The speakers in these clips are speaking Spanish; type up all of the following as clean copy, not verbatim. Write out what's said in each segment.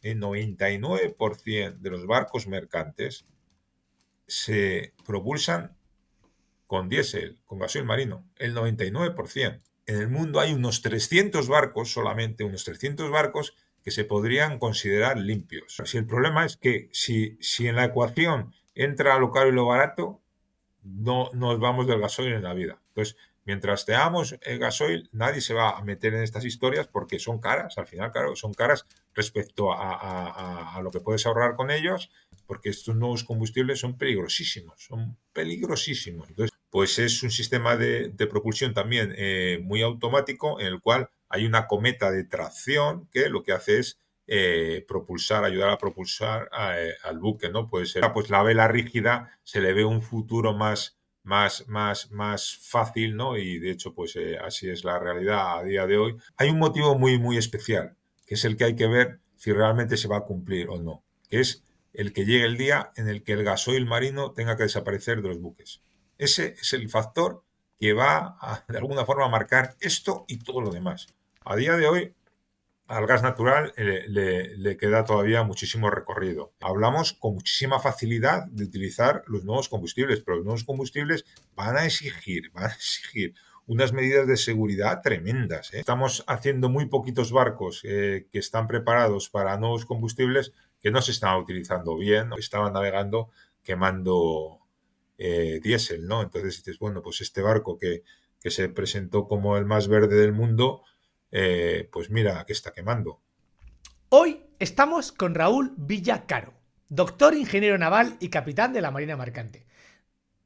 el 99% de los barcos mercantes se propulsan con diésel, con gasoil marino, el 99%. En el mundo hay unos 300 barcos, solamente unos 300 barcos, que se podrían considerar limpios. Si el problema es que si en la ecuación entra lo caro y lo barato, no nos vamos del gasoil en la vida. Entonces, mientras tengamos el gasoil, nadie se va a meter en estas historias porque son caras, al final, claro, son caras respecto a lo que puedes ahorrar con ellos, porque estos nuevos combustibles son peligrosísimos, son peligrosísimos. Entonces, pues es un sistema de propulsión también muy automático en el cual hay una cometa de tracción que lo que hace es propulsar, ayudar a propulsar al buque, ¿no? Puede ser, pues la vela rígida se le ve un futuro más fácil, ¿no? Y de hecho, pues así es la realidad a día de hoy. Hay un motivo muy especial, que es el que hay que ver si realmente se va a cumplir o no, que es el que llegue el día en el que el gasoil marino tenga que desaparecer de los buques. Ese es el factor que va a, de alguna forma, a marcar esto y todo lo demás. A día de hoy, al gas natural le queda todavía muchísimo recorrido. Hablamos con muchísima facilidad de utilizar los nuevos combustibles, pero los nuevos combustibles van a exigir unas medidas de seguridad tremendas, ¿eh? Estamos haciendo muy poquitos barcos que están preparados para nuevos combustibles que no se están utilizando bien, estaban navegando quemando diésel, ¿no? Entonces dices, bueno, pues este barco que se presentó como el más verde del mundo, pues mira que está quemando. Hoy estamos con Raúl Villacaro, doctor ingeniero naval y capitán de la Marina Mercante,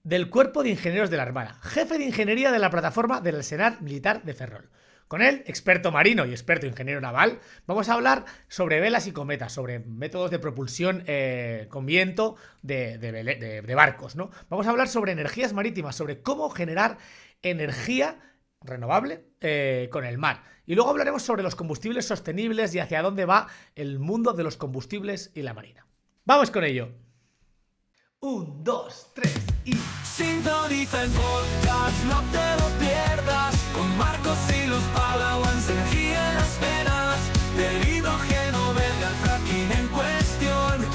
del Cuerpo de Ingenieros de la Armada, jefe de ingeniería de la plataforma del Arsenal Militar de Ferrol. Con él, experto marino y experto ingeniero naval, vamos a hablar sobre velas y cometas, sobre métodos de propulsión con viento de barcos, ¿no? Vamos a hablar sobre energías marítimas, sobre cómo generar energía renovable con el mar. Y luego hablaremos sobre los combustibles sostenibles y hacia dónde va el mundo de los combustibles y la marina. ¡Vamos con ello! Un, dos, tres y... Sintoniza el podcast, no te lo pierdas. Con Marcos y los Padawans, energía en las venas. Del hidrógeno verde al fracking en cuestión.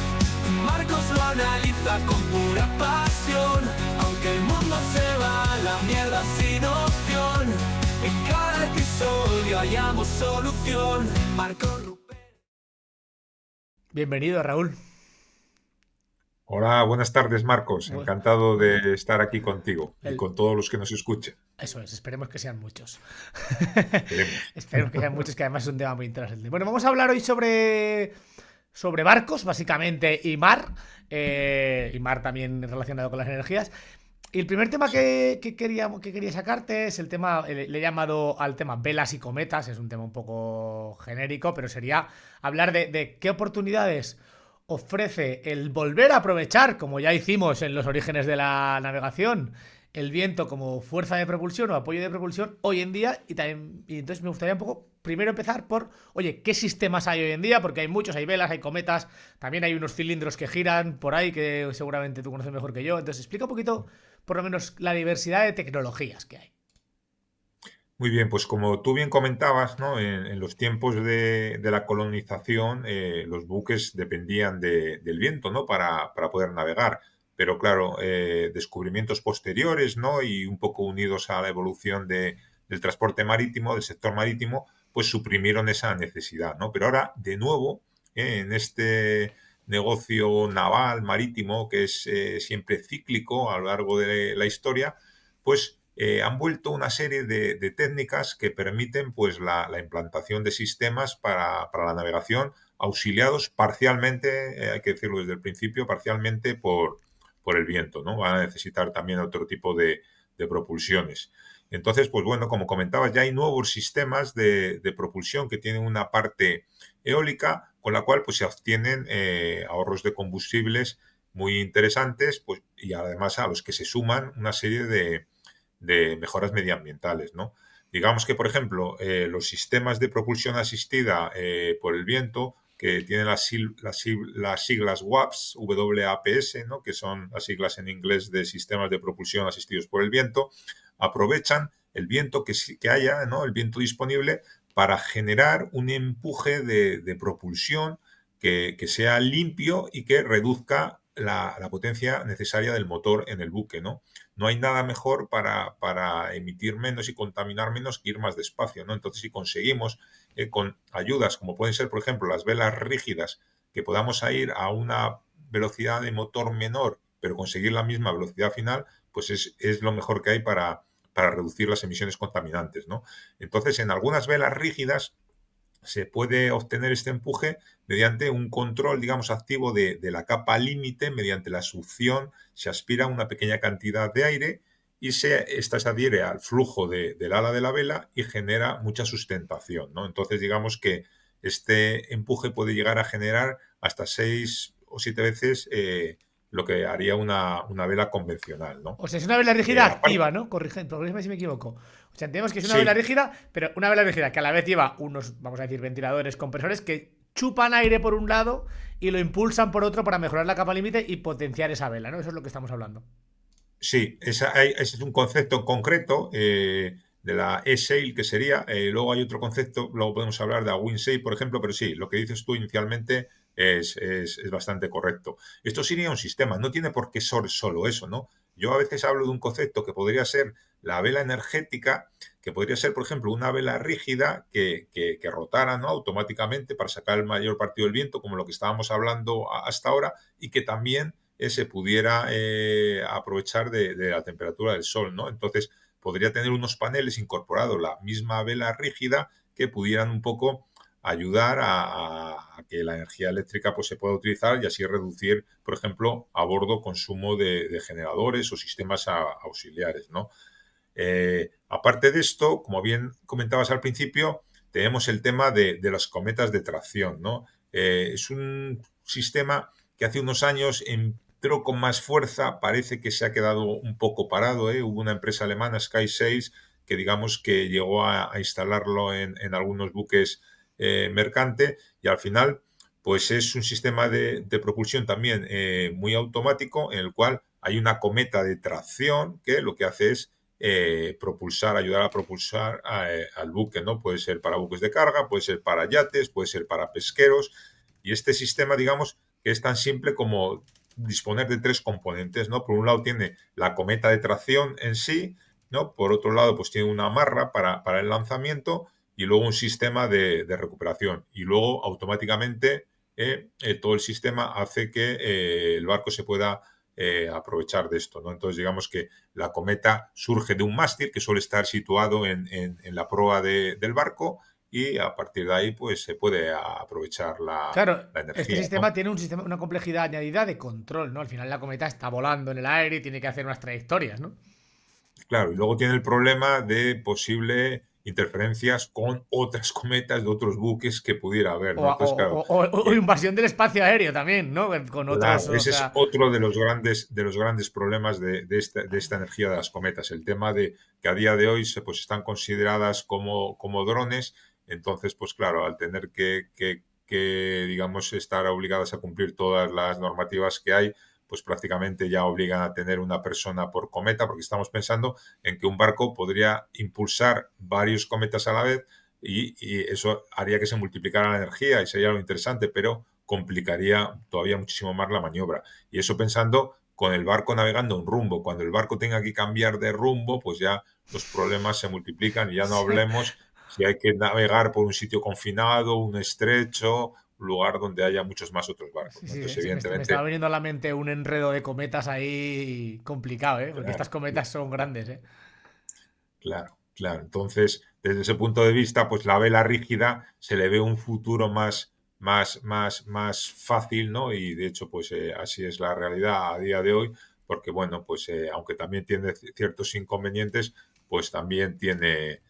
Marcos lo analiza con pura pasión. Aunque el mundo se va a la mierda sin opción, en cada episodio hallamos solución. Marcos Rupert. Bienvenido, Raúl. Hola, buenas tardes, Marcos. Encantado de estar aquí contigo y El- con todos los que nos escuchen. Eso es, esperemos que sean muchos. Esperemos. Esperemos que sean muchos, que además es un tema muy interesante. Bueno, vamos a hablar hoy sobre barcos, básicamente, y mar también relacionado con las energías. Y el primer tema Sí. que quería sacarte es el tema, le he llamado al tema velas y cometas, es un tema un poco genérico, pero sería hablar de qué oportunidades ofrece el volver a aprovechar, como ya hicimos en los orígenes de la navegación, el viento como fuerza de propulsión o apoyo de propulsión hoy en día. Y entonces me gustaría un poco primero empezar por, oye, ¿qué sistemas hay hoy en día? Porque hay muchos, hay velas, hay cometas, también hay unos cilindros que giran por ahí que seguramente tú conoces mejor que yo. Entonces explica un poquito, por lo menos, la diversidad de tecnologías que hay. Muy bien, pues como tú bien comentabas, ¿no? En los tiempos de la colonización, los buques dependían del viento, ¿no? Para poder navegar. Pero claro, descubrimientos posteriores, ¿no? Y un poco unidos a la evolución del transporte marítimo, del sector marítimo, pues suprimieron esa necesidad, ¿no? Pero ahora, de nuevo, en este negocio naval marítimo, que es siempre cíclico a lo largo de la historia, pues han vuelto una serie de técnicas que permiten pues la implantación de sistemas para la navegación auxiliados parcialmente, hay que decirlo desde el principio, parcialmente por el viento, ¿no? Van a necesitar también otro tipo de propulsiones. Entonces, pues bueno, como comentabas, ya hay nuevos sistemas de propulsión que tienen una parte eólica, con la cual pues se obtienen ahorros de combustibles muy interesantes, pues, y además a los que se suman una serie de mejoras medioambientales, ¿no? Digamos que, por ejemplo, los sistemas de propulsión asistida por el viento, que tienen las siglas WAPS, ¿no? Que son las siglas en inglés de sistemas de propulsión asistidos por el viento, aprovechan el viento que haya, ¿no? El viento disponible para generar un empuje de propulsión que sea limpio y que reduzca la potencia necesaria del motor en el buque, ¿no? No hay nada mejor para emitir menos y contaminar menos que ir más despacio, ¿no? Entonces, si conseguimos con ayudas, como pueden ser, por ejemplo, las velas rígidas, que podamos ir a una velocidad de motor menor, pero conseguir la misma velocidad final, pues es lo mejor que hay para reducir las emisiones contaminantes, ¿no? Entonces, en algunas velas rígidas se puede obtener este empuje mediante un control, digamos, activo de la capa límite. Mediante la succión se aspira una pequeña cantidad de aire y esta se adhiere al flujo del ala de la vela y genera mucha sustentación, ¿no? Entonces, digamos que este empuje puede llegar a generar hasta 6 o 7 veces lo que haría una vela convencional, ¿no? O sea, es una vela rígida Aparte, activa, ¿no? Corrígeme si me equivoco. O sea, entendemos que es una vela sí, rígida, pero una vela rígida que a la vez lleva unos, vamos a decir, ventiladores, compresores que chupan aire por un lado y lo impulsan por otro para mejorar la capa límite y potenciar esa vela, ¿no? Eso es lo que estamos hablando. sí, ese es un concepto concreto de la E-Sail, que sería. Luego hay otro concepto, luego podemos hablar de la Windsail, por ejemplo, pero sí, lo que dices tú inicialmente es bastante correcto. Esto sería un sistema, no tiene por qué ser solo eso, ¿no? Yo a veces hablo de un concepto que podría ser la vela energética, que podría ser, por ejemplo, una vela rígida que rotara, ¿no?, automáticamente para sacar el mayor partido del viento, como lo que estábamos hablando hasta ahora, y que también se pudiera aprovechar de la temperatura del sol, ¿no? Entonces, podría tener unos paneles incorporados, la misma vela rígida, que pudieran un poco ayudar a que la energía eléctrica pues, se pueda utilizar y así reducir, por ejemplo, a bordo consumo de generadores o sistemas auxiliares, ¿no? Aparte de esto, como bien comentabas al principio, tenemos el tema de las cometas de tracción, ¿no? Es un sistema que hace unos años entró con más fuerza, parece que se ha quedado un poco parado, ¿eh? Hubo una empresa alemana, Sky 6, que digamos que llegó a instalarlo en algunos buques mercante, y al final pues es un sistema de propulsión también muy automático, en el cual hay una cometa de tracción que lo que hace es ayudar a propulsar al buque, ¿no? Puede ser para buques de carga, puede ser para yates, puede ser para pesqueros, y este sistema, digamos, que es tan simple como disponer de tres componentes, ¿no? Por un lado tiene la cometa de tracción en sí, ¿no? Por otro lado, pues tiene una amarra para el lanzamiento y luego un sistema de recuperación. Y luego, automáticamente, todo el sistema hace que el barco se pueda aprovechar de esto, ¿no? Entonces, digamos que la cometa surge de un mástil que suele estar situado en la proa del barco, y a partir de ahí, pues se puede aprovechar Claro, la este energía, sistema ¿no? tiene un sistema, una complejidad añadida de control, ¿no? Al final la cometa está volando en el aire y tiene que hacer unas trayectorias, ¿no? Claro, y luego tiene el problema de posible interferencias con otras cometas de otros buques que pudiera haber, O, ¿no? o- Entonces, claro, o invasión del espacio aéreo también, ¿no? Con otros, claro, o ese es sea, otro de los grandes problemas de esta energía de las cometas. El tema de que a día de hoy pues, están consideradas como drones. Entonces, pues claro, al tener digamos, estar obligadas a cumplir todas las normativas que hay, pues prácticamente ya obligan a tener una persona por cometa, porque estamos pensando en que un barco podría impulsar varios cometas a la vez, y eso haría que se multiplicara la energía y sería lo interesante, pero complicaría todavía muchísimo más la maniobra. Y eso pensando con el barco navegando en rumbo. Cuando el barco tenga que cambiar de rumbo, pues ya los problemas se multiplican, y ya no sí, hablemos si hay que navegar por un sitio confinado, un estrecho, un lugar donde haya muchos más otros barcos, sí, ¿no? sí, Entonces, me estaba evidentemente, viniendo a la mente un enredo de cometas ahí complicado, ¿eh? Porque estas claro, cometas son grandes, ¿eh? claro, claro. Entonces, desde ese punto de vista, pues la vela rígida se le ve un futuro más fácil, ¿no? Y de hecho, pues así es la realidad a día de hoy, porque bueno, pues aunque también tiene ciertos inconvenientes, pues también tiene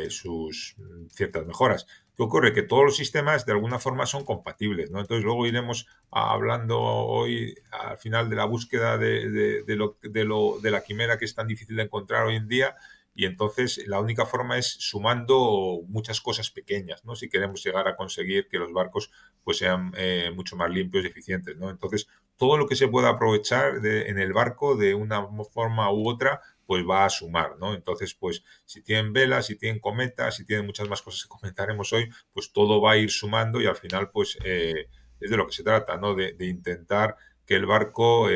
sus ciertas mejoras. ¿Qué ocurre? Que todos los sistemas de alguna forma son compatibles, ¿no? Entonces luego iremos hablando hoy al final de la búsqueda de la quimera, que es tan difícil de encontrar hoy en día, y entonces la única forma es sumando muchas cosas pequeñas, ¿no? Si queremos llegar a conseguir que los barcos pues sean mucho más limpios y eficientes, ¿no? Entonces, todo lo que se pueda aprovechar en el barco de una forma u otra, pues va a sumar, ¿no? Entonces, pues si tienen velas, si tienen cometas, si tienen muchas más cosas que comentaremos hoy, pues todo va a ir sumando y al final, pues es de lo que se trata, ¿no? De intentar que el barco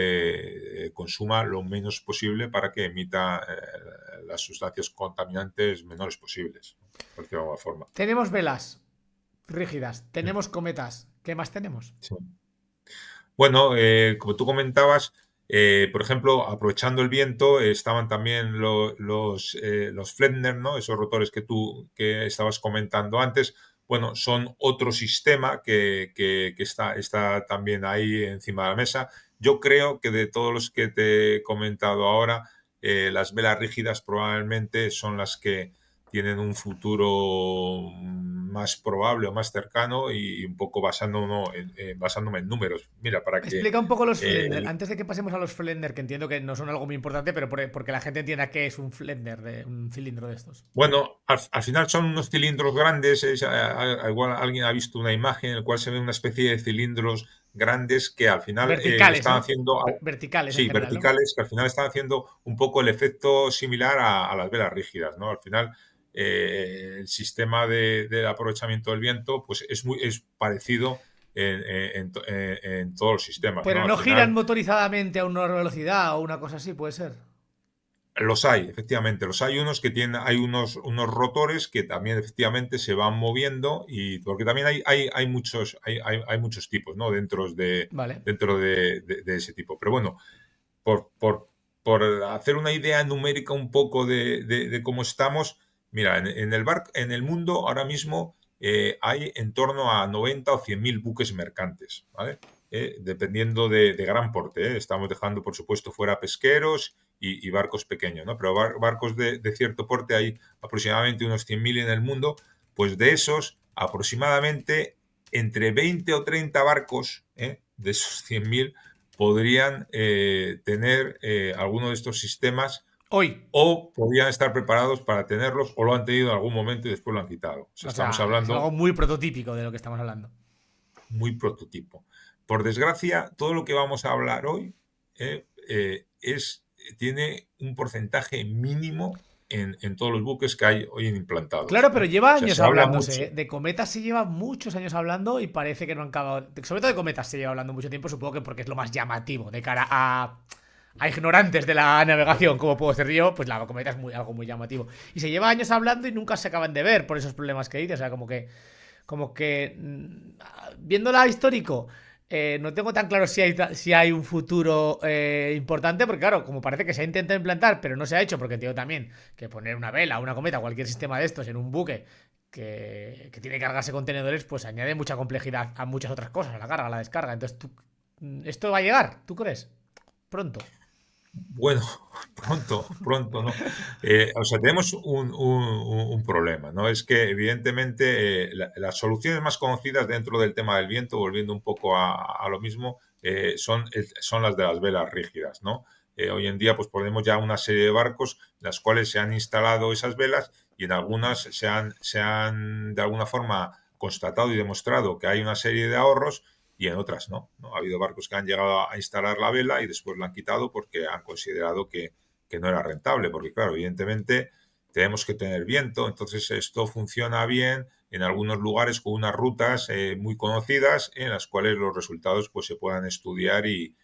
consuma lo menos posible para que emita las sustancias contaminantes menores posibles, ¿no? Por decirlo de alguna forma. Tenemos velas rígidas, tenemos cometas. ¿Qué más tenemos? Sí. Bueno, como tú comentabas, por ejemplo, aprovechando el viento, estaban también los Flettner, ¿no? Esos rotores que estabas comentando antes. Bueno, son otro sistema que está también ahí encima de la mesa. Yo creo que de todos los que te he comentado ahora, las velas rígidas probablemente son las que tienen un futuro más probable o más cercano y un poco basándome en números. Mira, para que... Explica un poco los eh, Flender. Antes de que pasemos a los Flender, que entiendo que no son algo muy importante, pero porque la gente entienda qué es un Flender, un cilindro de estos. Bueno, al final son unos cilindros grandes. Igual alguien ha visto una imagen en la cual se ve una especie de cilindros grandes que al final Verticales, están ¿no? haciendo... Verticales en Sí, general, ¿no? verticales, que al final están haciendo un poco el efecto similar a las velas rígidas, ¿no? Al final, el sistema del aprovechamiento del viento pues es parecido en todos los sistemas, Pero ¿no? Al no giran final, motorizadamente a una velocidad o una cosa así, puede ser. los hay, efectivamente, los hay unos que tienen, hay unos rotores que también efectivamente se van moviendo y porque también hay muchos tipos, ¿no? Vale. Dentro de ese tipo. Pero bueno, por hacer una idea numérica un poco de cómo estamos, mira, en el mundo ahora mismo hay en torno a 90 o 100.000 buques mercantes, ¿vale? Dependiendo de gran porte, ¿eh? Estamos dejando, por supuesto, fuera pesqueros y barcos pequeños, ¿no? Pero barcos de cierto porte hay aproximadamente unos 100.000 en el mundo, pues de esos aproximadamente entre 20 o 30 barcos, de esos 100.000 podrían tener alguno de estos sistemas Hoy. o podrían estar preparados para tenerlos o lo han tenido en algún momento y después lo han quitado. O sea, O estamos sea, es algo hablando muy prototípico de lo que estamos hablando. muy prototipo. Por desgracia, todo lo que vamos a hablar hoy tiene un porcentaje mínimo en todos los buques que hay hoy implantados, Claro, pero ¿eh? lleva O sea, años se habla hablándose, mucho. ¿eh? De cometas se lleva muchos años hablando y parece que no han acabado. Sobre todo de cometas se lleva hablando mucho tiempo, supongo que porque es lo más llamativo de cara a ignorantes de la navegación, como puedo ser yo, pues la cometa es algo muy llamativo. Y se lleva años hablando y nunca se acaban de ver por esos problemas que dices. O sea, como que viéndola histórico, no tengo tan claro si hay un futuro importante, porque claro, como parece que se ha intentado implantar, pero no se ha hecho, porque entiendo también que poner una vela, una cometa, cualquier sistema de estos en un buque que tiene que cargarse contenedores, pues añade mucha complejidad a muchas otras cosas, a la carga, a la descarga. Entonces, ¿esto va a llegar? ¿Tú crees? Pronto. Bueno, pronto, ¿no? O sea, tenemos un problema, ¿no? Es que evidentemente las soluciones más conocidas dentro del tema del viento, volviendo un poco a lo mismo, son las de las velas rígidas, ¿no? Hoy en día pues ponemos ya una serie de barcos en las cuales se han instalado esas velas y en algunas se han de alguna forma constatado y demostrado que hay una serie de ahorros y en otras no. Ha habido barcos que han llegado a instalar la vela y después la han quitado porque han considerado que no era rentable, porque claro, evidentemente tenemos que tener viento, entonces esto funciona bien en algunos lugares con unas rutas muy conocidas en las cuales los resultados pues se puedan estudiar y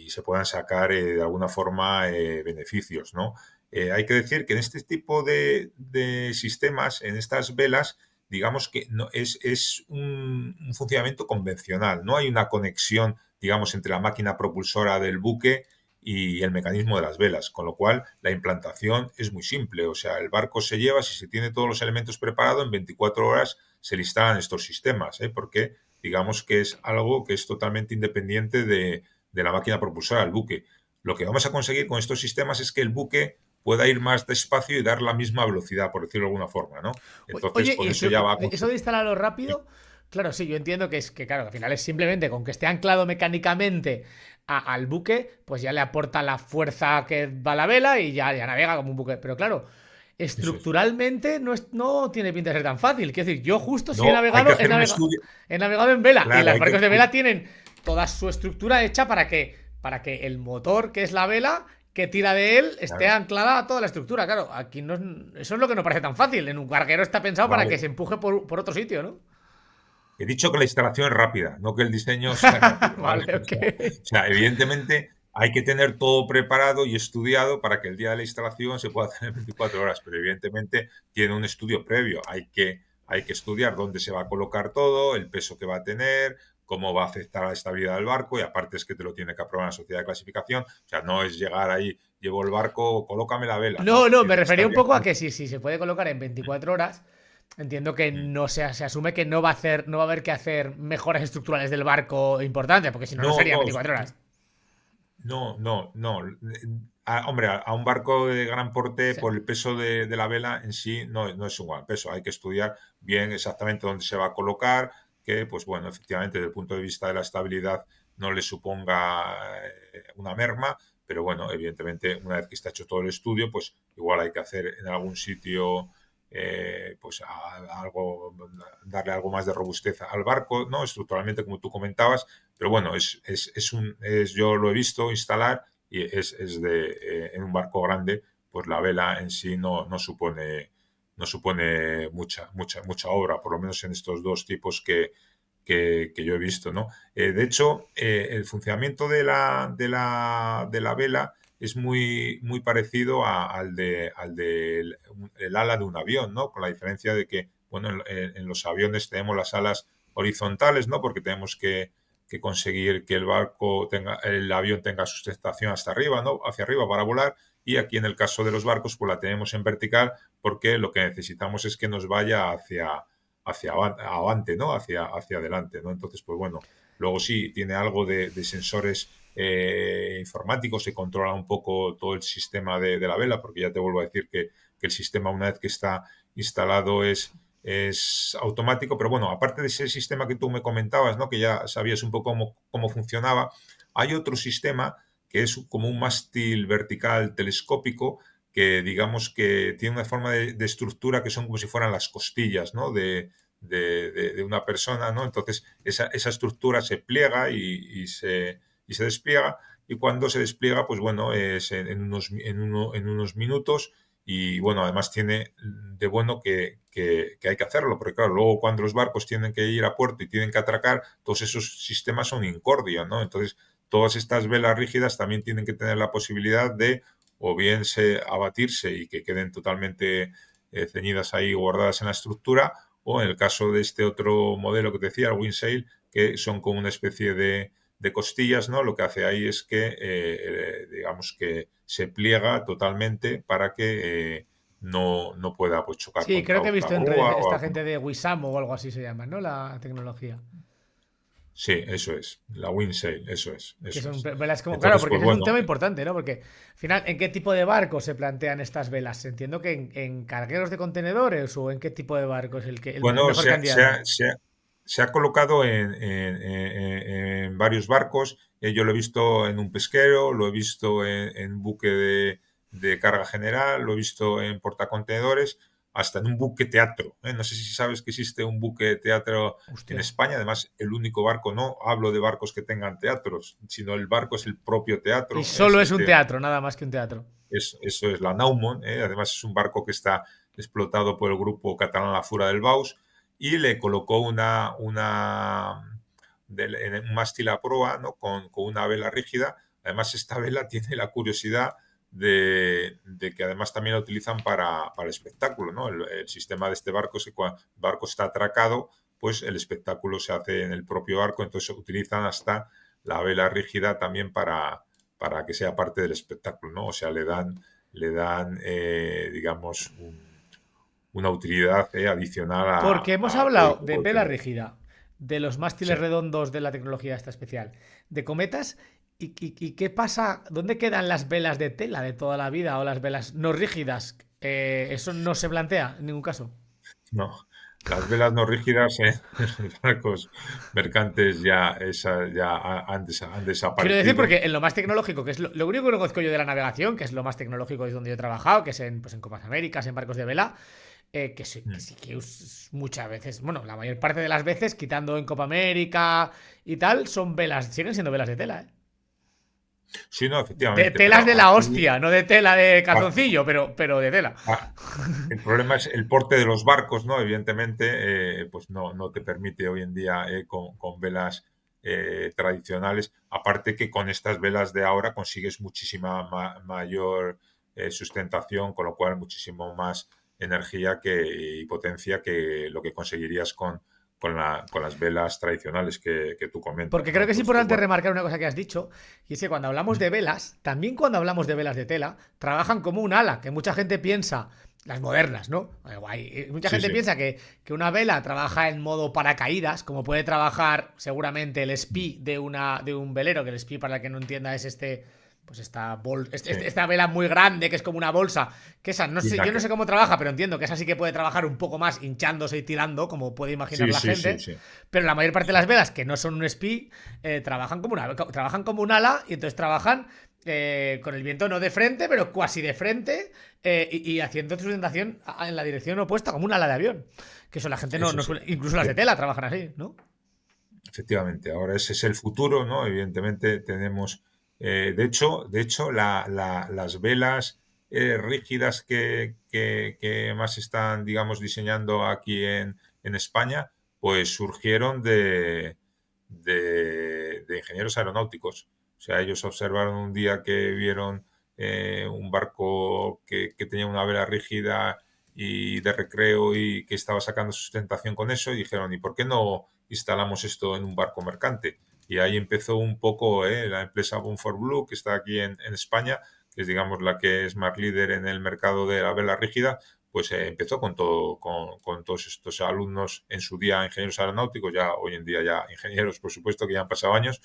se puedan sacar de alguna forma beneficios, ¿no? Hay que decir que en este tipo de sistemas, en estas velas, digamos que no, es un funcionamiento convencional. No hay una conexión, digamos, entre la máquina propulsora del buque y el mecanismo de las velas, con lo cual la implantación es muy simple. O sea, el barco se lleva, si se tiene todos los elementos preparados, en 24 horas se le instalan estos sistemas, porque digamos que es algo que es totalmente independiente de la máquina propulsora del buque. Lo que vamos a conseguir con estos sistemas es que el buque pueda ir más despacio y dar la misma velocidad, por decirlo de alguna forma, ¿no? Entonces, Oye, con y eso ya va... eso de instalarlo rápido, claro, sí, yo entiendo claro, al final es simplemente con que esté anclado mecánicamente al buque, pues ya le aporta la fuerza que va a la vela y ya navega como un buque. Pero claro, estructuralmente no tiene pinta de ser tan fácil. Quiero decir, yo justo si he navegado, he navegado en vela. Claro, y los barcos de vela tienen toda su estructura hecha para que el motor, que es la vela, que tira de él esté Claro. anclada a toda la estructura. Claro, aquí no eso es lo que no parece tan fácil. En un carguero está pensado para que Vale. se empuje por otro sitio, ¿no? He dicho que la instalación es rápida, no que el diseño sea rápido, ¿vale? Vale, ok. O sea, evidentemente hay que tener todo preparado y estudiado para que el día de la instalación se pueda hacer en 24 horas, pero evidentemente tiene un estudio previo. Hay que estudiar dónde se va a colocar todo, el peso que va a tener, cómo va a afectar a la estabilidad del barco, y aparte es que te lo tiene que aprobar la sociedad de clasificación. O sea, no es llegar ahí, llevo el barco, colócame la vela. No, No, no, me tiene que refería estar un bien. poco a que si se puede colocar en 24 horas. Entiendo que Mm. no se asume que no va a haber que hacer mejoras estructurales del barco importantes, porque si no, no No, sería no, 24 horas. no, no, no. Hombre, a un barco de gran porte, Sí. por el peso de la vela en sí, no es un gran peso. Hay que estudiar bien exactamente dónde se va a colocar, que, pues bueno, efectivamente, desde el punto de vista de la estabilidad no le suponga una merma, pero bueno, evidentemente, una vez que está hecho todo el estudio, pues igual hay que hacer en algún sitio, pues darle algo más de robustez al barco, ¿no? Estructuralmente, como tú comentabas, pero bueno, yo lo he visto instalar y en un barco grande, pues la vela en sí no supone mucha obra, por lo menos en estos dos tipos que yo he visto, ¿no? De hecho, el funcionamiento de la vela es muy parecido al de el ala de un avión, ¿no? Con la diferencia de que, bueno, en los aviones tenemos las alas horizontales, ¿no? Porque tenemos que conseguir que el avión tenga sustentación hasta arriba, ¿no? Hacia arriba para volar. Y aquí en el caso de los barcos, pues la tenemos en vertical porque lo que necesitamos es que nos vaya hacia avante, ¿no? Hacia adelante, ¿no? Entonces, pues bueno, luego sí, tiene algo de sensores informáticos, se controla un poco todo el sistema de la vela, porque ya te vuelvo a decir que el sistema, una vez que está instalado, es automático, pero bueno, aparte de ese sistema que tú me comentabas, ¿no? Que ya sabías un poco cómo funcionaba, hay otro sistema que es como un mástil vertical telescópico que digamos que tiene una forma de estructura que son como si fueran las costillas, ¿no? de una persona, ¿no? Entonces esa estructura se pliega y se despliega, y cuando se despliega, pues bueno, es en unos minutos. Y bueno, además tiene de bueno que hay que hacerlo, porque claro, luego cuando los barcos tienen que ir a puerto y tienen que atracar, todos esos sistemas son incordio, ¿no? Entonces, todas estas velas rígidas también tienen que tener la posibilidad de o bien abatirse y que queden totalmente ceñidas ahí, guardadas en la estructura, o en el caso de este otro modelo que te decía, el Windsail, que son como una especie de costillas, ¿no? Lo que hace ahí es que, digamos que se pliega totalmente para que no pueda, pues, chocar Sí, contra creo que he otra visto en grúa redes o esta alguna. gente de Wisamo o algo así se llama, ¿no? La tecnología. Sí, eso es, la Windsail, eso es, Que eso son es. velas como. Claro, Entonces, porque pues ese es un bueno, tema importante, ¿no? Porque al final, ¿en qué tipo de barcos se plantean estas velas? Entiendo que en cargueros de contenedores o en qué tipo de barco es el bueno, mejor candidato. se ha colocado en varios barcos. Yo lo he visto en un pesquero, lo he visto en un buque de carga general, lo he visto en portacontenedores, hasta en un buque teatro. No sé si sabes que existe un buque teatro en Hostia. España. Además, el único barco, no hablo de barcos que tengan teatros, sino el barco es el propio Y teatro. solo es un teatro, nada más que un teatro. Eso es la Naumon. Además, es un barco que está explotado por el grupo catalán La Fura del Baus, y le colocó un mástil a proa, ¿no? Con una vela rígida. Además, esta vela tiene la curiosidad de que además también la utilizan para espectáculo, ¿no? El sistema de este barco es que cuando el barco está atracado, pues el espectáculo se hace en el propio barco, entonces utilizan hasta la vela rígida también para que sea parte del espectáculo, ¿no? O sea, le dan digamos, una utilidad adicional Porque hemos a todo el hablado de juego que vela tiene. rígida, de los Sí. mástiles redondos de la tecnología esta especial, de cometas. ¿Y qué pasa? ¿Dónde quedan las velas de tela de toda la vida o las velas no rígidas? Eso no se plantea en ningún caso. No, las velas no rígidas en los barcos mercantes ya han Quiero decir, desaparecido. porque en lo más tecnológico, que es lo único que conozco yo de la navegación, que es lo más tecnológico, es donde yo he trabajado, que es en Copas Américas, en barcos de vela, que Mm. sí que muchas veces, bueno, la mayor parte de las veces, quitando en Copa América y tal, son velas, siguen siendo velas de tela, ¿eh? Sí, no, De efectivamente, telas pero de la aquí hostia, no de tela de ah, calzoncillo, pero de tela. ah, el problema es el porte de los barcos, ¿no? Evidentemente, pues no te permite hoy en día con velas tradicionales. Aparte que con estas velas de ahora consigues muchísima mayor sustentación, con lo cual muchísimo más energía y potencia que lo que conseguirías con las velas tradicionales que tú comentas, Porque ¿no? creo que es Entonces, pues importante bueno. remarcar una cosa que has dicho, y es que cuando hablamos de velas, también cuando hablamos de velas de tela, trabajan como un ala, que mucha gente piensa, las modernas, ¿no? Mucha Sí, gente sí. piensa que una vela trabaja en modo paracaídas, como puede trabajar seguramente el SPI de un velero, que el SPI, para el que no entienda, es pues Sí. esta vela muy grande, que es como una bolsa, que esa, no sé, yo no sé Pinnacle. cómo trabaja, pero entiendo que esa sí que puede trabajar un poco más hinchándose y tirando, como puede imaginar Sí, la sí, sí, gente. sí. Pero la mayor parte de Sí. las velas que no son un SPI trabajan como un ala y entonces trabajan con el viento no de frente, pero cuasi de frente y haciendo sustentación en la dirección opuesta, como un ala de avión. Que eso la gente Eso no sí. suele. Incluso las de tela trabajan así, ¿no? Efectivamente, ahora ese es el futuro, ¿no? Evidentemente tenemos, de hecho, las velas rígidas que más están, digamos, diseñando aquí en España, pues surgieron de ingenieros aeronáuticos. O sea, ellos observaron un día que vieron un barco que tenía una vela rígida y de recreo y que estaba sacando sustentación con eso y dijeron, ¿y por qué no instalamos esto en un barco mercante? Y ahí empezó un poco la empresa Boom for Blue, que está aquí en España, que es, digamos, la que es más líder en el mercado de la vela rígida, pues empezó con todos estos alumnos en su día ingenieros aeronáuticos, ya hoy en día ya ingenieros, por supuesto, que ya han pasado años,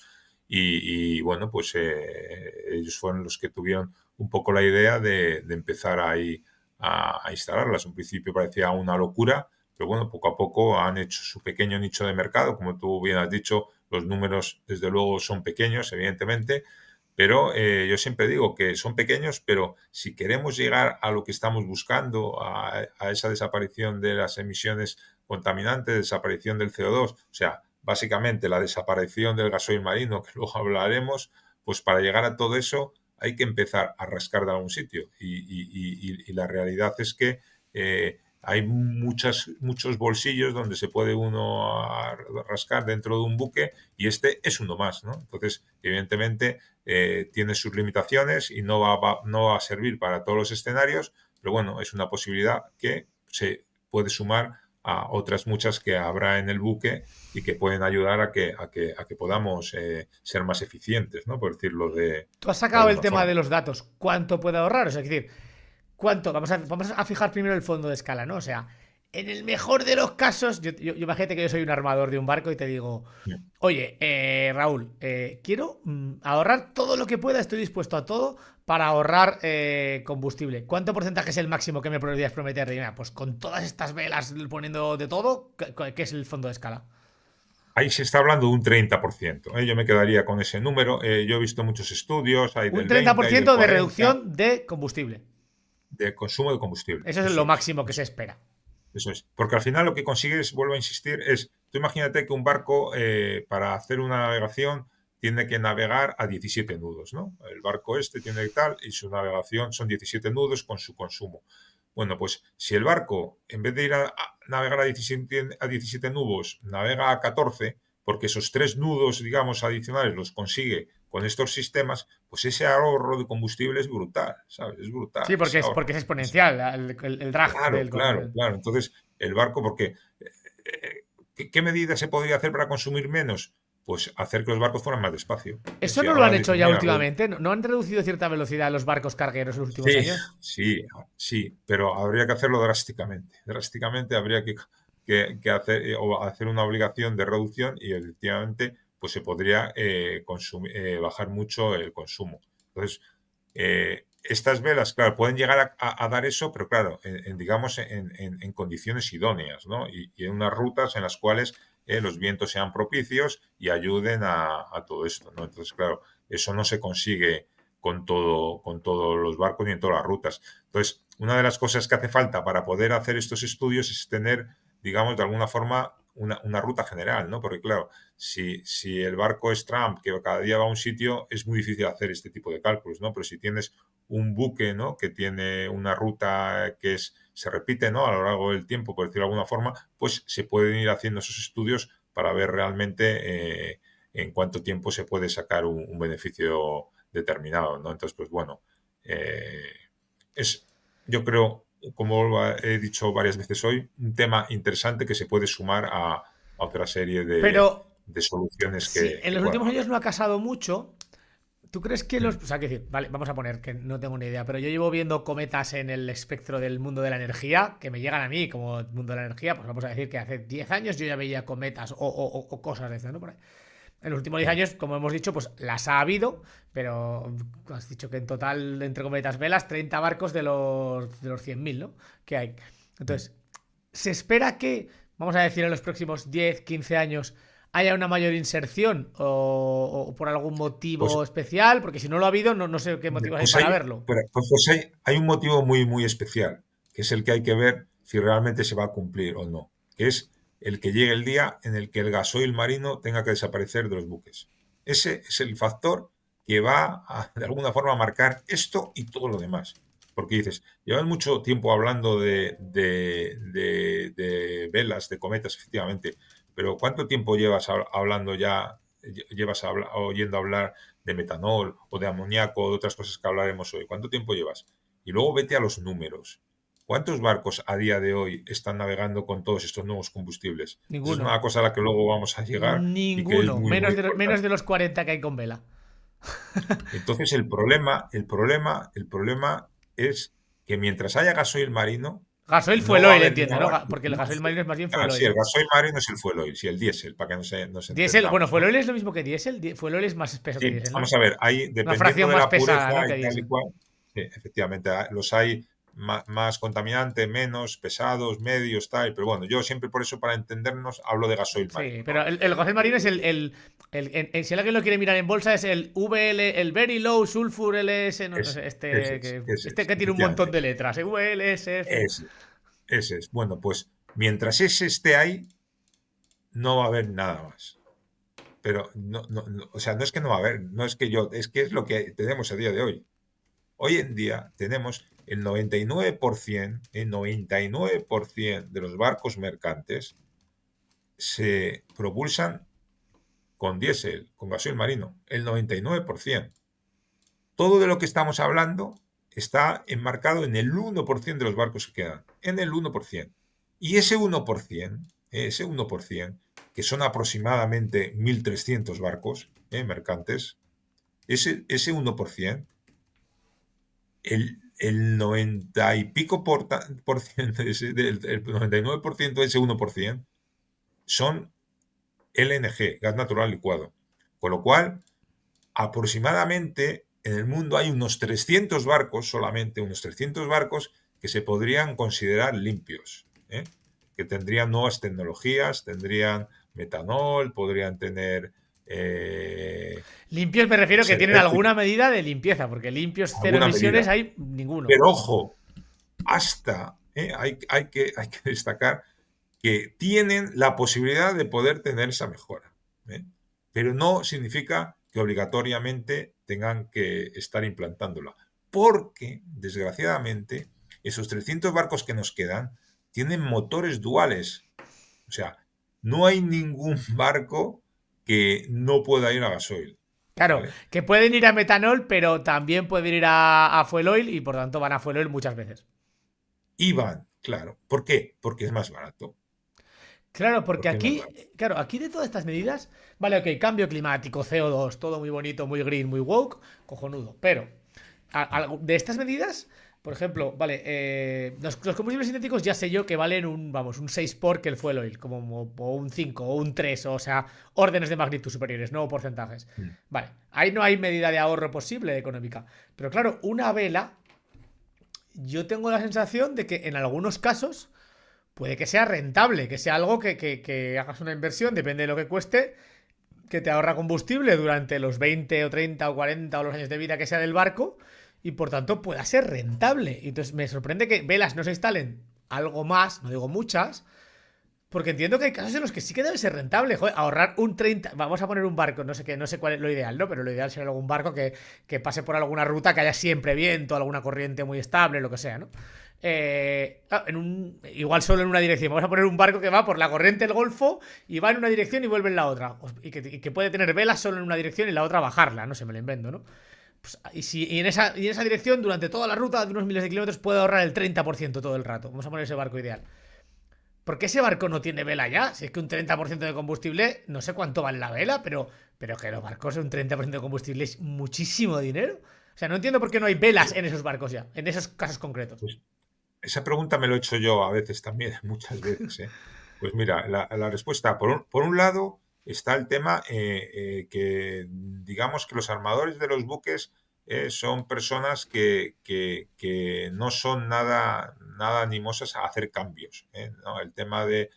bueno, pues ellos fueron los que tuvieron un poco la idea de empezar ahí a instalarlas. En principio parecía una locura, pero bueno, poco a poco han hecho su pequeño nicho de mercado. Como tú bien has dicho, los números desde luego son pequeños, evidentemente, pero yo siempre digo que son pequeños, pero si queremos llegar a lo que estamos buscando, a esa desaparición de las emisiones contaminantes, desaparición del CO2, o sea, básicamente la desaparición del gasoil marino, que luego hablaremos, pues para llegar a todo eso hay que empezar a rascar de algún sitio. Y la realidad es que hay muchos bolsillos donde se puede uno rascar dentro de un buque y este es uno más, ¿no? Entonces, evidentemente, tiene sus limitaciones y no va a servir para todos los escenarios, pero bueno, es una posibilidad que se puede sumar a otras muchas que habrá en el buque y que pueden ayudar a que podamos ser más eficientes, ¿no? Por decirlo Tú has de sacado el alguna tema de forma. los datos. ¿Cuánto puede ahorrar? O sea, es decir, ¿cuánto? Vamos a fijar primero el fondo de escala, ¿no? O sea, en el mejor de los casos, imagínate que yo soy un armador de un barco y te digo, oye, Raúl, quiero ahorrar todo lo que pueda, estoy dispuesto a todo para ahorrar combustible. ¿Cuánto porcentaje es el máximo que me podrías prometer? Y mira, pues con todas estas velas poniendo de todo, ¿qué es el fondo de escala? Ahí se está hablando de un 30%, ¿eh? Yo me quedaría con ese número. Yo he visto muchos estudios, hay Un del treinta por 20, hay del ciento de 40, reducción de combustible. de consumo de combustible. Eso es lo Eso es. máximo que se espera. Eso es. Porque al final lo que consigues, vuelvo a insistir, es, tú imagínate que un barco para hacer una navegación tiene que navegar a 17 nudos, ¿no? El barco este tiene tal y su navegación son 17 nudos con su consumo. Bueno, pues si el barco, en vez de ir a navegar a 17 nudos, navega a 14, porque esos 3 nudos, digamos, adicionales los consigue con estos sistemas, pues ese ahorro de combustible es brutal, ¿sabes? Es brutal Sí, ese porque ahorro. es exponencial el drag Claro, claro, claro. Entonces, el barco, porque ¿qué medidas se podría hacer para consumir menos? Pues hacer que los barcos fueran más despacio. Eso Si no lo ahora han hecho dicen, ya mira, últimamente. ¿No han reducido cierta velocidad los barcos cargueros en los últimos sí, años? sí, sí, pero habría que hacerlo drásticamente. Drásticamente habría que hacer, o hacer una obligación de reducción y efectivamente pues se podría bajar mucho el consumo. Entonces, estas velas, claro, pueden llegar a dar eso, pero claro, digamos en condiciones idóneas, ¿no? Y en unas rutas en las cuales los vientos sean propicios y ayuden a todo esto, ¿no? Entonces, claro, eso no se consigue con todos los barcos ni en todas las rutas. Entonces, una de las cosas que hace falta para poder hacer estos estudios es tener, digamos, de alguna forma, una ruta general, ¿no? Porque claro, si el barco es Trump, que cada día va a un sitio, es muy difícil hacer este tipo de cálculos, ¿no? Pero si tienes un buque, ¿no? Que tiene una ruta que se repite, ¿no? A lo largo del tiempo, por decirlo de alguna forma, pues se pueden ir haciendo esos estudios para ver realmente en cuánto tiempo se puede sacar un beneficio determinado, ¿no? Entonces, pues bueno, eh, es, yo creo, como he dicho varias veces hoy, un tema interesante que se puede sumar a otra serie Pero de soluciones si en que los puedan últimos años haber. no ha casado mucho, ¿tú crees que los... Mm. O sea, que decir, vale, vamos a poner que no tengo ni idea, pero yo llevo viendo cometas en el espectro del mundo de la energía, que me llegan a mí como mundo de la energía, pues vamos a decir que hace 10 años yo ya veía cometas o cosas de estas, ¿no? Por ahí. En los últimos 10 Mm. años, como hemos dicho, pues las ha habido, pero has dicho que en total, entre cometas velas, 30 barcos de los 100.000, ¿no? Que hay. Mm. Entonces, se espera que, vamos a decir, en los próximos 10, 15 años haya una mayor inserción o por algún Pues, motivo especial, porque si no lo ha habido, no sé qué motivos hay pues para hay, verlo. hay un motivo muy, muy especial, que es el que hay que ver si realmente se va a cumplir o no, que es el que llegue el día en el que el gasoil marino tenga que desaparecer de los buques. Ese es el factor que va a, de alguna forma, a marcar esto y todo lo demás. Porque dices, llevan mucho tiempo hablando de velas, de cometas, efectivamente, pero ¿cuánto tiempo llevas hablando ya, oyendo hablar de metanol o de amoníaco o de otras cosas que hablaremos hoy? ¿Cuánto tiempo llevas? Y luego vete a los números. ¿Cuántos barcos a día de hoy están navegando con todos estos nuevos combustibles? Esa es Ninguno. una cosa a la que luego vamos a llegar y que es Ninguno. muy, muy Menos importante. de los 40 que hay con vela. Entonces el problema es que mientras haya gasoil marino, Gasoil no fuel va a oil, haber entiendo, ¿no? nada. Porque el gasoil marino es más bien fuel Sí, oil, el ¿no? gasoil marino es el fuel oil, sí, el diésel, para que nos Diésel, bueno, entendamos, fuel ¿no? oil es lo mismo que diésel. Fuel oil es más espeso que Sí, diésel, ¿no? vamos a ver, hay, Una dependiendo fracción de más la pesada, ¿no? pureza Que y tal y diésel. cual, sí, efectivamente, los hay más contaminantes, menos pesados, medios, tal, pero bueno, yo siempre por eso, para entendernos, hablo de gasoil marino, Sí, ¿no? pero el gasoil marino es si alguien lo quiere mirar en bolsa, es el VL, el Very Low Sulfur LS, no sé, este que tiene un montón Efectivamente, de letras, VLSF. ese, ese es. Bueno, pues mientras ese esté ahí, no va a haber nada más. Pero o sea, no es que no va a haber, no es que es que es lo que tenemos a día de hoy. Hoy en día tenemos el 99% de los barcos mercantes se propulsan con diésel, con gasoil marino, el 99%. Todo de lo que estamos hablando está enmarcado en el 1% de los barcos que quedan, en el 1%. Y ese 1%, que son aproximadamente 1.300 barcos mercantes, ese 1%, el 90 y pico por ciento el 99% de ese 1% son LNG, gas natural licuado. Con lo cual, aproximadamente en el mundo hay unos 300 barcos, solamente unos 300 barcos, que se podrían considerar limpios, ¿eh? Que tendrían nuevas tecnologías, tendrían metanol, podrían tener Limpios me refiero que ser tienen eléctricos, alguna medida de limpieza, porque limpios cero alguna emisiones medida. hay ninguno. Pero ojo, hay que destacar que tienen la posibilidad de poder tener esa mejora, ¿eh? Pero no significa que obligatoriamente tengan que estar implantándola, porque, desgraciadamente, esos 300 barcos que nos quedan tienen motores duales. O sea, no hay ningún barco que no pueda ir a gasoil, Claro, ¿vale? que pueden ir a metanol, pero también pueden ir a fuel oil y por tanto van a fuel oil muchas veces. Y van, claro. ¿Por qué? Porque es más barato. Claro, porque Porque es más aquí, barato. claro, aquí de todas estas medidas, vale, ok, cambio climático, CO2, todo muy bonito, muy green, muy woke, cojonudo. Pero de estas medidas, por ejemplo, vale, los combustibles sintéticos ya sé yo que valen un 6 por que el fuel oil, como o un 5 o un 3, o sea, órdenes de magnitud superiores, no porcentajes. Mm. Vale, ahí no hay medida de ahorro posible económica. Pero claro, una vela, yo tengo la sensación de que en algunos casos puede que sea rentable, que sea algo que hagas una inversión, depende de lo que cueste, que te ahorra combustible durante los 20 o 30 o 40 o los años de vida que sea del barco y por tanto pueda ser rentable. Y entonces me sorprende que velas no se instalen algo más, no digo muchas, Porque entiendo que hay casos en los que sí que debe ser rentable, joder, ahorrar un 30. Vamos a poner un barco, no sé qué, no sé cuál es lo ideal, ¿no? Pero lo ideal sería algún barco que pase por alguna ruta que haya siempre viento, alguna corriente muy estable, lo que sea, ¿no? Igual solo en una dirección. Vamos a poner un barco que va por la corriente del Golfo y va en una dirección y vuelve en la otra. Y que puede tener velas solo en una dirección y la otra bajarla, no sé, me lo invento, ¿no? Pues, y en esa dirección, durante toda la ruta de unos miles de kilómetros, puede ahorrar el 30% todo el rato. Vamos a poner ese barco ideal. ¿Por qué ese barco no tiene vela ya? Si es que un 30% de combustible, no sé cuánto vale la vela, pero que los barcos un 30% de combustible es muchísimo dinero. O sea, no entiendo por qué no hay velas en esos barcos ya, en esos casos concretos. Pues esa pregunta me lo he hecho yo a veces también, muchas veces, ¿eh? Pues mira, la respuesta, por un lado, está el tema que digamos que los armadores de los buques son personas que no son nada animosas a hacer cambios, ¿eh? ¿No? El tema de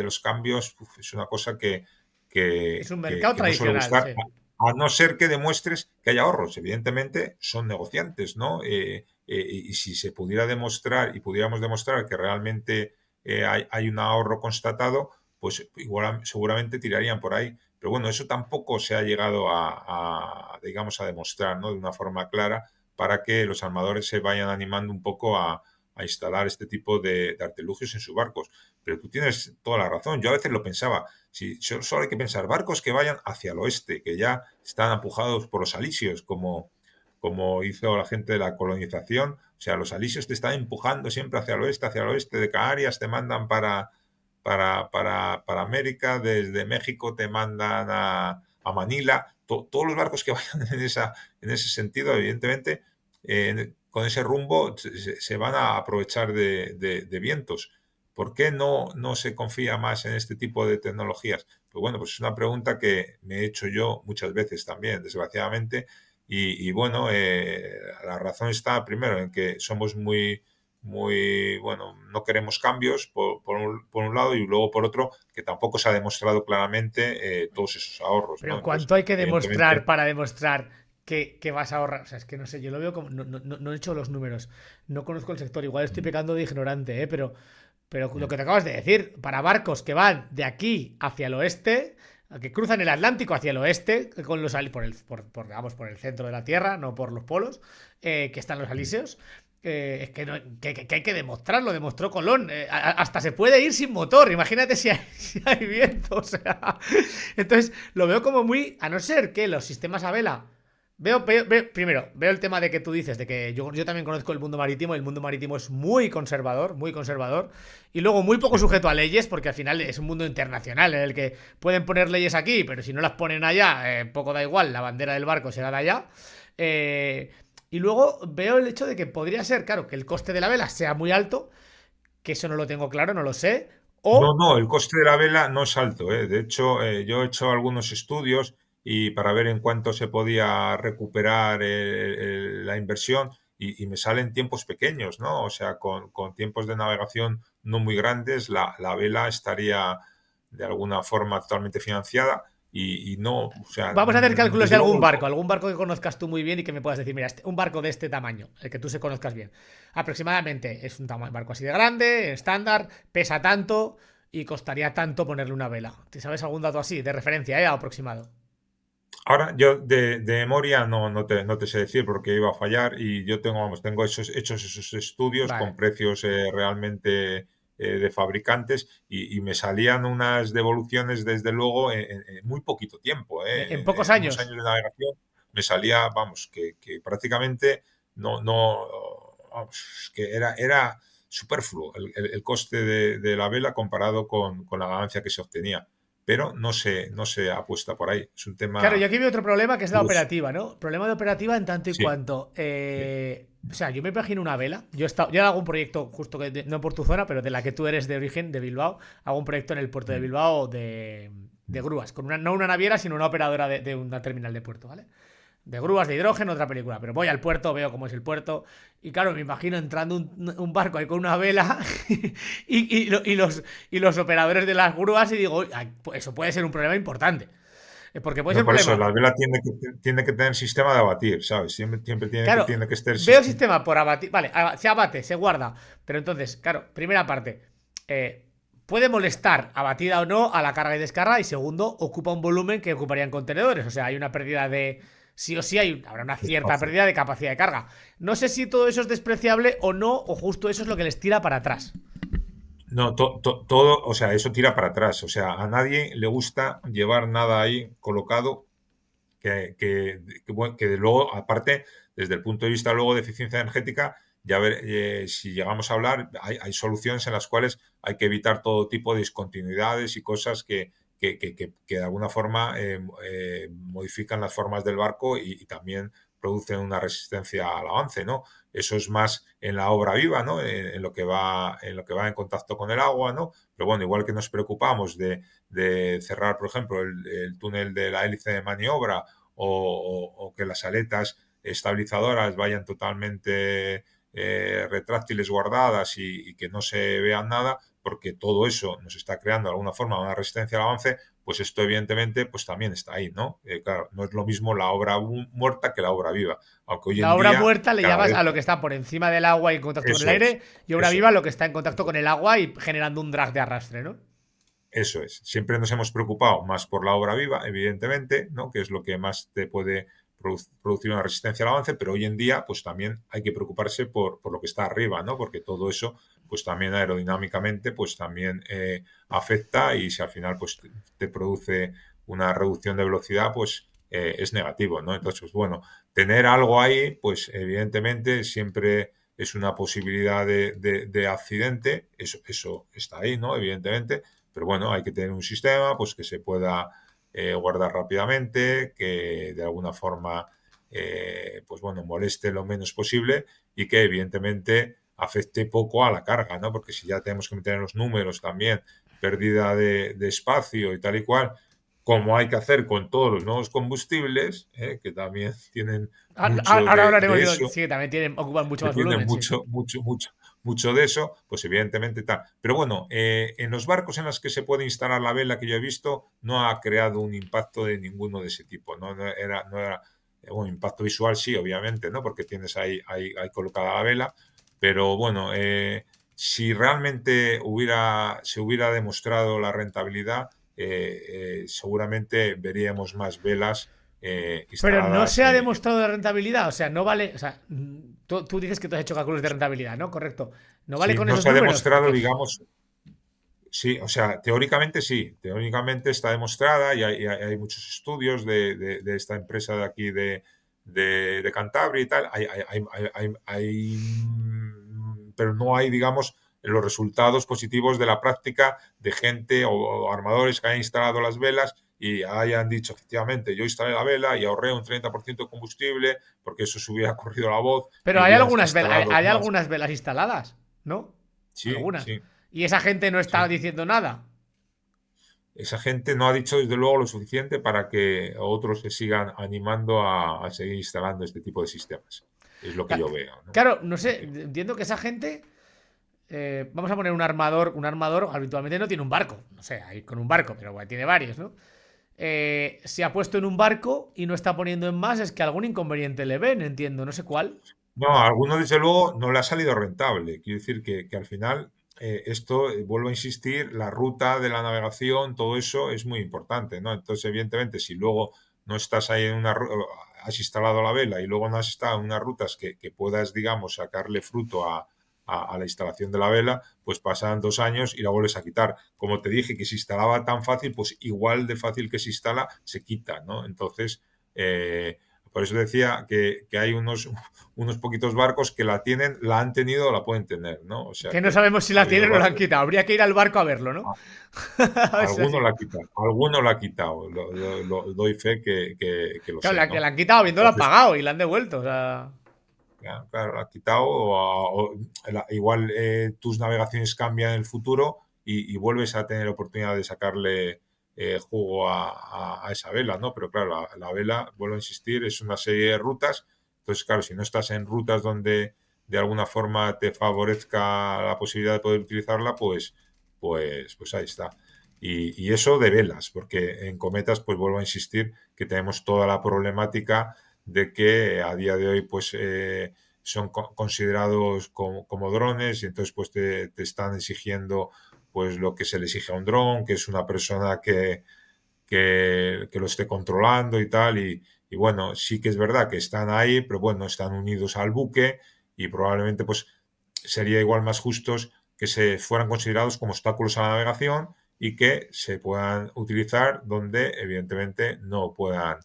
los cambios es una cosa Es un mercado que no suele tradicional, gustar, sí. a no ser que demuestres que hay ahorros. Evidentemente, son negociantes, ¿no? Y si se pudiera demostrar y pudiéramos demostrar que realmente hay un ahorro constatado, pues igual seguramente tirarían por ahí. Pero bueno, eso tampoco se ha llegado digamos, a demostrar, ¿no? De una forma clara para que los armadores se vayan animando un poco a instalar este tipo de artilugios en sus barcos. Pero tú tienes toda la razón. Yo a veces lo pensaba. Si solo hay que pensar barcos que vayan hacia el oeste, que ya están empujados por los alisios, como hizo la gente de la colonización. O sea, los alisios te están empujando siempre hacia el oeste de Canarias te mandan para América, desde México te mandan a Manila. Todos los barcos que vayan en ese sentido, evidentemente, con ese rumbo se van a aprovechar de vientos. ¿Por qué no se confía más en este tipo de tecnologías? Pues bueno, pues es una pregunta que me he hecho yo muchas veces también, desgraciadamente, y bueno, la razón está primero en que somos bueno, no queremos cambios por un lado y luego por otro, que tampoco se ha demostrado claramente todos esos ahorros, ¿no? Pero Entonces, ¿cuánto hay que demostrar evidentemente, para demostrar que vas a ahorrar? O sea, es que no sé, yo lo veo como. No he hecho los números. No conozco el sector. Igual estoy pecando de ignorante, ¿eh? Pero lo que te acabas de decir, para barcos que van de aquí hacia el oeste, que cruzan el Atlántico hacia el oeste, con los digamos, por el centro de la Tierra, no por los polos, que están los alíseos. Es que, que hay que demostrarlo, demostró Colón. Hasta se puede ir sin motor. Imagínate si hay, si hay viento. O sea, entonces lo veo como muy. A no ser que los sistemas a vela. Primero, veo el tema de que tú dices, de que yo también conozco el mundo marítimo. El mundo marítimo es muy conservador, muy conservador. Y luego muy poco sujeto a leyes, porque al final es un mundo internacional en el que pueden poner leyes aquí, pero si no las ponen allá, poco da igual, la bandera del barco será de allá. Y luego veo el hecho de que podría ser, claro, que el coste de la vela sea muy alto, que eso no lo tengo claro, no lo sé. O no, el coste de la vela no es alto, ¿eh? De hecho, yo he hecho algunos estudios y para ver en cuánto se podía recuperar la inversión y me salen tiempos pequeños, ¿no? O sea, con tiempos de navegación no muy grandes, la vela estaría de alguna forma totalmente financiada y no, o sea, vamos a hacer cálculos de desde luego, algún barco que conozcas tú muy bien y que me puedas decir, mira, un barco de este tamaño, el que tú se conozcas bien. Aproximadamente es un barco así de grande, estándar, pesa tanto y costaría tanto ponerle una vela. ¿Te sabes algún dato así, de referencia, aproximado? ahora yo de memoria no te sé decir porque iba a fallar y yo tengo hechos esos estudios con Vale. precios realmente de fabricantes y me salían unas devoluciones desde luego en muy poquito tiempo, En ¿eh? pocos En unos años. años de navegación me salía, vamos, que prácticamente no, vamos, que era superfluo el coste de la vela comparado con la ganancia que se obtenía, pero no se apuesta por ahí. Es un Claro, y tema aquí veo otro problema que es la curioso. operativa, ¿no? Problema de operativa en tanto y Sí, cuanto. sí. O sea, yo me imagino una vela. Yo hago un proyecto justo no por tu zona, pero de la que tú eres de origen, de Bilbao. Hago un proyecto en el puerto de Mm, Bilbao de grúas. No una naviera, sino una operadora de una terminal de puerto, ¿vale? De grúas de hidrógeno, otra película. Pero voy al puerto, veo cómo es el puerto. Y claro, me imagino entrando un barco ahí con una vela y los operadores de las grúas y digo, "Ay, pues eso puede ser un problema importante. Porque puede ser No, un por eso, problema. la vela tiene que tener sistema de abatir, ¿sabes? Siempre tiene que, Claro, tiene que estar veo el sistema por abatir. Vale, se abate, se guarda. Pero entonces, claro, primera parte. eh, puede molestar, abatida o no, a la carga y descarga. Y segundo, ocupa un volumen que ocuparían contenedores. O sea, hay una pérdida de... Sí o sí habrá una cierta Espacio. pérdida de capacidad de carga. No sé si todo eso es despreciable o no, o justo eso es lo que les tira para atrás. No, todo, o sea, eso tira para atrás. O sea, a nadie le gusta llevar nada ahí colocado bueno, que de luego, aparte, desde el punto de vista luego de eficiencia energética, ya ver, si llegamos a hablar, hay soluciones en las cuales hay que evitar todo tipo de discontinuidades y cosas que de alguna forma modifican las formas del barco y también producen una resistencia al avance, ¿no? Eso es más en la obra viva, ¿no? En lo que va en contacto con el agua, ¿no? Pero bueno, igual que nos preocupamos de cerrar, por ejemplo, el túnel de la hélice de maniobra o que las aletas estabilizadoras vayan totalmente retráctiles guardadas y que no se vean nada, porque todo eso nos está creando de alguna forma una resistencia al avance, pues esto evidentemente pues también está ahí, ¿no? Claro, no es lo mismo la obra muerta que la obra viva, aunque hoy La en obra día muerta le cada llamas vez a lo que está por encima del agua y en contacto con el eso es, aire, y obra eso viva lo que está en contacto con el agua y generando un drag de arrastre, ¿no? Eso es. Siempre nos hemos preocupado más por la obra viva, evidentemente, ¿no? Que es lo que más te puede producir una resistencia al avance, pero hoy en día, pues también hay que preocuparse por lo que está arriba, ¿no? Porque todo eso, pues también aerodinámicamente, pues también afecta y si al final, pues te produce una reducción de velocidad, pues es negativo, ¿no? Entonces, pues bueno, tener algo ahí, pues evidentemente siempre es una posibilidad de accidente, eso está ahí, ¿no? Evidentemente, pero bueno, hay que tener un sistema pues que se pueda guardar rápidamente, que de alguna forma pues bueno, moleste lo menos posible y que evidentemente afecte poco a la carga, ¿no? Porque si ya tenemos que meter en los números también pérdida de espacio y tal y cual, como hay que hacer con todos los nuevos combustibles, que también tienen mucho Ahora hablaremos de de... eso, Sí, que también ocupan mucho que más tienen volumen, sí. mucho de eso, pues evidentemente tal. Pero bueno, en los barcos en los que se puede instalar la vela que yo he visto, no ha creado un impacto de ninguno de ese tipo. No era un impacto visual, sí, obviamente, ¿no? Porque tienes ahí colocada la vela, pero bueno, si realmente se hubiera demostrado la rentabilidad, seguramente veríamos más velas Pero no instaladas se ha demostrado la rentabilidad, o sea, no vale. O sea, tú dices que tú has hecho cálculos de rentabilidad, ¿no? Correcto. No vale si con no esos se ha números, demostrado, porque. digamos, sí, o sea, teóricamente sí, teóricamente está demostrada y hay muchos estudios de esta empresa de aquí de Cantabria y tal, pero no hay, digamos, los resultados positivos de la práctica de gente o armadores que hayan instalado las velas y hayan dicho, efectivamente, yo instalé la vela y ahorré un 30% de combustible porque eso se hubiera corrido la voz y Pero hay hubieran algunas velas, instalado hay más. algunas velas instaladas, ¿no? Sí, Algunas. sí, Y esa gente no está sí. diciendo nada. Esa gente no ha dicho desde luego lo suficiente para que otros se sigan animando a seguir instalando este tipo de sistemas. Es lo que yo veo, ¿no? Claro, no sé, Que- entiendo que esa gente. Vamos a poner un armador habitualmente no tiene un barco. No sé, ahí con un barco, pero bueno, tiene varios, ¿no? Se ha puesto en un barco y no está poniendo en más, es que algún inconveniente le ven, entiendo, no sé cuál. No, a alguno desde luego no le ha salido rentable. Quiero decir que al final esto, vuelvo a insistir, la ruta de la navegación, todo eso es muy importante, ¿no? Entonces, evidentemente, si luego no estás ahí has instalado la vela y luego no has estado en unas rutas que puedas, digamos, sacarle fruto a la instalación de la vela, pues pasan 2 años y la vuelves a quitar. Como te dije que se instalaba tan fácil, pues igual de fácil que se instala, se quita, ¿no? Entonces, por eso decía que hay unos poquitos barcos que la han tenido o la pueden tener, ¿no? O sea Que no que sabemos si ha la habido tienen o la han barcos, quitado. Habría que ir al barco a verlo, ¿no? Es alguno así. la ha quitado, alguno la ha quitado, doy fe que lo Claro, sé, que la ¿no? han quitado habiéndola Entonces, pagado y la han devuelto. O sea. claro, la ha quitado, igual tus navegaciones cambian en el futuro y vuelves a tener oportunidad de sacarle jugo a esa vela, ¿no? Pero claro, la vela, vuelvo a insistir, es una serie de rutas. Entonces, claro, si no estás en rutas donde de alguna forma te favorezca la posibilidad de poder utilizarla, pues ahí está. Y eso de velas, porque en cometas, pues vuelvo a insistir que tenemos toda la problemática de que a día de hoy, pues son considerados como drones y entonces pues te están exigiendo pues lo que se le exige a un dron, que es una persona que lo esté controlando y tal. Y bueno, sí que es verdad que están ahí, pero bueno, están unidos al buque y probablemente pues sería igual más justos que se fueran considerados como obstáculos a la navegación y que se puedan utilizar donde evidentemente no puedan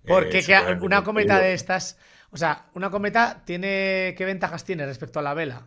Porque suponer una ningún cometa peligro. de estas, o sea, una cometa tiene, ¿qué ventajas tiene respecto a la vela?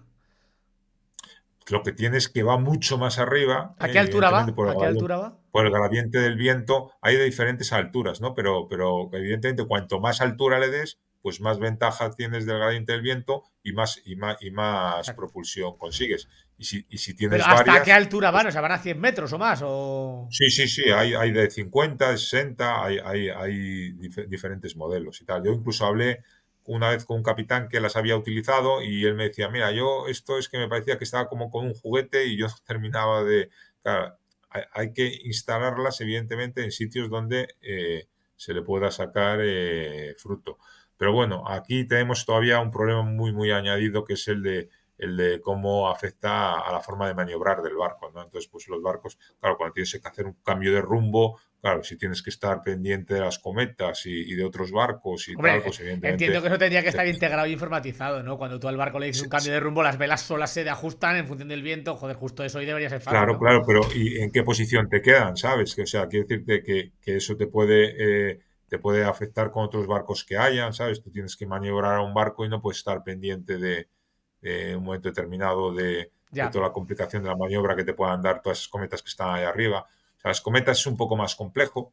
Lo que tiene es que va mucho más arriba, ¿A qué y altura va? evidentemente ¿A qué altura va? por el gradiente del viento hay de diferentes alturas, ¿no? Pero evidentemente cuanto más altura le des, pues más ventaja tienes del gradiente del viento y más Exacto. propulsión consigues. Y si Pero tienes ¿hasta qué varias, altura van? pues O sea, ¿van a 100 metros o más? O... sí, sí, sí, hay de 50, de 60, hay diferentes modelos y tal. Yo incluso hablé una vez con un capitán que las había utilizado y él me decía, mira, yo esto es que me parecía que estaba como con un juguete y yo no terminaba de... Claro, hay que instalarlas evidentemente en sitios donde se le pueda sacar fruto. Pero bueno, aquí tenemos todavía un problema muy, muy añadido que es el de cómo afecta a la forma de maniobrar del barco, ¿no? Entonces, pues los barcos, claro, cuando tienes que hacer un cambio de rumbo, claro, si tienes que estar pendiente de las cometas y de otros barcos y tal, Hombre, pues entiendo evidentemente... que eso tendría que se- estar integrado y informatizado, ¿no? Cuando tú al barco le dices un se- cambio se- de rumbo, las velas solas se ajustan en función del viento. Joder, justo eso hoy debería ser fácil, claro, ¿no? claro, pero ¿y en qué posición te quedan, sabes? Que, o sea, quiero decirte que eso te puede afectar con otros barcos que hayan, ¿sabes? Tú tienes que maniobrar a un barco y no puedes estar pendiente de un momento determinado de Ya. toda la complicación de la maniobra que te puedan dar todas esas cometas que están ahí arriba. O sea, las cometas es un poco más complejo.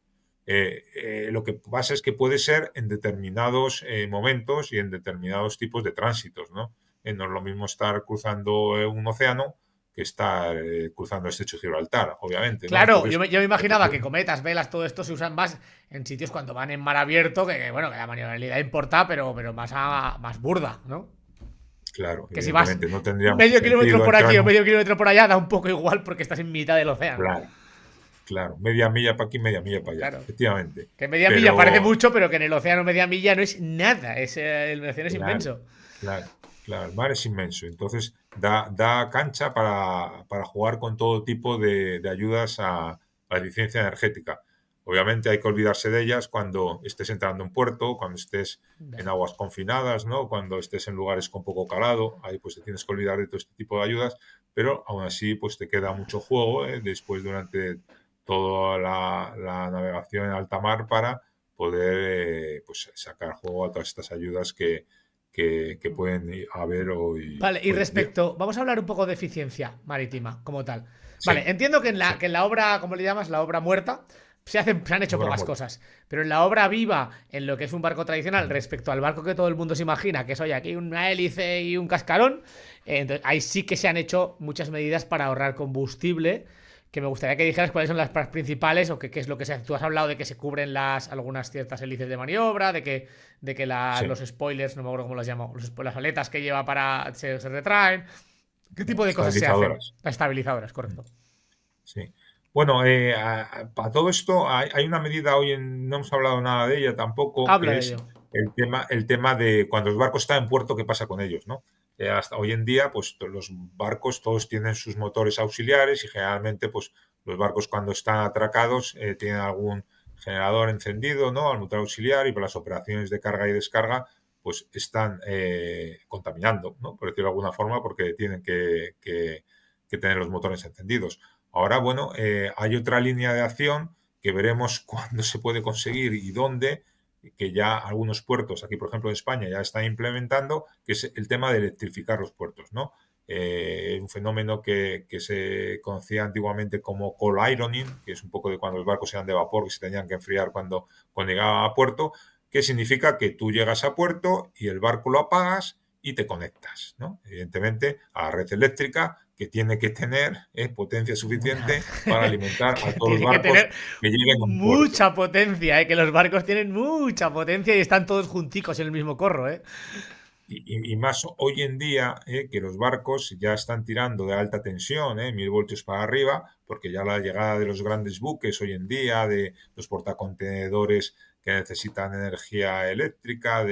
Lo que pasa es que puede ser en determinados momentos y en determinados tipos de tránsitos, ¿no? No es lo mismo estar cruzando un océano que estar cruzando el estrecho de Gibraltar, obviamente, ¿no? Claro, Entonces, yo me imaginaba que depende- cometas, velas, todo esto se usan más en sitios cuando van en mar abierto, bueno, que la maniobrabilidad importa, pero más, más burda, ¿no? claro, Que si vas evidentemente no tendría mucho medio kilómetro sentido por entrar aquí en o un... medio kilómetro por allá, da un poco igual porque estás en mitad del océano. Claro, claro, media milla para aquí, media milla para allá, Claro. efectivamente. Que media milla parece Pero mucho, pero que en el océano media milla no es nada. El océano es claro, inmenso. claro, claro. El mar es inmenso. Entonces da cancha para jugar con todo tipo de ayudas a la eficiencia energética. Obviamente hay que olvidarse de ellas cuando estés entrando en puerto, cuando estés en Ya. aguas confinadas, ¿no? Cuando estés en lugares con poco calado. Ahí pues te tienes que olvidar de todo este tipo de ayudas, pero aún así pues te queda mucho juego después durante toda la navegación en alta mar para poder pues sacar juego a todas estas ayudas que pueden haber Vale, y hoy en día. respecto, vamos a hablar un poco de eficiencia marítima como tal. Vale, Sí, entiendo que sí, que en la obra, ¿cómo le llamas? La obra muerta, se han hecho obra pocas muerta. cosas. Pero en la obra viva, en lo que es un barco tradicional, respecto al barco que todo el mundo se imagina, que es, oye, aquí una hélice y un cascarón, entonces ahí sí que se han hecho muchas medidas para ahorrar combustible. Que me gustaría que dijeras cuáles son las principales o qué es lo que se hace. Tú has hablado de que se cubren algunas ciertas hélices de maniobra, de que Sí, los spoilers, no me acuerdo cómo las llamo, las aletas que lleva se retraen. ¿Qué tipo de cosas se hacen? estabilizadoras. Las estabilizadoras, correcto. Sí. Bueno, para todo esto hay una medida no hemos hablado nada de ella tampoco, Habla que de es ello. el tema de cuando los barcos están en puerto, ¿qué pasa con ellos, no? Hasta hoy en día, pues los barcos todos tienen sus motores auxiliares y generalmente, pues los barcos cuando están atracados tienen algún generador encendido, ¿no? Al motor auxiliar y por las operaciones de carga y descarga, pues están contaminando, ¿no? Por decirlo de alguna forma, porque tienen que tener los motores encendidos. Ahora, bueno, hay otra línea de acción que veremos cuándo se puede conseguir y dónde, que ya algunos puertos, aquí por ejemplo en España, ya están implementando, que es el tema de electrificar los puertos, ¿no? Un fenómeno que se conocía antiguamente como coal ironing, que es un poco de cuando los barcos eran de vapor, que se tenían que enfriar cuando llegaban a puerto, que significa que tú llegas a puerto y el barco lo apagas y te conectas, ¿no? Evidentemente a la red eléctrica que tiene que tener potencia suficiente para alimentar a Que todos los tiene que barcos tener que lleguen a un puerto. mucha potencia, que los barcos tienen mucha potencia y están todos junticos en el mismo corro, ¿eh? Y más hoy en día que los barcos ya están tirando de alta tensión, 1000 voltios para arriba, porque ya la llegada de los grandes buques hoy en día, de los portacontenedores que necesitan energía eléctrica,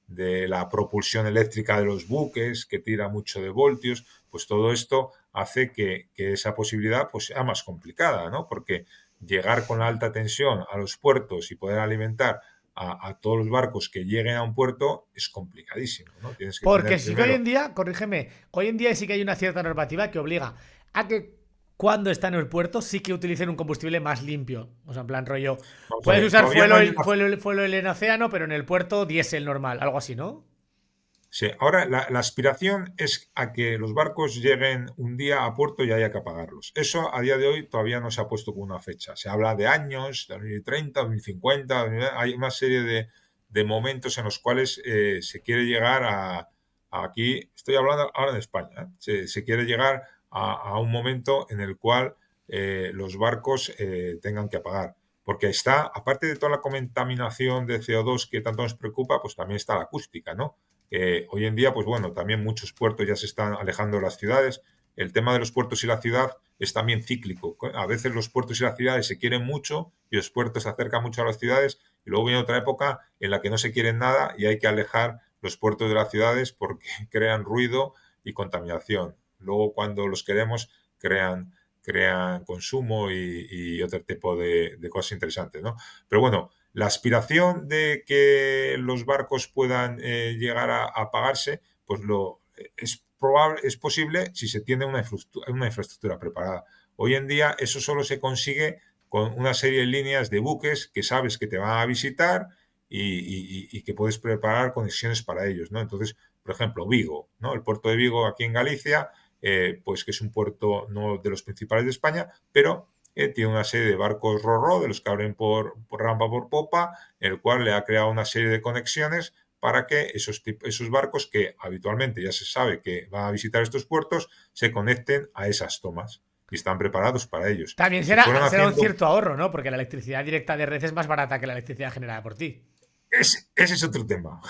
de la propulsión eléctrica de los buques, que tira mucho de voltios, pues todo esto hace que esa posibilidad pues, sea más complicada, ¿no? Porque llegar con la alta tensión a los puertos y poder alimentar a todos los barcos que lleguen a un puerto es complicadísimo, ¿no? Tienes que Porque tener sí que hoy primero... en día, corrígeme, hoy en día sí que hay una cierta normativa que obliga a que cuando está en el puerto sí que utilicen un combustible más limpio. O sea, en plan rollo, Vamos a puedes ver, usar todavía no hay fuel oil en océano, pero en el puerto diésel normal, algo así, ¿no? Sí, ahora la aspiración es a que los barcos lleguen un día a puerto y haya que apagarlos. Eso a día de hoy todavía no se ha puesto con una fecha. Se habla de años, 2030, 2050, hay una serie de momentos en los cuales se quiere llegar aquí, estoy hablando ahora en España, ¿eh? Se quiere llegar a un momento en el cual los barcos tengan que apagar. Porque está, aparte de toda la contaminación de CO2 que tanto nos preocupa, pues también está la acústica, ¿no? Hoy en día, pues bueno, también muchos puertos ya se están alejando de las ciudades. El tema de los puertos y la ciudad es también cíclico. A veces los puertos y las ciudades se quieren mucho y los puertos se acercan mucho a las ciudades y luego viene otra época en la que no se quieren nada y hay que alejar los puertos de las ciudades porque crean ruido y contaminación. Luego cuando los queremos crean consumo y otro tipo de cosas interesantes, ¿no? Pero bueno, la aspiración de que los barcos puedan llegar a pagarse, pues es probable, es posible si se tiene una infraestructura preparada. Hoy en día eso solo se consigue con una serie de líneas de buques que sabes que te van a visitar y que puedes preparar conexiones para ellos, ¿no? Entonces, por ejemplo, Vigo, ¿no? El puerto de Vigo aquí en Galicia, pues que es un puerto no de los principales de España, pero tiene una serie de barcos ro-ro, de los que abren por rampa por popa, en el cual le ha creado una serie de conexiones para que esos barcos que habitualmente ya se sabe que van a visitar estos puertos se conecten a esas tomas y están preparados para ellos. También Se fueron será un haciendo... cierto ahorro, ¿no? Porque la electricidad directa de red es más barata que la electricidad generada por ti. Ese es otro tema.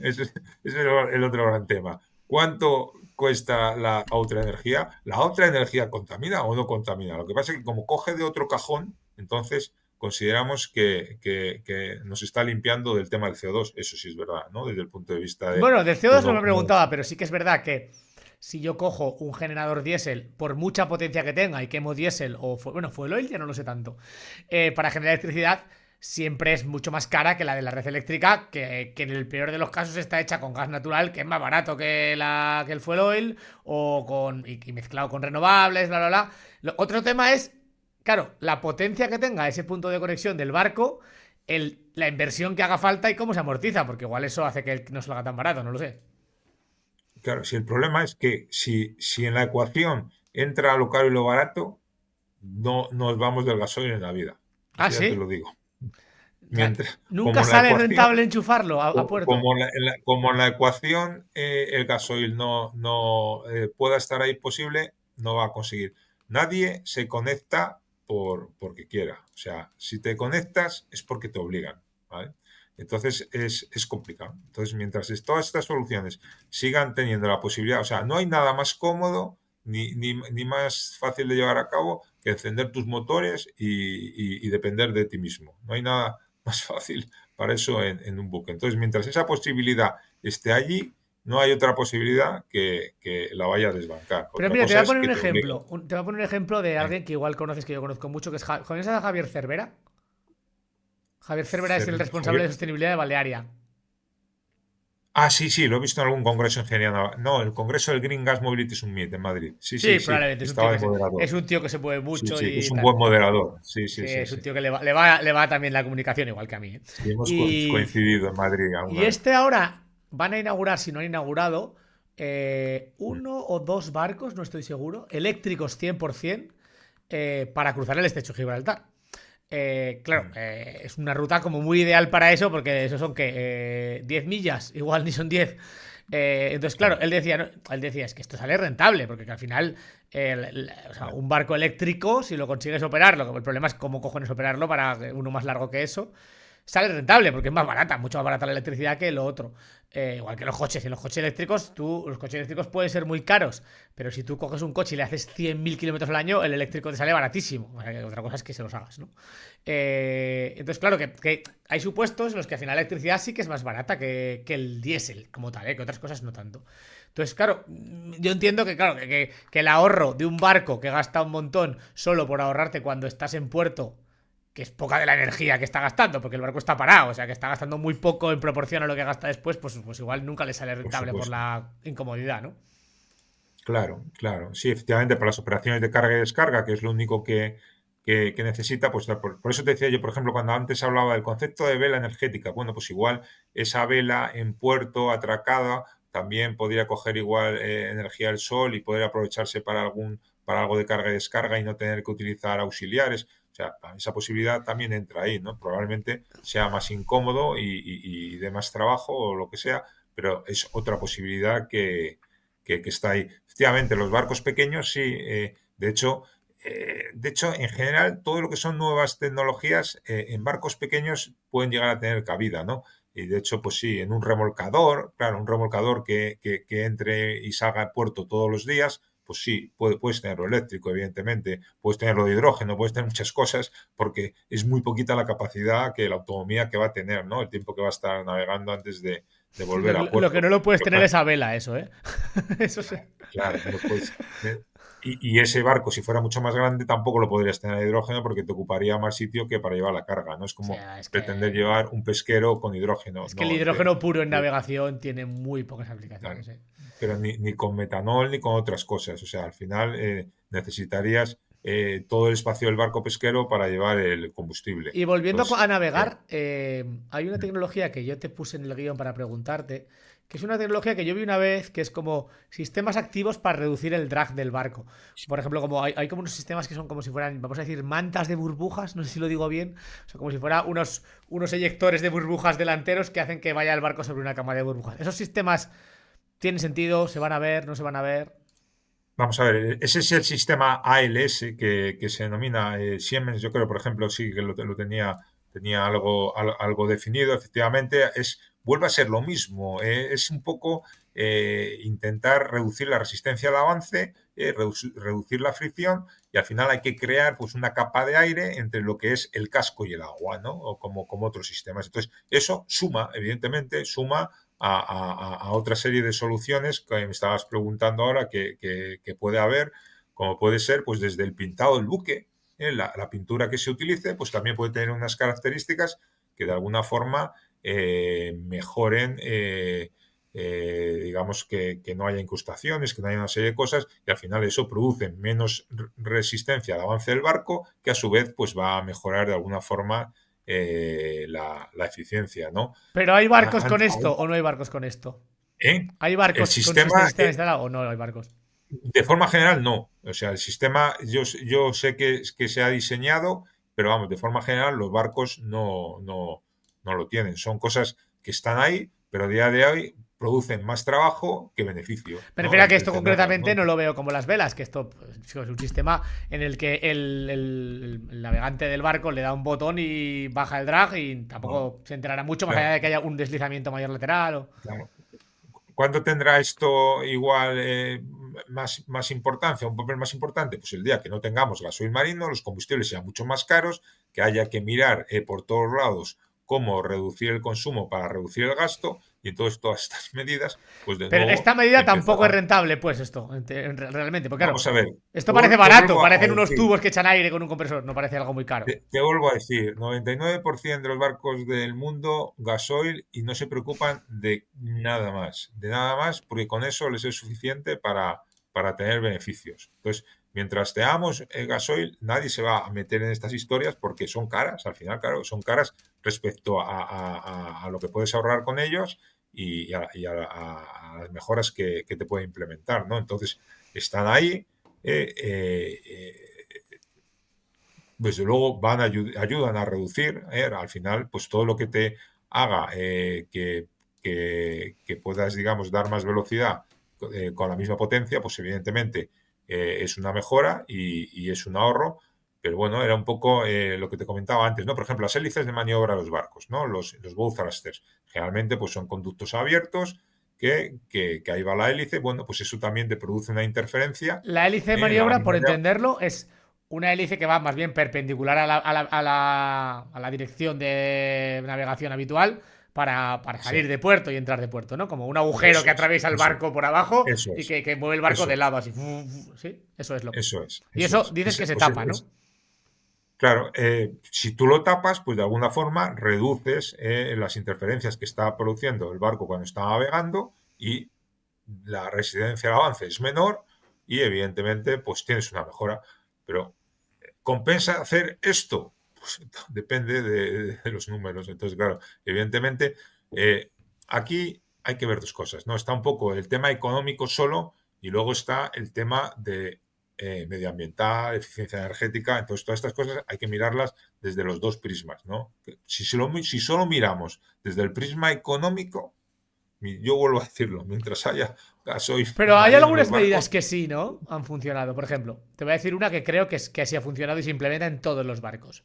Ese es el otro gran tema. ¿Cuánto cuesta la otra energía? ¿La otra energía contamina o no contamina? Lo que pasa es que como coge de otro cajón, entonces consideramos que nos está limpiando del tema del CO2. Eso sí es verdad, ¿no? Desde el punto de vista de... Bueno, del CO2 pues no me preguntaba, pero sí que es verdad que si yo cojo un generador diésel, por mucha potencia que tenga, y quemo diésel o, bueno, fuel oil, ya no lo sé tanto, para generar electricidad, siempre es mucho más cara que la de la red eléctrica, que en el peor de los casos está hecha con gas natural, que es más barato que el fuel oil, y mezclado con renovables, bla, bla, bla. Otro tema es, claro, la potencia que tenga ese punto de conexión del barco, la inversión que haga falta y cómo se amortiza, porque igual eso hace que no salga tan barato, no lo sé. Claro, si el problema es que si en la ecuación entra lo caro y lo barato, no nos vamos del gasoil en la vida. Ah, Eso ya te sí. lo digo. O sea, Mientras, nunca como en la sale ecuación, rentable enchufarlo a puerto. como en la ecuación el gasoil no pueda estar ahí posible, no va a conseguir. Nadie se conecta porque quiera. O sea, si te conectas es porque te obligan, ¿vale? Entonces es complicado. Entonces, mientras todas estas soluciones sigan teniendo la posibilidad, o sea, no hay nada más cómodo ni más fácil de llevar a cabo que encender tus motores y depender de ti mismo. No hay nada más fácil para eso en un buque. Entonces, mientras esa posibilidad esté allí, no hay otra posibilidad que la vaya a desbancar. Pero Otra mira, te cosa voy a es poner que un te obliguen. ejemplo. Te voy a poner un ejemplo de ¿Eh? alguien que igual conoces, que yo conozco mucho, que es ¿conoces a Javier Cervera? Javier Cervera es el responsable de Javier. sostenibilidad de Balearia. Ah, sí, lo he visto en algún congreso ingeniero. No, el congreso del Green Gas Mobility Summit en Madrid. Sí, Sí, sí, sí. probablemente es un tío Estaba que de moderador. es un tío que se mueve Sí, mucho sí, es y un tal. buen moderador. Sí, Sí, sí, sí, es un sí. tío que le va también la comunicación, igual que a mí. ¿Eh? Sí, hemos Y, coincidido en Madrid y alguna vez. este ahora van a inaugurar, si no han inaugurado, uno o dos barcos, no estoy seguro, eléctricos 100%, para cruzar el estrecho de Gibraltar. Claro, es una ruta como muy ideal para eso, porque eso son que 10 millas, igual ni son 10. Entonces, claro, él decía, no, es que esto sale rentable, porque que al final, o sea, un barco eléctrico, si lo consigues operarlo, el problema es cómo cojones operarlo para uno más largo que eso, sale rentable porque es más barata, mucho más barata la electricidad que lo otro. Igual que los coches. En los coches eléctricos, los coches eléctricos pueden ser muy caros, pero si tú coges un coche y le haces 100.000 kilómetros al año, el eléctrico te sale baratísimo. O sea, que otra cosa es que se los hagas, ¿no? Entonces, claro, que hay supuestos en los que al final la electricidad sí que es más barata que el diésel como tal, que otras cosas no tanto. Entonces, claro, yo entiendo que, claro, que el ahorro de un barco que gasta un montón solo por ahorrarte cuando estás en puerto, que es poca de la energía que está gastando, porque el barco está parado, o sea, que está gastando muy poco en proporción a lo que gasta después, pues igual nunca le sale Por rentable por supuesto. la incomodidad, ¿no? Claro, claro. Sí, efectivamente, para las operaciones de carga y descarga, que es lo único que necesita, pues por eso te decía yo, por ejemplo, cuando antes hablaba del concepto de vela energética, bueno, pues igual esa vela en puerto atracada también podría coger igual energía del sol y poder aprovecharse para algo de carga y descarga y no tener que utilizar auxiliares. O sea, esa posibilidad también entra ahí, ¿no? Probablemente sea más incómodo y de más trabajo o lo que sea, pero es otra posibilidad que está ahí. Efectivamente, los barcos pequeños sí, de hecho, en general, todo lo que son nuevas tecnologías en barcos pequeños pueden llegar a tener cabida, ¿no? Y de hecho, pues sí, en un remolcador, claro, un remolcador que entre y salga a puerto todos los días, pues sí, puedes tenerlo eléctrico, evidentemente, puedes tenerlo de hidrógeno, puedes tener muchas cosas, porque es muy poquita la capacidad la autonomía que va a tener, ¿no? El tiempo que va a estar navegando antes de volver a Lo que puerto. no lo puedes Pero tener claro, es a vela, eso, ¿eh? Eso sí. claro, no lo puedes tener. Y ese barco, si fuera mucho más grande, tampoco lo podrías tener a hidrógeno porque te ocuparía más sitio que para llevar la carga. No es O como sea, pretender llevar un pesquero con hidrógeno. es que el No, hidrógeno puro en eh, navegación tiene muy pocas claro. aplicaciones, ¿eh? Pero ni con metanol ni con otras cosas. O sea, al final necesitarías todo el espacio del barco pesquero para llevar el combustible. Y volviendo Entonces, a navegar, hay una tecnología que yo te puse en el guión para preguntarte, que es una tecnología que yo vi una vez, que es como sistemas activos para reducir el drag del barco. Por ejemplo, como hay como unos sistemas que son como si fueran, vamos a decir, mantas de burbujas, no sé si lo digo bien, o sea, como si fuera unos eyectores de burbujas delanteros que hacen que vaya el barco sobre una cama de burbujas. ¿Esos sistemas tienen sentido? ¿Se van a ver? ¿No se van a ver? vamos a ver, ese es el sistema ALS que se denomina Siemens. Yo creo, por ejemplo, sí que lo tenía algo definido. Efectivamente, vuelve a ser lo mismo. Es un poco intentar reducir la resistencia al avance, reducir la fricción y al final hay que crear pues una capa de aire entre lo que es el casco y el agua, ¿no? O como otros sistemas. Entonces, eso suma, evidentemente, suma a otra serie de soluciones que me estabas preguntando ahora que puede haber, como puede ser pues desde el pintado del buque, la pintura que se utilice, pues también puede tener unas características que de alguna forma mejoren, digamos, que no haya incrustaciones, que no haya una serie de cosas, y al final eso produce menos resistencia al avance del barco, que a su vez pues va a mejorar de alguna forma la eficiencia, ¿no? ¿Pero hay barcos con esto Aún, o no hay barcos con esto? ¿Hay el barcos con este sistema, sistema instalado o no hay barcos? de forma general, no. O sea, el sistema, yo sé que se ha diseñado, pero vamos, de forma general, los barcos no lo tienen. Son cosas que están ahí, pero a día de hoy producen más trabajo que beneficio, Me ¿no? refiero a que El esto tenerlas, concretamente ¿no? no lo veo como las velas, que esto pues, es un sistema en el que el navegante del barco le da un botón y baja el drag y No, tampoco se enterará mucho más allá claro, de que haya un deslizamiento mayor lateral. claro. ¿Cuándo tendrá esto igual más importancia, un papel más importante? Pues el día que no tengamos gasoil marino, los combustibles sean mucho más caros, que haya que mirar por todos lados cómo reducir el consumo para reducir el gasto, y entonces todas estas medidas, pues de Pero nuevo esta medida tampoco es empezarán. rentable, pues esto, realmente. Porque claro, Vamos a ver, esto parece te barato, vuelvo a parecen unos decir, tubos que echan aire con un compresor, no parece algo muy caro. te vuelvo a decir, 99% de los barcos del mundo gasoil y no se preocupan de nada más, porque con eso les es suficiente para tener beneficios. Entonces, mientras tengamos el gasoil, nadie se va a meter en estas historias porque son caras, al final, claro, son caras respecto a lo que puedes ahorrar con ellos y a las mejoras que te puede implementar, ¿no? Entonces, están ahí. eh, eh, eh, Desde luego ayudan a reducir, al final, pues todo lo que te haga que puedas, digamos, dar más velocidad con la misma potencia, pues evidentemente es una mejora y es un ahorro, Pero bueno, era un poco lo que te comentaba antes, ¿no? Por ejemplo, las hélices de maniobra de los barcos, ¿no? Los bow thrusters. Generalmente, pues son conductos abiertos que ahí va la hélice. Bueno, pues eso también te produce una interferencia La hélice de en la maniobra, lámina por de agua. entenderlo, es una hélice que va más bien perpendicular a la dirección de navegación habitual para Sí, salir de puerto y entrar de puerto, ¿no? Como un agujero eso que es, atraviesa el eso es, barco por abajo eso y es, que mueve el barco eso de es, lado así. ¿Sí? Eso es lo que. eso es, Y eso eso es. dices que se Pues tapa, ¿no? claro, si tú lo tapas, pues de alguna forma reduces las interferencias que está produciendo el barco cuando está navegando y la resistencia al avance es menor y evidentemente pues tienes una mejora. Pero ¿compensa hacer esto? Pues depende de los números. Entonces, claro, evidentemente eh, aquí hay que ver dos cosas, ¿no? Está un poco el tema económico solo y luego está el tema de medioambiental, eficiencia energética. Entonces, todas estas cosas hay que mirarlas desde los dos prismas, ¿no? Si solo miramos desde el prisma económico, yo vuelvo a decirlo, mientras haya gasoil Pero hay marino en algunas los medidas barcos, que sí, ¿no? Han funcionado. Por ejemplo, te voy a decir una que creo que sí ha funcionado y se implementa en todos los barcos.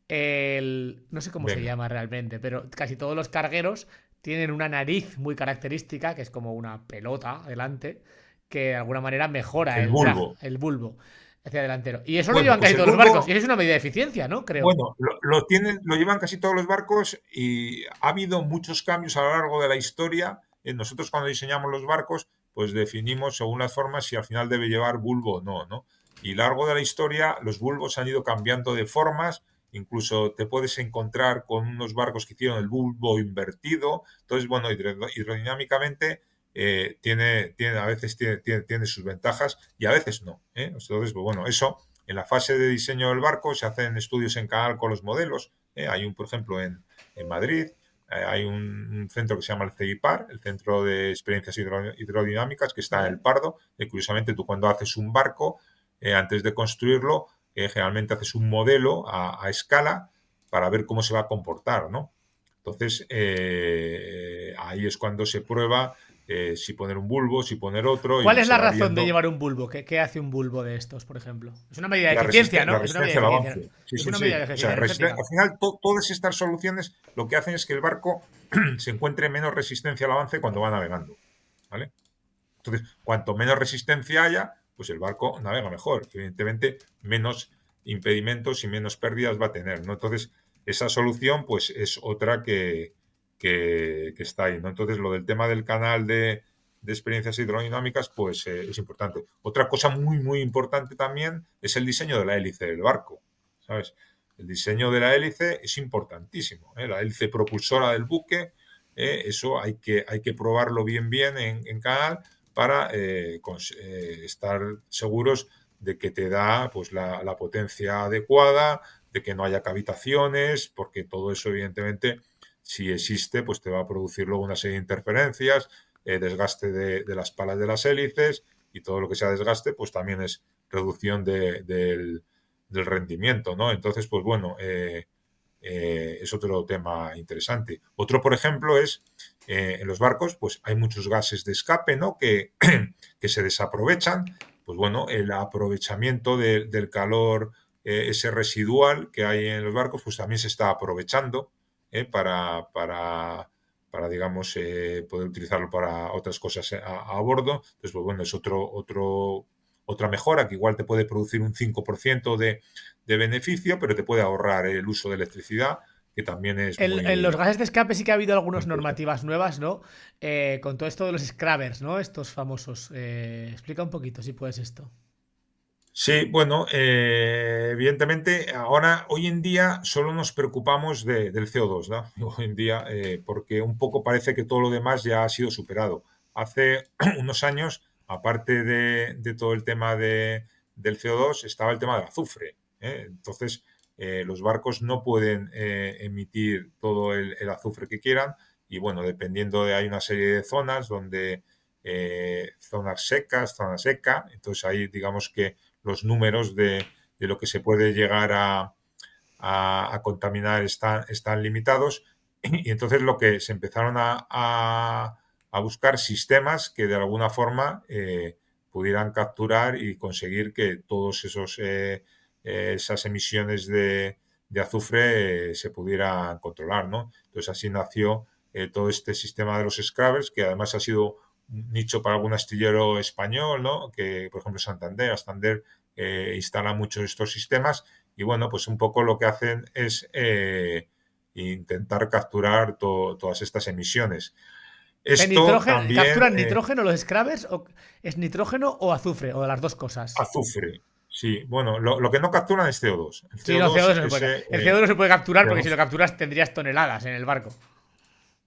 No sé cómo se venga, llama realmente, pero casi todos los cargueros tienen una nariz muy característica, que es como una pelota delante, que de alguna manera mejora el el drag, bulbo. el bulbo hacia delantero. Y eso lo Bueno, llevan pues casi el todos los barcos. Y bulbo, eso es una medida de eficiencia, ¿no? Creo. bueno, lo tienen, lo llevan casi todos los barcos y ha habido muchos cambios a lo largo de la historia. Nosotros cuando diseñamos los barcos, pues definimos según las formas si al final debe llevar bulbo o no, ¿no? Y a lo largo de la historia los bulbos han ido cambiando de formas, incluso te puedes encontrar con unos barcos que hicieron el bulbo invertido. Entonces, bueno, hidrodinámicamente a veces tiene sus ventajas y a veces no, ¿eh? Entonces, pues bueno, eso en la fase de diseño del barco se hacen estudios en canal con los modelos. Hay un, por ejemplo, en Madrid, hay un centro que se llama el CEIPAR, el Centro de Experiencias Hidrodinámicas, que está en el ¿Vale? Pardo. Curiosamente, tú cuando haces un barco, antes de construirlo, generalmente haces un modelo a escala para ver cómo se va a comportar, ¿no? Entonces, ahí es cuando se prueba si poner un bulbo, si poner otro, ¿Cuál y es se la va razón de viendo llevar un bulbo? ¿Qué hace un bulbo de estos, por ejemplo? Es una medida de eficiencia, la ¿no? Es una medida de resistencia al eficiencia. avance. Sí, Es sí, una sí. medida de O sea, eficiencia energética. al final todas estas soluciones lo que hacen es que el barco se encuentre menos resistencia al avance cuando va navegando, ¿vale? Entonces, cuanto menos resistencia haya, pues el barco navega mejor. Evidentemente, menos impedimentos y menos pérdidas va a tener, ¿no? Entonces, esa solución, pues, es otra que está ahí, ¿no? Entonces, lo del tema del canal de experiencias hidrodinámicas, pues, es importante. Otra cosa muy, muy importante también es el diseño de la hélice del barco, ¿sabes? El diseño de la hélice es importantísimo, ¿eh? La hélice propulsora del buque, eso hay que probarlo bien, bien en canal para estar seguros de que te da pues la potencia adecuada, de que no haya cavitaciones, porque todo eso evidentemente si existe pues te va a producir luego una serie de interferencias, desgaste de las palas de las hélices y todo lo que sea desgaste pues también es reducción del rendimiento, ¿no? Entonces pues bueno, es otro tema interesante. Otro, por ejemplo, es en los barcos, pues hay muchos gases de escape, ¿no? Que se desaprovechan. Pues bueno, el aprovechamiento del calor, ese residual que hay en los barcos, pues también se está aprovechando para digamos, poder utilizarlo para otras cosas a bordo. Entonces, pues bueno, es otra mejora que igual te puede producir un 5% de beneficio, pero te puede ahorrar el uso de electricidad, que también es En los muy gases de escape sí que ha habido algunas importante. normativas nuevas, ¿no? Con todo esto de los scrubbers, ¿no? Estos famosos. Explica un poquito si puedes esto. Sí, bueno, evidentemente ahora, hoy en día, solo nos preocupamos del CO2, ¿no? Hoy en día, porque un poco parece que todo lo demás ya ha sido superado. Hace unos años, aparte de todo el tema del CO2, estaba el tema del azufre, ¿eh? Entonces, los barcos no pueden emitir todo el azufre que quieran y bueno, dependiendo hay una serie de zonas donde zonas secas, zona seca, entonces ahí digamos que los números de lo que se puede llegar a contaminar están limitados y entonces lo que se empezaron a buscar sistemas que de alguna forma pudieran capturar y conseguir que todos esos esas emisiones de azufre se pudieran controlar, ¿no? Entonces así nació todo este sistema de los scrubbers, que además ha sido un nicho para algún astillero español, ¿no? Que, por ejemplo, Santander instala muchos de estos sistemas y, bueno, pues un poco lo que hacen es intentar capturar todas estas emisiones. Esto también... ¿Capturan nitrógeno los scrubbers? ¿O es nitrógeno o azufre? ¿O las dos cosas? azufre, sí. Bueno, lo que no capturan es CO2. El Sí, no, CO2 CO2 no se puede. es... El CO2 no se puede capturar porque si CO2. lo capturas tendrías toneladas en el barco.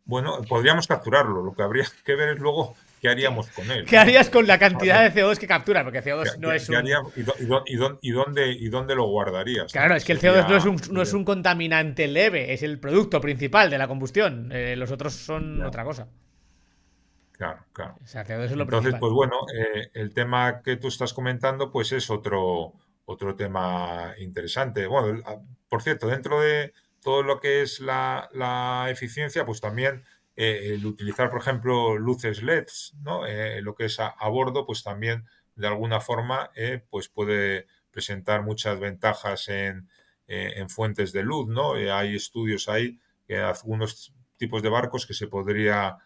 Bueno, podríamos capturarlo. Lo que habría que ver es luego qué ¿Qué, haríamos con él, qué ¿no? harías con la cantidad Vale. de CO2 que capturas? Porque CO2 no es ¿Qué un. haría y dónde lo guardarías, Claro, ¿no? es que el CO2 Sería... no es un contaminante leve, es el producto principal de la combustión. Los otros son Ya, otra cosa. claro, claro. O sea, CO2 es lo Entonces, principal. pues bueno, el tema que tú estás comentando, pues es otro tema interesante. Bueno, por cierto, dentro de todo lo que es la eficiencia, pues también el utilizar, por ejemplo, luces LEDs, ¿no? Lo que es a bordo, pues también de alguna forma, pues puede presentar muchas ventajas en fuentes de luz, ¿no? Hay estudios ahí que algunos tipos de barcos que se podría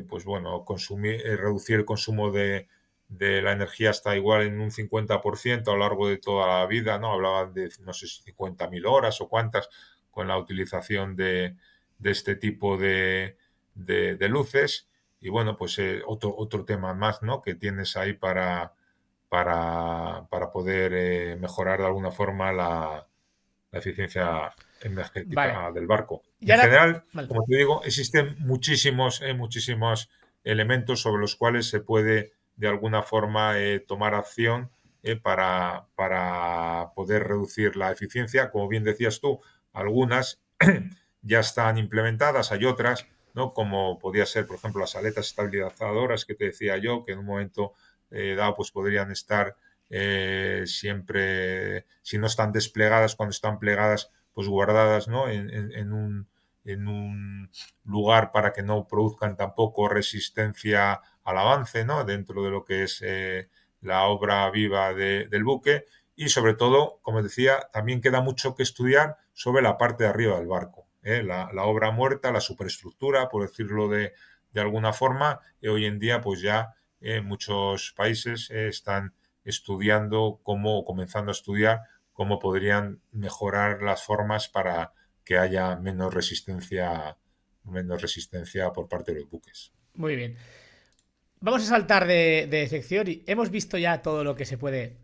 pues bueno, reducir el consumo de la energía hasta igual en un 50% a lo largo de toda la vida, ¿no? Hablaban de, no sé si 50.000 horas o cuántas, con la utilización de este tipo de luces. Y bueno, pues otro tema más, ¿no? Que tienes ahí para poder mejorar de alguna forma la eficiencia Vale. energética del barco. Y En ahora. general, Vale. como te digo, existen muchísimos elementos sobre los cuales se puede de alguna forma tomar acción para poder reducir la eficiencia. Como bien decías tú, algunas ya están implementadas, hay otras, ¿no? Como podía ser, por ejemplo, las aletas estabilizadoras que te decía yo, que en un momento dado pues podrían estar siempre, si no están desplegadas, cuando están plegadas, pues guardadas, ¿no? En un lugar para que no produzcan tampoco resistencia al avance, ¿no? Dentro de lo que es la obra viva del buque. Y sobre todo, como decía, también queda mucho que estudiar sobre la parte de arriba del barco. La obra muerta, la superestructura, por decirlo de alguna forma, hoy en día pues ya muchos países están estudiando comenzando a estudiar cómo podrían mejorar las formas para que haya menos resistencia por parte de los buques. Muy bien. Vamos a saltar de sección y hemos visto ya todo lo que se puede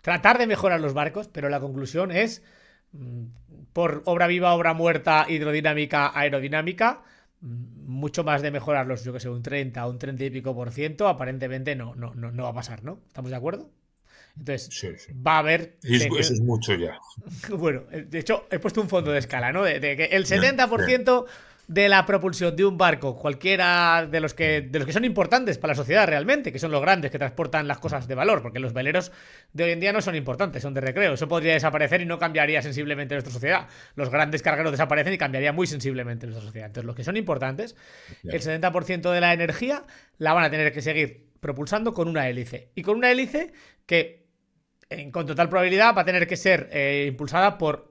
tratar de mejorar los barcos, pero la conclusión es mm, por obra viva, obra muerta, hidrodinámica, aerodinámica, mucho más de mejorarlos, yo que sé, un 30 un 30 y pico por ciento, aparentemente no va a pasar, ¿no? ¿Estamos de acuerdo? Entonces, Sí, sí. va a haber... Y eso es mucho ya. Bueno, de hecho, he puesto un fondo de escala, ¿no? De que el Sí, 70% de la propulsión de un barco, cualquiera de los que son importantes para la sociedad realmente, que son los grandes que transportan las cosas de valor, porque los veleros de hoy en día no son importantes, son de recreo. Eso podría desaparecer y no cambiaría sensiblemente nuestra sociedad. Los grandes cargueros desaparecen y cambiaría muy sensiblemente nuestra sociedad. Entonces, los que son importantes, el 70% de la energía la van a tener que seguir propulsando con una hélice. Y con una hélice que con total probabilidad va a tener que ser impulsada por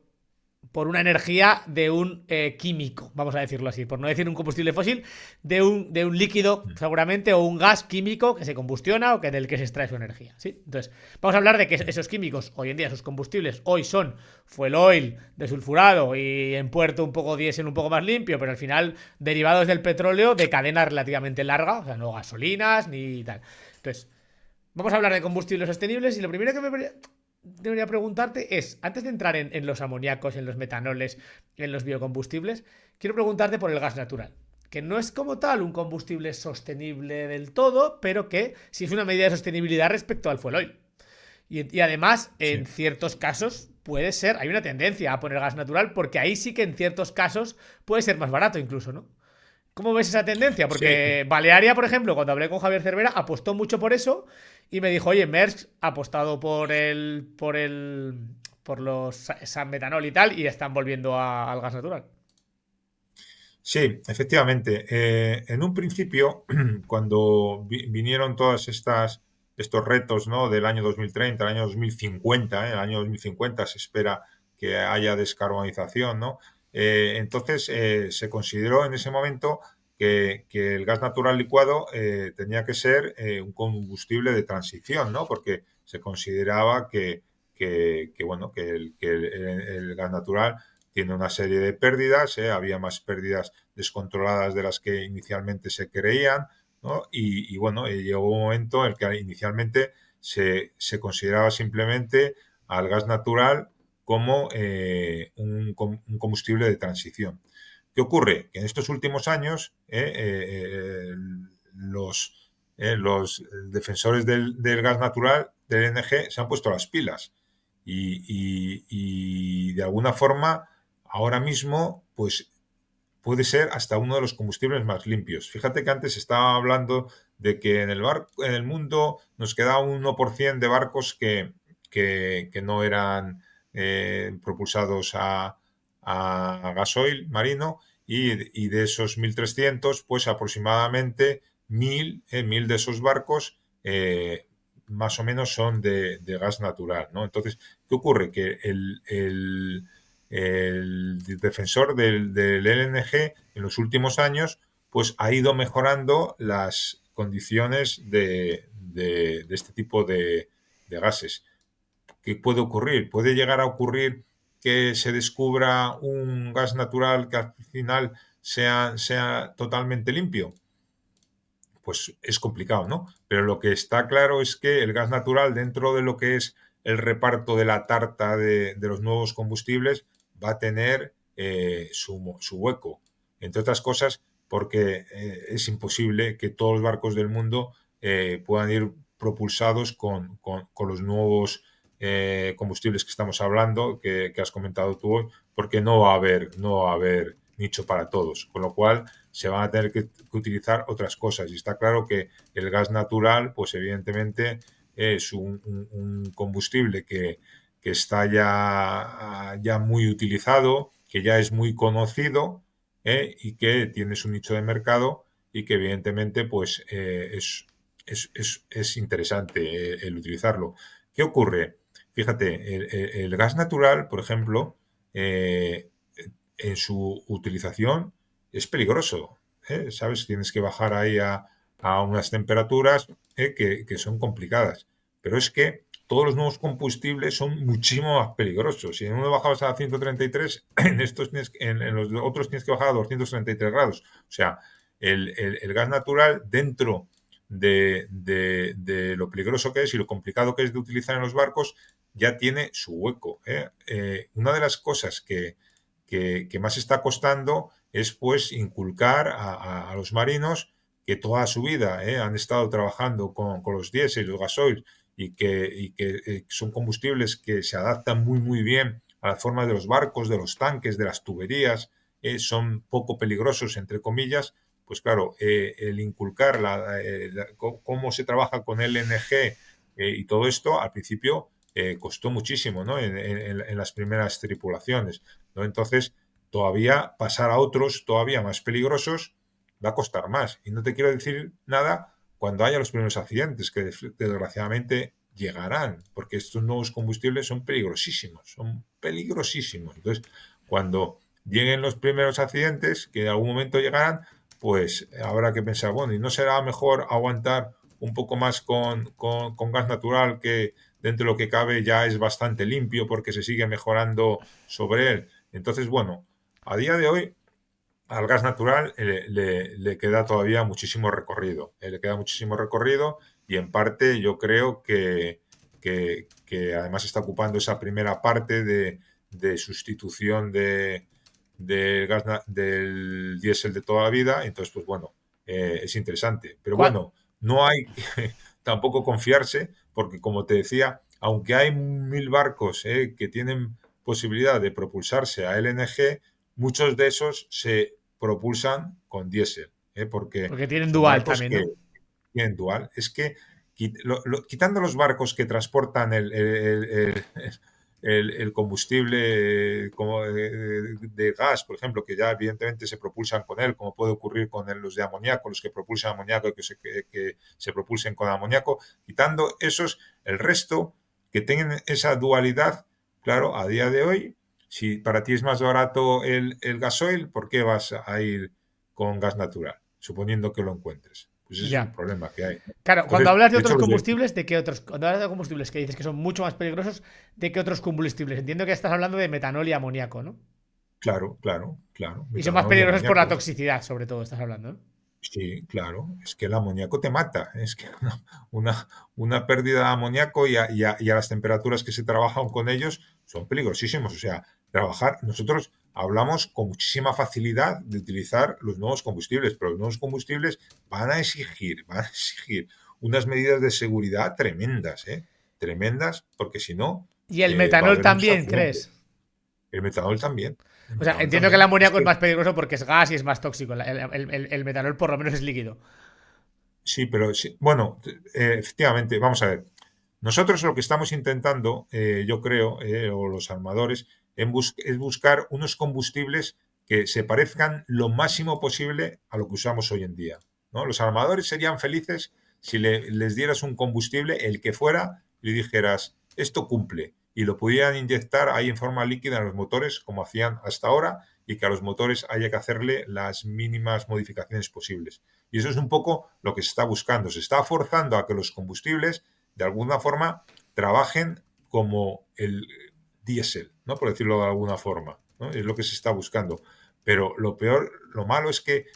una energía de un químico, vamos a decirlo así, por no decir un combustible fósil, de un líquido seguramente o un gas químico que se combustiona o que del que se extrae su energía, ¿sí? Entonces, vamos a hablar de que esos químicos, hoy en día, esos combustibles, hoy son fuel oil desulfurado y en puerto un poco diésel un poco más limpio, pero al final derivados del petróleo de cadena relativamente larga, o sea, no gasolinas ni tal. Entonces, vamos a hablar de combustibles sostenibles y lo primero que debería preguntarte es, antes de entrar en los amoníacos, en los metanoles, en los biocombustibles, quiero preguntarte por el gas natural, que no es como tal un combustible sostenible del todo, pero que sí es una medida de sostenibilidad respecto al fuel oil. Y además, en sí. ciertos casos, puede ser, hay una tendencia a poner gas natural, porque ahí sí que en ciertos casos puede ser más barato incluso, ¿no? ¿Cómo ves esa tendencia? Sí, Porque Balearia, por ejemplo, cuando hablé con Javier Cervera, apostó mucho por eso y me dijo, oye, Maersk ha apostado por los San Metanol y tal, y están volviendo al gas natural. sí, efectivamente. En un principio, cuando vinieron todas estos retos, ¿no?, del año 2030, el año 2050, el año 2050 se espera que haya descarbonización, ¿no? Entonces se consideró en ese momento que el gas natural licuado tenía que ser un combustible de transición, ¿no? Porque se consideraba bueno, el gas natural tiene una serie de pérdidas, había más pérdidas descontroladas de las que inicialmente se creían, ¿no? Bueno, llegó un momento en el que inicialmente se consideraba simplemente al gas natural como un combustible de transición. ¿Qué ocurre? Que en estos últimos años los defensores del gas natural, del LNG, se han puesto las pilas y de alguna forma ahora mismo pues puede ser hasta uno de los combustibles más limpios. Fíjate que antes estaba hablando de que en el mundo nos quedaba un 1% de barcos que no eran propulsados a gasoil marino y de esos 1.300, pues aproximadamente 1.000 de esos barcos más o menos son de gas natural, ¿no? Entonces, ¿qué ocurre? Que el defensor del LNG en los últimos años pues ha ido mejorando las condiciones de este tipo de gases. ¿Qué puede ocurrir? Puede llegar a ocurrir que se descubra un gas natural que al final sea totalmente limpio. Pues es complicado, ¿no? Pero lo que está claro es que el gas natural, dentro de lo que es el reparto de la tarta de los nuevos combustibles, va a tener su hueco. Entre otras cosas, porque es imposible que todos los barcos del mundo puedan ir propulsados con los nuevos combustibles que estamos hablando, que has comentado tú hoy, porque no va a haber nicho para todos. Con lo cual, se van a tener que utilizar otras cosas. Y está claro que el gas natural, pues evidentemente es un combustible que está ya muy utilizado, que ya es muy conocido y que tiene su nicho de mercado y que evidentemente pues es interesante el utilizarlo. ¿Qué ocurre? Fíjate, el gas natural, por ejemplo, en su utilización es peligroso. ¿Sabes? Tienes que bajar ahí a unas temperaturas que son complicadas. Pero es que todos los nuevos combustibles son muchísimo más peligrosos. Si en uno bajabas a 133, en los otros tienes que bajar a 233 grados. O sea, el gas natural, dentro de lo peligroso que es y lo complicado que es de utilizar en los barcos, ya tiene su hueco. Una de las cosas que más está costando es pues inculcar a los marinos que toda su vida han estado trabajando con los diésel y los gasoil y que son combustibles que se adaptan muy bien a las formas de los barcos, de los tanques, de las tuberías, son poco peligrosos, entre comillas. Pues claro, el inculcar cómo se trabaja con LNG y todo esto, al principio costó muchísimo, ¿no? En las primeras tripulaciones, ¿no? Entonces, todavía pasar a otros todavía más peligrosos va a costar más. Y no te quiero decir nada cuando haya los primeros accidentes, que desgraciadamente llegarán, porque estos nuevos combustibles son peligrosísimos, son peligrosísimos. Entonces, cuando lleguen los primeros accidentes, que en algún momento llegarán, pues habrá que pensar, bueno, ¿y no será mejor aguantar un poco más con gas natural, que dentro de lo que cabe ya es bastante limpio porque se sigue mejorando sobre él? Entonces, bueno, a día de hoy al gas natural le queda todavía muchísimo recorrido. Le queda muchísimo recorrido y en parte yo creo que además está ocupando esa primera parte de sustitución del diésel de toda la vida. Entonces, pues bueno, es interesante. Pero bueno, no hay que tampoco confiarse porque, como te decía, aunque hay 1.000 barcos que tienen posibilidad de propulsarse a LNG, muchos de esos se propulsan con diésel, porque tienen son dual barcos también, que ¿no? tienen dual. Es que quitando los barcos que transportan el combustible como de gas, por ejemplo, que ya evidentemente se propulsan con él, como puede ocurrir con los de amoníaco, los que propulsan amoníaco y que se propulsen con amoníaco, quitando esos, el resto que tengan esa dualidad, claro, a día de hoy, si para ti es más barato el gasoil, ¿por qué vas a ir con gas natural? Suponiendo que lo encuentres. Pues ese es el Ya. problema que hay. Claro, cuando Entonces, hablas de de hecho, otros combustibles, ¿de qué otros? Cuando hablas de combustibles que dices que son mucho más peligrosos, ¿de qué otros combustibles? Entiendo que estás hablando de metanol y amoníaco, ¿no? claro, claro, claro, Y son más metanol y peligrosos por la amoníaco. toxicidad, sobre todo, estás hablando, ¿no? Sí, claro, es que el amoníaco te mata, es que una, una pérdida de amoníaco y a las temperaturas que se trabajan con ellos son peligrosísimos. O sea, nosotros hablamos con muchísima facilidad de utilizar los nuevos combustibles, pero los nuevos combustibles van a exigir unas medidas de seguridad tremendas, ¿eh? Tremendas, porque si no, Y el va a metanol haber muchos también, accidentes. ¿crees? El metanol también, el O sea, metanol entiendo que el también. Es amoníaco es que más peligroso porque es gas y es más tóxico. El metanol por lo menos es líquido. sí, pero sí, bueno, efectivamente, vamos a ver. Nosotros lo que estamos intentando, yo creo, o los armadores, es buscar unos combustibles que se parezcan lo máximo posible a lo que usamos hoy en día, ¿no? Los armadores serían felices si les dieras un combustible, el que fuera, y le dijeras, esto cumple, y lo pudieran inyectar ahí en forma líquida en los motores, como hacían hasta ahora, y que a los motores haya que hacerle las mínimas modificaciones posibles. Y eso es un poco lo que se está buscando. Se está forzando a que los combustibles de alguna forma trabajen como el diésel, ¿no? Por decirlo de alguna forma, ¿no? Es lo que se está buscando. Pero lo peor, lo malo es que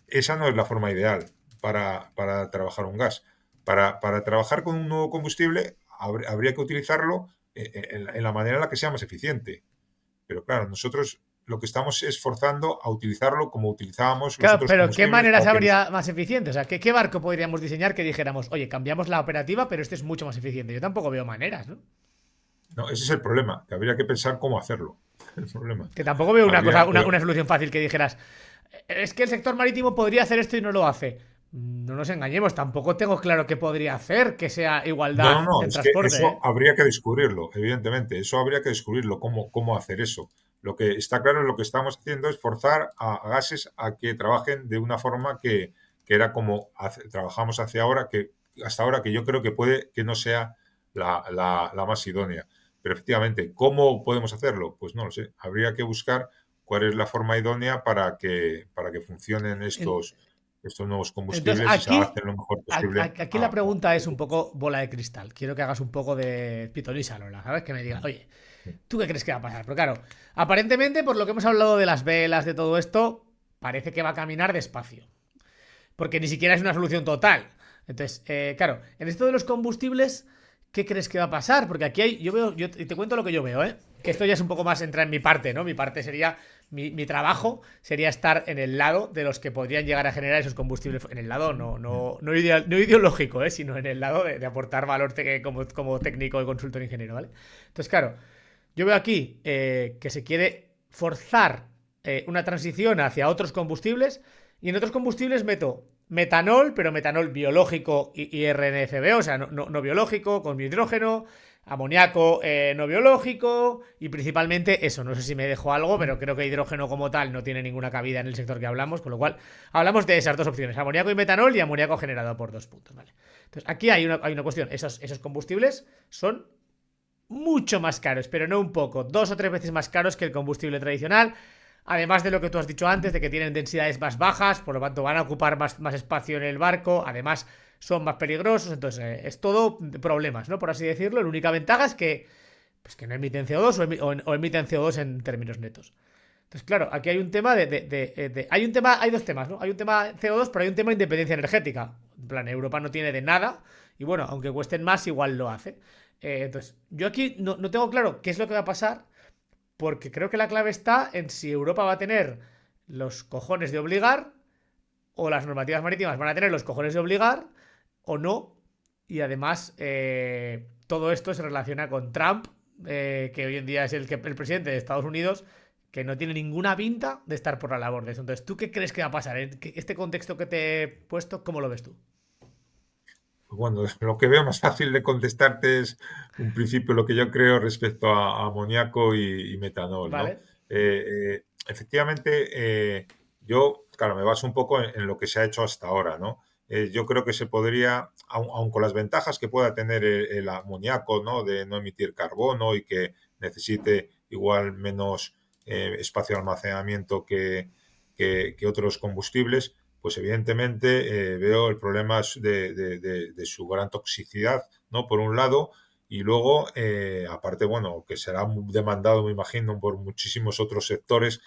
esa no es la forma ideal para trabajar un gas. Para trabajar con un nuevo combustible habría que utilizarlo en la manera en la que sea más eficiente. Pero claro, nosotros lo que estamos es forzando a utilizarlo como utilizábamos los Claro, otros pero ¿qué combustibles manera para que habría más eficiente? O sea, ¿qué barco podríamos diseñar que dijéramos, oye, cambiamos la operativa, pero este es mucho más eficiente? Yo tampoco veo maneras, ¿no? No, ese es el problema, que habría que pensar cómo hacerlo. El problema. Que tampoco veo una cosa, Habría, una, pero una solución fácil que dijeras, es que el sector marítimo podría hacer esto y no lo hace. No nos engañemos, tampoco tengo claro qué podría hacer que sea no, igualdad no, no, en es que transporte, eso ¿eh? habría que descubrirlo, evidentemente. Eso habría que descubrirlo, cómo hacer eso. Lo que está claro es lo que estamos haciendo es forzar a gases a que trabajen de una forma que era como trabajamos hacia ahora, que hasta ahora que yo creo que puede que no sea la más idónea. Pero efectivamente, ¿cómo podemos hacerlo? Pues no lo sé. Habría que buscar cuál es la forma idónea para que funcionen En- estos nuevos Entonces, combustibles y se adapten lo mejor posible aquí la a... pregunta es un poco bola de cristal. Quiero que hagas un poco de pitoniza, Lola, ¿sabes? Que me digas, oye, ¿tú qué crees que va a pasar? Pero claro, aparentemente, por lo que hemos hablado de las velas, de todo esto, parece que va a caminar despacio. Porque ni siquiera es una solución total. Entonces, claro, en esto de los combustibles, ¿qué crees que va a pasar? Porque aquí hay, yo veo, y te cuento lo que yo veo, ¿eh? Que esto ya es un poco más entrar en mi parte, ¿no? Mi parte sería, mi trabajo sería estar en el lado de los que podrían llegar a generar esos combustibles. En el lado no ideológico, ¿eh? Sino en el lado de aportar valor como técnico y consultor ingeniero, ¿vale? Entonces, claro, yo veo aquí que se quiere forzar una transición hacia otros combustibles y en otros combustibles meto metanol, pero metanol biológico y RNFB, o sea, no biológico, con hidrógeno, amoníaco no biológico y principalmente eso, no sé si me dejo algo, pero creo que hidrógeno como tal no tiene ninguna cabida en el sector que hablamos, con lo cual hablamos de esas dos opciones, amoníaco y metanol y amoníaco generado por 2 puntos, ¿vale? Entonces aquí hay una cuestión, esos combustibles son mucho más caros, pero no un poco, 2 o 3 veces más caros que el combustible tradicional. Además de lo que tú has dicho antes, de que tienen densidades más bajas, por lo tanto van a ocupar más espacio en el barco, además son más peligrosos, entonces es todo problemas, ¿no? Por así decirlo. La única ventaja es que, pues que no emiten CO2 o emiten CO2 en términos netos. Entonces, claro, aquí hay un tema hay dos temas, ¿no? Hay un tema CO2, pero hay un tema de independencia energética. En plan, Europa no tiene de nada, y bueno, aunque cuesten más, igual lo hace. Entonces, yo aquí no tengo claro qué es lo que va a pasar, porque creo que la clave está en si Europa va a tener los cojones de obligar o las normativas marítimas van a tener los cojones de obligar o no. Y además, todo esto se relaciona con Trump, que hoy en día es el presidente de Estados Unidos, que no tiene ninguna pinta de estar por la labor de eso. Entonces, ¿tú qué crees que va a pasar? Este contexto que te he puesto, ¿cómo lo ves tú? Bueno, lo que veo más fácil de contestarte es un principio, lo que yo creo respecto a amoníaco y metanol, ¿no? ¿Vale? Efectivamente, yo, claro, me baso un poco en lo que se ha hecho hasta ahora, ¿no? Yo creo que se podría, aun con las ventajas que pueda tener el amoníaco, ¿no? De no emitir carbono y que necesite igual menos espacio de almacenamiento que otros combustibles, pues evidentemente veo el problema de su gran toxicidad, ¿no? Por un lado, y luego, aparte, bueno, que será demandado, me imagino, por muchísimos otros sectores,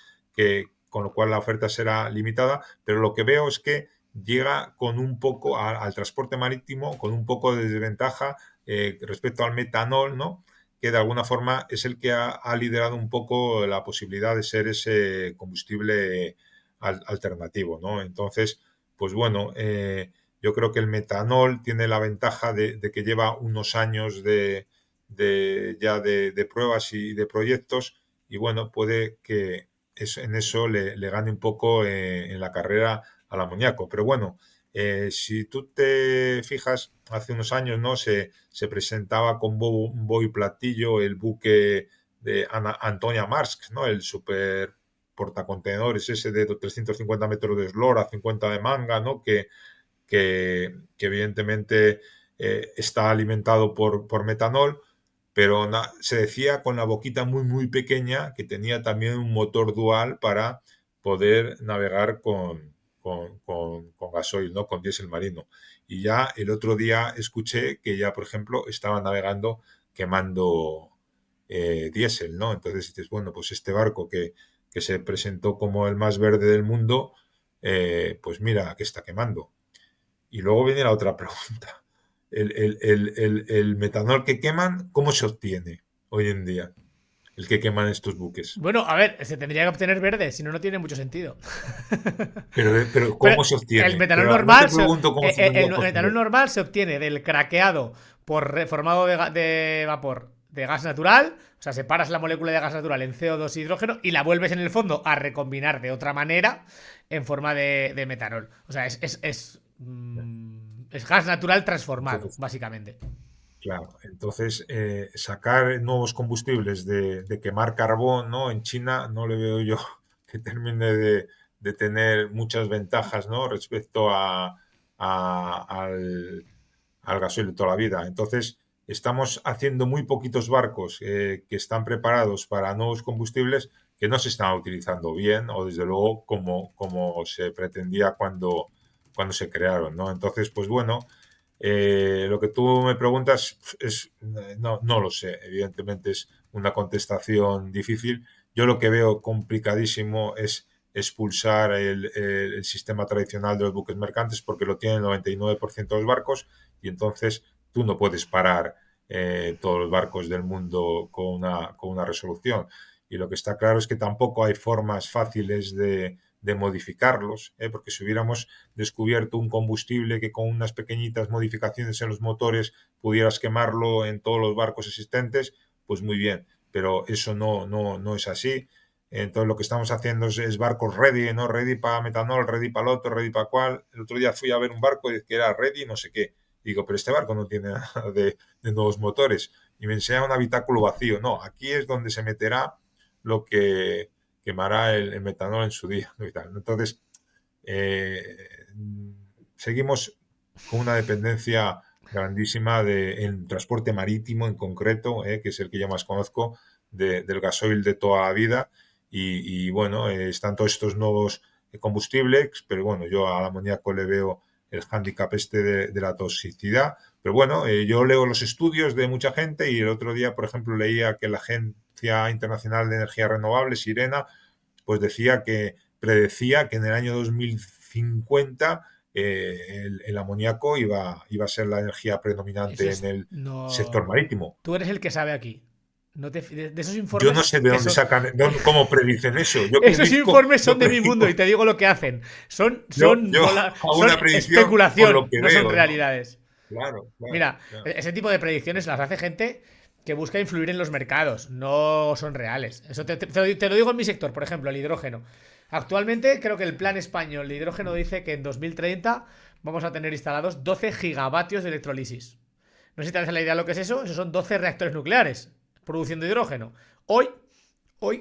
con lo cual la oferta será limitada, pero lo que veo es que llega con un poco al transporte marítimo, con un poco de desventaja respecto al metanol, ¿no? Que de alguna forma es el que ha liderado un poco la posibilidad de ser ese combustible alternativo, ¿no? Entonces, pues bueno, yo creo que el metanol tiene la ventaja de que lleva unos años ya de pruebas y de proyectos y bueno, puede que en eso le gane un poco en la carrera al amoníaco. Pero bueno, si tú te fijas, hace unos años no se presentaba con bombo y platillo el buque de Antonia Marx, ¿no? El super portacontenedores ese de 350 metros de eslora, 50 de manga, ¿no? Que evidentemente está alimentado por metanol, pero se decía con la boquita muy, muy pequeña que tenía también un motor dual para poder navegar con gasoil, ¿no? Con diésel marino. Y ya el otro día escuché que ya, por ejemplo, estaba navegando quemando diésel, ¿no? Entonces dices, bueno, pues este barco que se presentó como el más verde del mundo, pues mira, que está quemando. Y luego viene la otra pregunta. El metanol que queman, ¿cómo se obtiene hoy en día? El que queman estos buques. Bueno, a ver, se tendría que obtener verde, si no, no tiene mucho sentido. Pero Pero ¿cómo se el obtiene? metanol Pero no te normal, pregunto cómo se tendría el que metanol obtener. normal se obtiene del craqueado por reformado de vapor de gas natural. O sea, separas la molécula de gas natural en CO2 y hidrógeno y la vuelves en el fondo a recombinar de otra manera en forma de metanol. O sea, es gas natural transformado, Entonces, básicamente. claro, entonces sacar nuevos combustibles de quemar carbón, ¿no? En China no le veo yo que termine de tener muchas ventajas, ¿no? Respecto al gasoil de toda la vida. Entonces, estamos haciendo muy poquitos barcos que están preparados para nuevos combustibles que no se están utilizando bien o desde luego como se pretendía cuando se crearon, ¿no? Entonces, pues bueno, lo que tú me preguntas no lo sé, evidentemente es una contestación difícil. Yo lo que veo complicadísimo es expulsar el sistema tradicional de los buques mercantes porque lo tiene el 99% de los barcos y entonces tú no puedes parar todos los barcos del mundo con una resolución. Y lo que está claro es que tampoco hay formas fáciles de modificarlos, porque si hubiéramos descubierto un combustible que con unas pequeñitas modificaciones en los motores pudieras quemarlo en todos los barcos existentes, pues muy bien, pero eso no es así. Entonces lo que estamos haciendo es barcos ready, ¿no? Ready para metanol, ready para el otro, ready para cual. El otro día fui a ver un barco que era ready, no sé qué. Digo, pero este barco no tiene nada de nuevos motores. Y me enseña un habitáculo vacío. No, aquí es donde se meterá lo que quemará el metanol en su día, ¿no? Y tal. Entonces, eh, seguimos con una dependencia grandísima en transporte marítimo en concreto, que es el que yo más conozco, del gasoil de toda la vida. Y bueno, están todos estos nuevos combustibles, pero bueno, yo al amoníaco le veo el hándicap este de la toxicidad. Pero bueno, yo leo los estudios de mucha gente y el otro día, por ejemplo, leía que la Agencia Internacional de Energía Renovables, IRENA, pues predecía que en el año 2050 el amoníaco iba a ser la energía Eso predominante en es. el sector No. marítimo. Tú eres el que sabe aquí. De esos Yo no informes sé de que dónde son. sacan, cómo predicen eso. Yo Esos predico, informes yo son de mi mundo y predico, te digo lo que hacen. Son, yo, son, yo bola- hago son una predicción por lo especulación, que no son veo, ¿no? realidades. Claro, claro, Mira, claro. ese tipo de predicciones las hace gente que busca influir en los mercados, no son reales. Eso te lo digo en mi sector, por ejemplo, el hidrógeno. Actualmente creo que el plan español de hidrógeno dice que en 2030 vamos a tener instalados 12 gigavatios de electrolisis. No sé si te haces la idea de lo que es eso. Esos son 12 reactores nucleares produciendo hidrógeno. Hoy,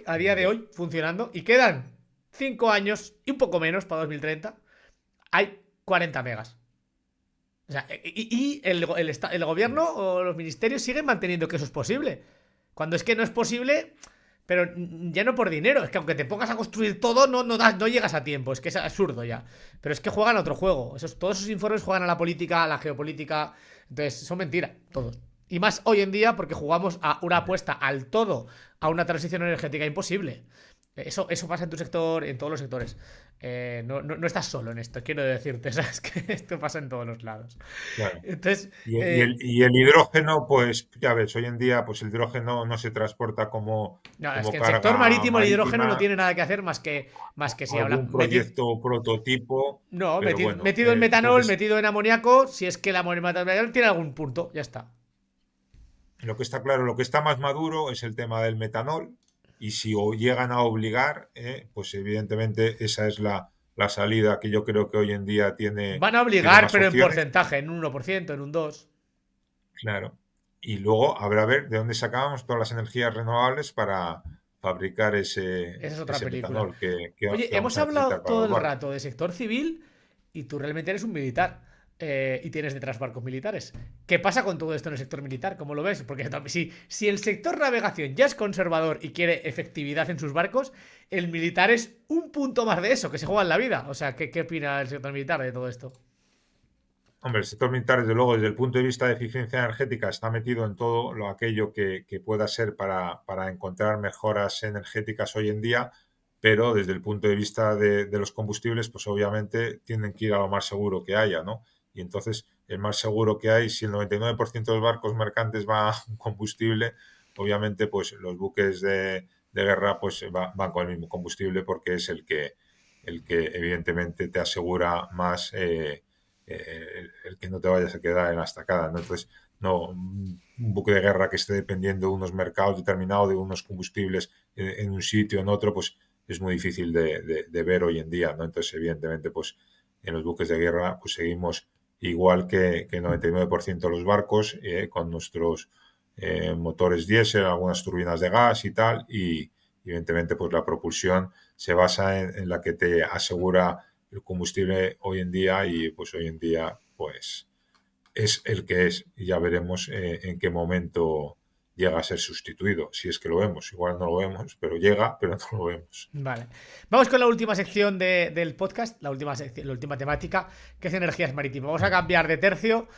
a día de hoy, funcionando. Y quedan 5 años y un poco menos para 2030. Hay 40 megas. O sea, y el gobierno o los ministerios siguen manteniendo que eso es posible. Cuando es que no es posible, pero ya no por dinero. Es que aunque te pongas a construir todo, no llegas a tiempo. Es que es absurdo ya. Pero es que juegan a otro juego. Todos esos informes juegan a la política, a la geopolítica. Entonces, son mentira, todos. Y más hoy en día porque jugamos a una apuesta al todo a una transición energética imposible. Eso pasa en tu sector, en todos los sectores. No estás solo en esto, quiero decirte, ¿sabes? Que esto pasa en todos los lados. Claro. Entonces, Y el hidrógeno, pues ya ves, hoy en día pues el hidrógeno no se transporta como, no, es como que el sector carga marítimo, el hidrógeno no marítima, tiene nada que hacer más que si habla. algún proyecto prototipo, No, pero bueno, metido en metanol, entonces metido en amoníaco, si es que el amoníaco tiene algún punto, ya está. lo que está claro, lo que está más maduro es el tema del metanol y si llegan a obligar, pues evidentemente esa es la salida que yo creo que hoy en día Van a tiene obligar, más pero en opciones. porcentaje, en un 1%, en un 2%. Claro. Y luego habrá a ver de dónde sacábamos todas las energías renovables para fabricar Esa es otra ese película. metanol que Oye, vamos hemos a hablado necesitar para todo los el barcos. rato de sector civil y tú realmente eres un militar. Y tienes detrás barcos militares. ¿Qué pasa con todo esto en el sector militar? ¿Cómo lo ves? Porque si el sector navegación ya es conservador y quiere efectividad en sus barcos, el militar es un punto más de eso, que se juega en la vida. O sea, ¿qué opina el sector militar de todo esto? Hombre, el sector militar, desde luego, desde el punto de vista de eficiencia energética, está metido en todo lo aquello que pueda ser para encontrar mejoras energéticas hoy en día, pero desde el punto de vista de los combustibles, pues obviamente tienen que ir a lo más seguro que haya, ¿no? Y entonces, el más seguro que hay, si el 99% de los barcos mercantes va a un combustible, obviamente, pues los buques de guerra pues van con el mismo combustible porque es el que evidentemente te asegura más el que no te vayas a quedar en la estacada, ¿no? Entonces, no, un buque de guerra que esté dependiendo de unos mercados determinados, de unos combustibles en un sitio o en otro, pues es muy difícil de ver hoy en día, ¿no? Entonces, evidentemente, pues en los buques de guerra, pues seguimos igual que el 99% de los barcos, con nuestros motores diésel, algunas turbinas de gas y tal, y evidentemente, pues la propulsión se basa en la que te asegura el combustible hoy en día y pues hoy en día pues es el que es y ya veremos en qué momento llega a ser sustituido, si es que lo vemos, igual no lo vemos, pero llega, pero no lo vemos. Vale. Vamos con la última sección del podcast, la última temática, que es energías marítimas. Vamos a cambiar de tercio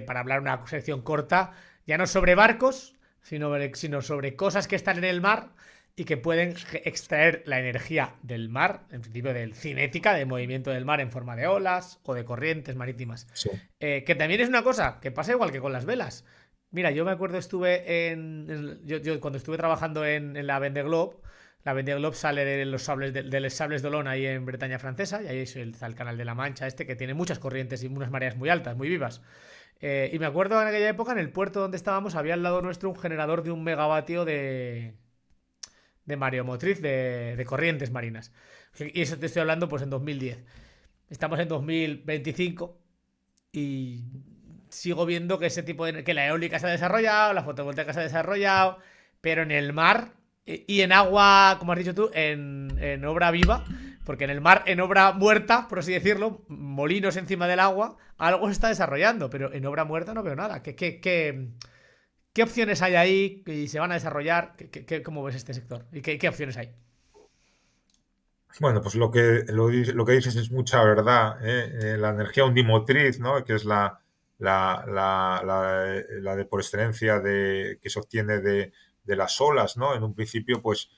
para hablar una sección corta, ya no sobre barcos, sino sobre cosas que están en el mar y que pueden extraer la energía del mar, en principio del cinética, del movimiento del mar en forma de olas o de corrientes marítimas. Sí. Que también es una cosa que pasa igual que con las velas. Mira, yo me acuerdo, yo cuando estuve trabajando en la Vendée Globe sale de los sables de los sables d'Olonne ahí en Bretaña francesa, y ahí está el canal de la Mancha que tiene muchas corrientes y unas mareas muy altas, muy vivas. Y me acuerdo en aquella época, en el puerto donde estábamos, había al lado nuestro un generador de 1 megavatio de mareomotriz, de corrientes marinas. Y eso te estoy hablando pues en 2010. Estamos en 2025 y sigo viendo que ese tipo que la eólica se ha desarrollado, la fotovoltaica se ha desarrollado, pero en el mar y en agua, como has dicho tú, en obra viva, porque en el mar, en obra muerta, por así decirlo, molinos encima del agua, algo se está desarrollando, pero en obra muerta no veo nada. ¿Qué opciones hay ahí y se van a desarrollar? ¿Cómo ves este sector? ¿Y qué opciones hay? Bueno, pues lo que dices es mucha verdad, ¿eh? La energía undimotriz, ¿no? Que es la de por excelencia que se obtiene de las olas, ¿no? En un principio, pues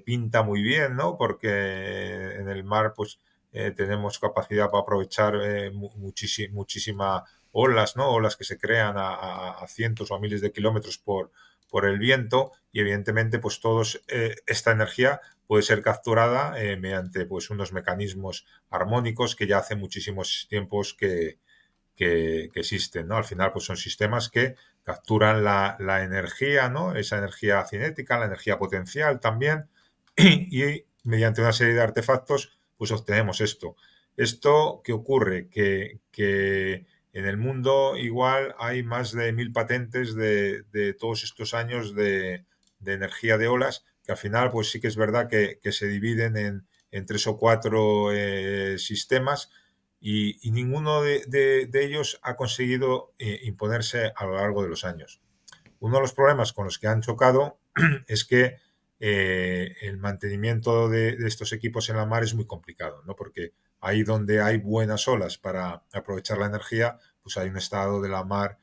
pinta muy bien, ¿no? Porque en el mar, pues tenemos capacidad para aprovechar muchísima olas, ¿no? Olas que se crean a cientos o a miles de kilómetros por el viento y evidentemente, pues esta energía puede ser capturada mediante pues unos mecanismos armónicos que ya hace muchísimos tiempos que existen, ¿no? Al final, pues son sistemas que capturan la energía, ¿no? Esa energía cinética, la energía potencial también, y mediante una serie de artefactos, pues obtenemos esto. ¿Esto qué ocurre? Que en el mundo igual hay más de 1000 patentes de todos estos años de energía de olas, que al final pues sí que es verdad que se dividen en 3 o 4 sistemas y ninguno de ellos ha conseguido imponerse a lo largo de los años. Uno de los problemas con los que han chocado es que el mantenimiento de estos equipos en la mar es muy complicado, ¿no? Porque ahí donde hay buenas olas para aprovechar la energía, pues hay un estado de la mar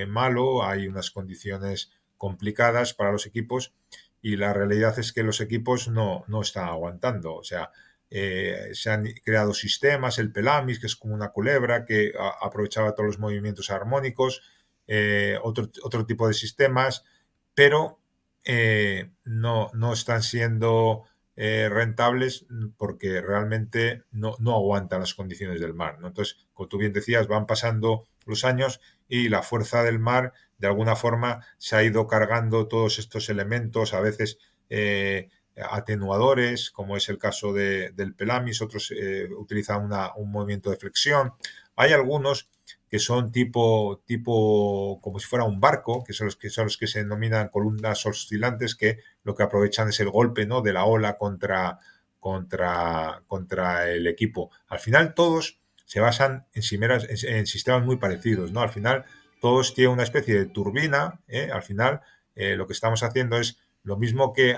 malo, hay unas condiciones complicadas para los equipos y la realidad es que los equipos no están aguantando. O sea, se han creado sistemas, el Pelamis, que es como una culebra que aprovechaba todos los movimientos armónicos, otro tipo de sistemas, pero no están siendo rentables porque realmente no aguantan las condiciones del mar, ¿no? Entonces, como tú bien decías, van pasando los años y la fuerza del mar, de alguna forma, se ha ido cargando todos estos elementos, a veces atenuadores, como es el caso del Pelamis, otros utilizan un movimiento de flexión. Hay algunos que son tipo como si fuera un barco, que son los que se denominan columnas oscilantes, que lo que aprovechan es el golpe, ¿no?, de la ola contra el equipo. Al final todos se basan en sistemas muy parecidos, ¿no? Al final todos tienen una especie de turbina, ¿eh? Al final lo que estamos haciendo es lo mismo que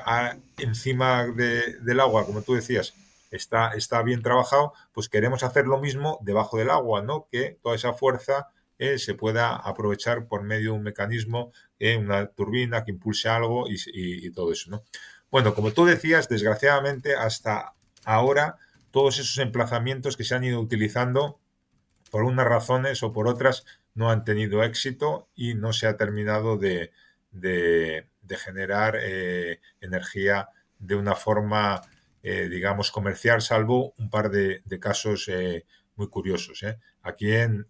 encima del agua, como tú decías, está bien trabajado, pues queremos hacer lo mismo debajo del agua, ¿no? Que toda esa fuerza se pueda aprovechar por medio de un mecanismo, una turbina que impulse algo y todo eso, ¿no? Bueno, como tú decías, desgraciadamente hasta ahora todos esos emplazamientos que se han ido utilizando por unas razones o por otras no han tenido éxito y no se ha terminado de generar energía de una forma digamos, comercial, salvo un par de casos muy curiosos. Aquí en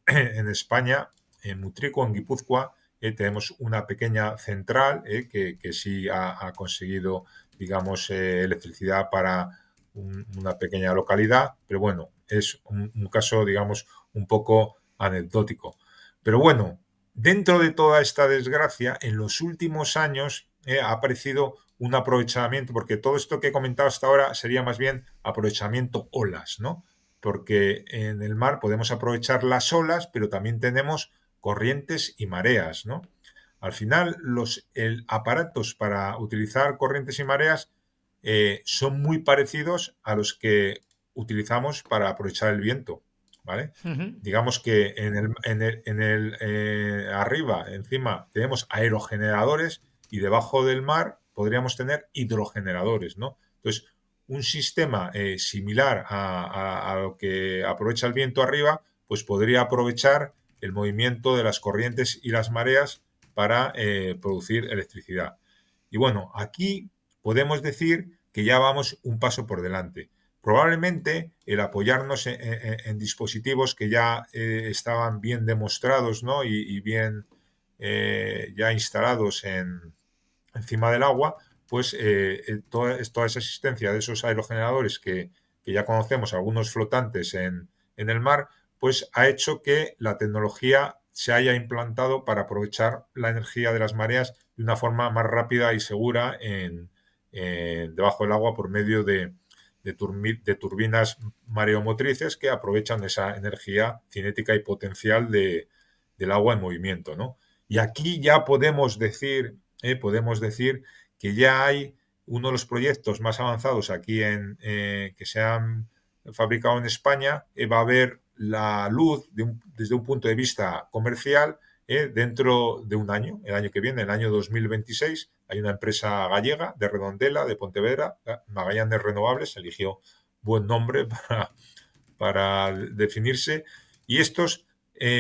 España, en Mutrico, en Guipúzcoa, tenemos una pequeña central que sí ha conseguido, digamos, electricidad para una pequeña localidad, pero bueno, es un caso, digamos, un poco anecdótico. Pero bueno, dentro de toda esta desgracia, en los últimos años ha aparecido un aprovechamiento, porque todo esto que he comentado hasta ahora sería más bien aprovechamiento olas, ¿no? Porque en el mar podemos aprovechar las olas, pero también tenemos corrientes y mareas, ¿no? Al final, los aparatos para utilizar corrientes y mareas son muy parecidos a los que utilizamos para aprovechar el viento, ¿vale? Ujú. Digamos que arriba, encima, tenemos aerogeneradores y debajo del mar podríamos tener hidrogeneradores, ¿no? Entonces, un sistema similar a lo que aprovecha el viento arriba, pues podría aprovechar el movimiento de las corrientes y las mareas para producir electricidad. Y bueno, aquí podemos decir que ya vamos un paso por delante. Probablemente el apoyarnos en dispositivos que ya estaban bien demostrados, ¿no?, y bien ya instalados encima del agua, pues toda esa existencia de esos aerogeneradores que ya conocemos, algunos flotantes en el mar, pues ha hecho que la tecnología se haya implantado para aprovechar la energía de las mareas de una forma más rápida y segura debajo del agua por medio de turbinas mareomotrices que aprovechan esa energía cinética y potencial del agua en movimiento, ¿no? Y aquí ya podemos decir que ya hay uno de los proyectos más avanzados aquí que se han fabricado en España, va a haber la luz desde un punto de vista comercial dentro de un año, el año que viene, el año 2026. Hay una empresa gallega de Redondela, de Pontevedra, Magallanes Renovables, eligió buen nombre para definirse, y estos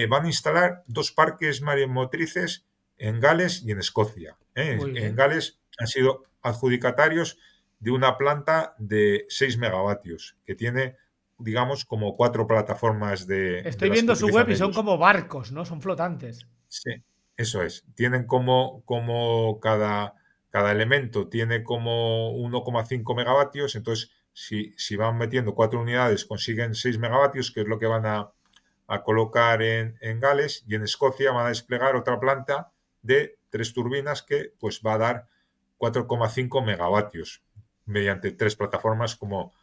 van a instalar 2 parques mareomotrices en Gales y en Escocia. Muy En bien. Gales han sido adjudicatarios de una planta de 6 megavatios, que tiene, digamos, como 4 plataformas de Estoy las que viendo su web utilizan y son ellos. como barcos, ¿no? Son flotantes. Sí, eso es. Tienen como cada elemento tiene como 1,5 megavatios, entonces si van metiendo 4 unidades, consiguen 6 megavatios, que es lo que van a colocar en Gales, y en Escocia van a desplegar otra planta de 3 turbinas que pues va a dar 4,5 megavatios mediante 3 plataformas como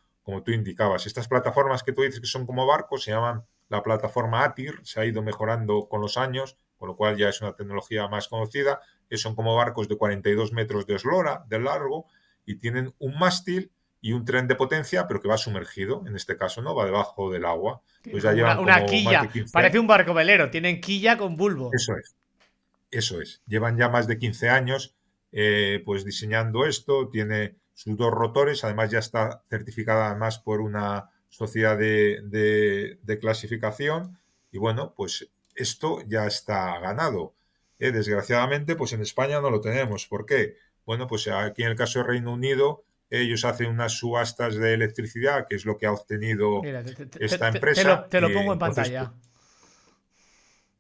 tú indicabas. Estas plataformas que tú dices que son como barcos se llaman la plataforma ATIR, se ha ido mejorando con los años, con lo cual ya es una tecnología más conocida, que son como barcos de 42 metros de eslora, de largo, y tienen un mástil y un tren de potencia, pero que va sumergido, en este caso, ¿no? Va debajo del agua. Pues ya Como llevan una como más de quilla. 15 Parece años. un barco velero. Tienen quilla con bulbo. Eso es. Eso es. Llevan ya más de 15 años pues diseñando esto, tiene sus 2 rotores, además ya está certificada además por una sociedad de clasificación y bueno, pues esto ya está ganado. Desgraciadamente, pues en España no lo tenemos. ¿Por qué? Bueno, pues aquí en el caso del Reino Unido, ellos hacen unas subastas de electricidad, que es lo que ha obtenido Mira, esta empresa, te lo y pongo en entonces pantalla.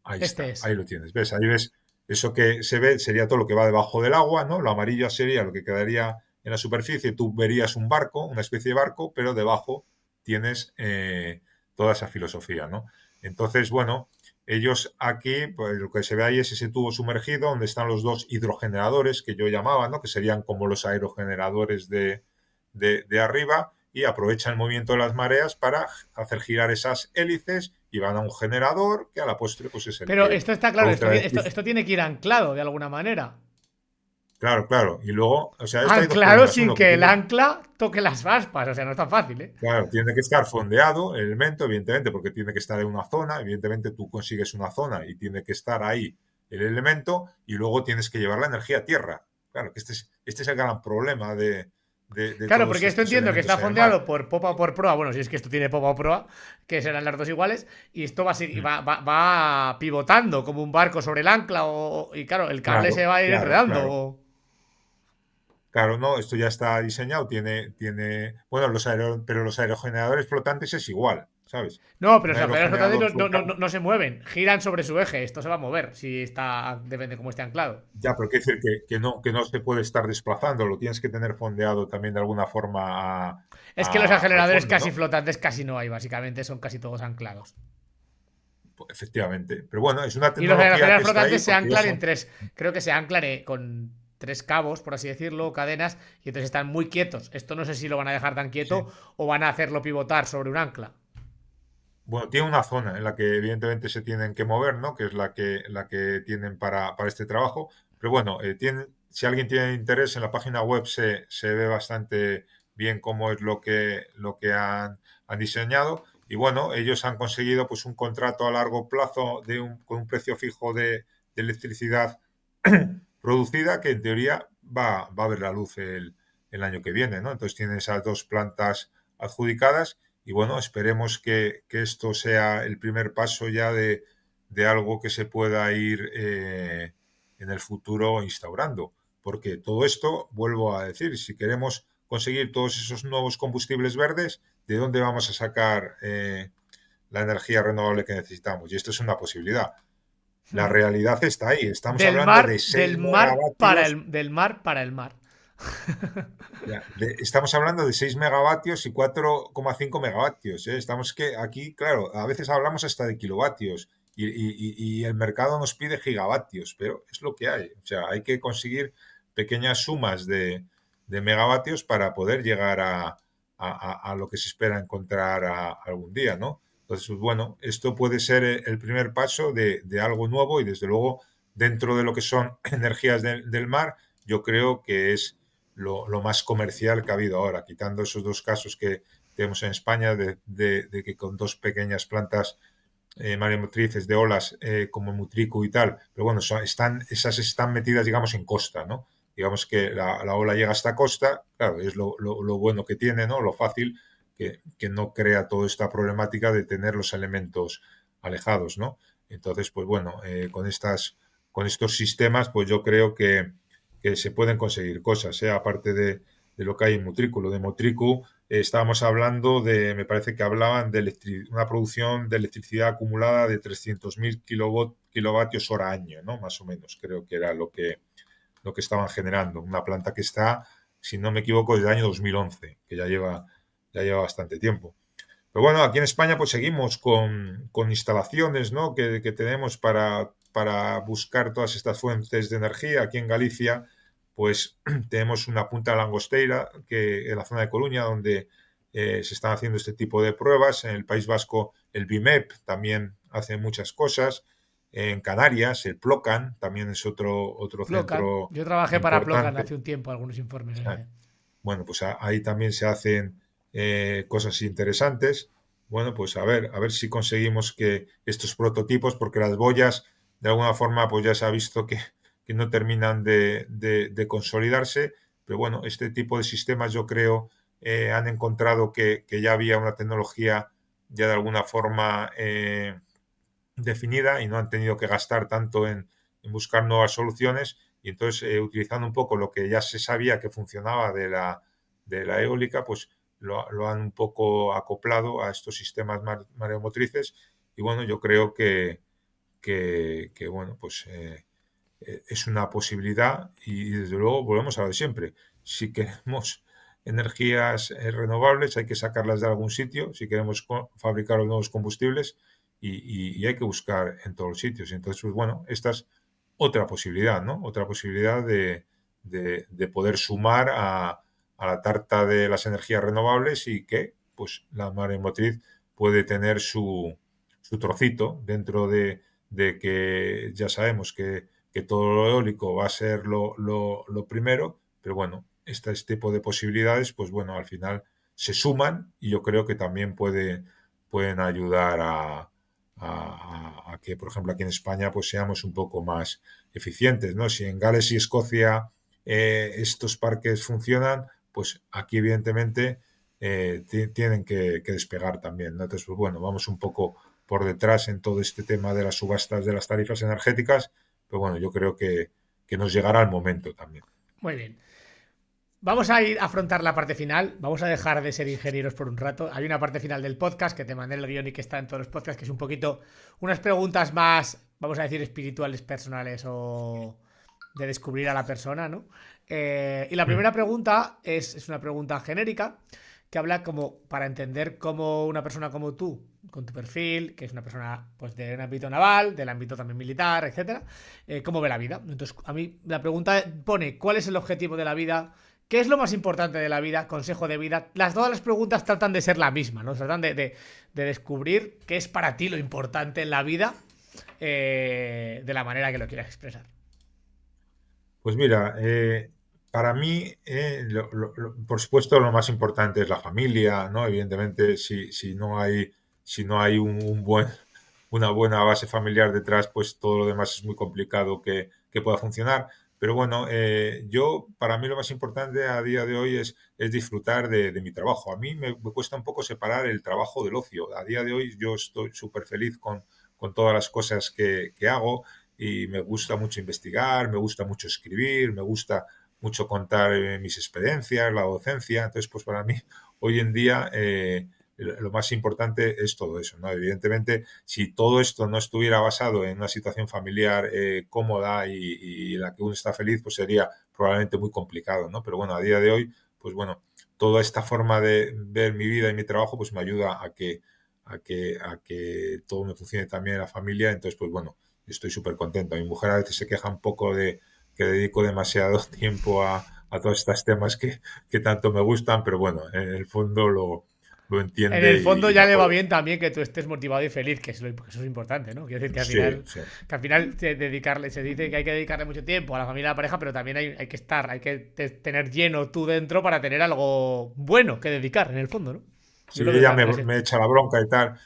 ahí Este está, es. ahí lo tienes. ¿Ves? Ahí ves eso que se ve, sería todo lo que va debajo del agua, ¿no? Lo amarillo sería lo que quedaría en la superficie. Tú verías un barco, una especie de barco, pero debajo tienes toda esa filosofía, ¿no? Entonces, bueno, ellos aquí, pues lo que se ve ahí es ese tubo sumergido donde están los 2 hidrogeneradores que yo llamaba, ¿no? Que serían como los aerogeneradores de arriba y aprovechan el movimiento de las mareas para hacer girar esas hélices y van a un generador que a la postre pues es el Pero que esto está claro, produce la esto electricidad. tiene que ir anclado de alguna manera. Claro, claro. Y luego, o sea, esto hay 2 Anclado problemas. sin Uno, que que el tiene, ancla toque las aspas. O sea, no es tan fácil, ¿eh? claro, tiene que estar fondeado el elemento, evidentemente, porque tiene que estar en una zona. Evidentemente, tú consigues una zona y tiene que estar ahí el elemento y luego tienes que llevar la energía a tierra. Claro, que este es el gran problema de Claro, todos porque esto estos entiendo que está elementos en el mar. fondeado por popa o por proa. Bueno, si es que esto tiene popa o proa, que serán las dos iguales. Y esto Mm. va pivotando como un barco sobre el ancla. Y claro, el cable se Claro, va a ir claro, claro. enredando. Claro, no, esto ya está diseñado, bueno, pero los aerogeneradores flotantes es igual, ¿sabes? No, pero Un los agujeros flotantes aerogenerador flotante, no se mueven. Giran sobre su eje. Esto se va a mover si está. Depende de cómo esté anclado. ya, pero quiere decir que no se puede estar desplazando, lo tienes que tener fondeado también de alguna forma Es que los al aceleradores fondo, casi ¿no? flotantes casi no hay, básicamente. Son casi todos anclados. Pues, efectivamente. Pero bueno, es una Y los tecnología aerogeneradores que está ahí flotantes se porque ya anclan en son. tres. Creo que se anclan con 3 cabos, por así decirlo, cadenas, y entonces están muy quietos. Esto no sé si lo van a dejar tan quieto Sí. o van a hacerlo pivotar sobre un ancla. Bueno, tiene una zona en la que evidentemente se tienen que mover, ¿no? Que es la que tienen para este trabajo. Pero bueno, si alguien tiene interés, en la página web se ve bastante bien cómo es lo que han diseñado. Y bueno, ellos han conseguido pues un contrato a largo plazo con un precio fijo de electricidad producida que en teoría va a ver la luz el año que viene, ¿no? Entonces tienen esas 2 plantas adjudicadas y bueno, esperemos que esto sea el primer paso ya de algo que se pueda ir en el futuro instaurando. Porque todo esto, vuelvo a decir, si queremos conseguir todos esos nuevos combustibles verdes, ¿de dónde vamos a sacar la energía renovable que necesitamos? Y esto es una posibilidad. La realidad está ahí. Estamos hablando de 6 megavatios. Del mar para el mar. Ya, estamos hablando de 6 megavatios y 4,5 megavatios. Estamos que aquí, claro, a veces hablamos hasta de kilovatios y el mercado nos pide gigavatios, pero es lo que hay. O sea, hay que conseguir pequeñas sumas de megavatios para poder llegar a lo que se espera encontrar algún día, ¿no? Entonces, pues, bueno, esto puede ser el primer paso de algo nuevo y desde luego dentro de lo que son energías del mar, yo creo que es lo más comercial que ha habido ahora, quitando esos 2 casos que tenemos en España de que con 2 pequeñas plantas maremotrices de olas como Mutriku y tal, pero bueno, esas están metidas, digamos, en costa, ¿no? Digamos que la ola llega hasta costa, claro, es lo bueno que tiene, ¿no? Lo fácil, que no crea toda esta problemática de tener los elementos alejados, ¿no? Entonces, pues bueno, con estos sistemas, pues yo creo que se pueden conseguir cosas, aparte de lo que hay en Mutriku. Lo de Mutriku, estábamos hablando me parece que hablaban de una producción de electricidad acumulada de 300.000 kilovatios hora año, ¿no? Más o menos, creo que era lo que estaban generando. Una planta que está, si no me equivoco, desde el año 2011, que ya lleva bastante tiempo. Pero bueno, aquí en España pues seguimos con instalaciones, ¿no? que tenemos para buscar todas estas fuentes de energía. Aquí en Galicia pues tenemos una punta de Langosteira, que en la zona de Coruña, donde se están haciendo este tipo de pruebas. En el País Vasco el BIMEP también hace muchas cosas. En Canarias el Plocan también es otro Plocan. centro Yo trabajé para Plocan importante. hace un tiempo, algunos informes. Bueno, pues ahí también se hacen cosas interesantes. Bueno, pues a ver si conseguimos que estos prototipos, porque las boyas, de alguna forma, pues ya se ha visto que no terminan de consolidarse, pero bueno, este tipo de sistemas yo creo han encontrado que ya había una tecnología ya de alguna forma definida y no han tenido que gastar tanto en buscar nuevas soluciones y entonces utilizando un poco lo que ya se sabía que funcionaba de la eólica, pues lo han un poco acoplado a estos sistemas mareomotrices y bueno, yo creo que bueno, pues es una posibilidad y desde luego volvemos a lo de siempre. Si queremos energías renovables hay que sacarlas de algún sitio, si queremos fabricar los nuevos combustibles y hay que buscar en todos los sitios. Entonces, pues bueno, esta es otra posibilidad, ¿no? Otra posibilidad de poder sumar a la tarta de las energías renovables y que, pues, la mareomotriz puede tener su trocito dentro de que ya sabemos que todo lo eólico va a ser lo primero, pero bueno, este tipo de posibilidades, pues bueno, al final se suman y yo creo que también pueden ayudar a que, por ejemplo, aquí en España pues seamos un poco más eficientes, ¿no? Si en Gales y Escocia estos parques funcionan, pues aquí evidentemente tienen que despegar también, ¿no? Entonces, pues bueno, vamos un poco por detrás en todo este tema de las subastas de las tarifas energéticas, pero bueno, yo creo que nos llegará el momento también. Muy bien. Vamos a ir a afrontar la parte final. Vamos a dejar de ser ingenieros por un rato. Hay una parte final del podcast que te mandé el guión y que está en todos los podcasts, que es un poquito unas preguntas más, vamos a decir, espirituales, personales o de descubrir a la persona, ¿no? Y la primera pregunta es una pregunta genérica que habla como para entender cómo una persona como tú, con tu perfil, que es una persona pues del ámbito naval, del ámbito también militar, etcétera, cómo ve la vida. Entonces, a mí la pregunta pone ¿cuál es el objetivo de la vida? ¿Qué es lo más importante de la vida? Consejo de vida. Todas las preguntas tratan de ser la misma, ¿no? Tratan de descubrir qué es para ti lo importante en la vida de la manera que lo quieras expresar. Pues mira, para mí, por supuesto, lo más importante es la familia, ¿no? Evidentemente, si no hay una buena base familiar detrás, pues todo lo demás es muy complicado que pueda funcionar. Pero bueno, para mí lo más importante a día de hoy es disfrutar de mi trabajo. A mí me cuesta un poco separar el trabajo del ocio. A día de hoy yo estoy súper feliz con todas las cosas que hago y me gusta mucho investigar, me gusta mucho escribir, me gusta mucho contar mis experiencias, la docencia. Entonces, pues para mí, hoy en día, lo más importante es todo eso, ¿no? Evidentemente, si todo esto no estuviera basado en una situación familiar cómoda y en la que uno está feliz, pues sería probablemente muy complicado, ¿no? Pero bueno, a día de hoy, pues bueno, toda esta forma de ver mi vida y mi trabajo, pues me ayuda a que todo me funcione también en la familia. Entonces, pues bueno, estoy súper contento. Mi mujer a veces se queja un poco de que dedico demasiado tiempo a todos estos temas que tanto me gustan, pero bueno, en el fondo lo En entiende el fondo y ya me le va apoya. bien también que tú estés motivado y feliz, que eso es importante, ¿no? Quiero decir Sí, sí. que al final se dice que hay que dedicarle mucho tiempo a la familia y a la pareja, pero también hay que hay que tener lleno tú dentro para tener algo bueno que dedicar, en el fondo, ¿no? Yo Sí, lo veo ella también así. me echa la bronca y tal.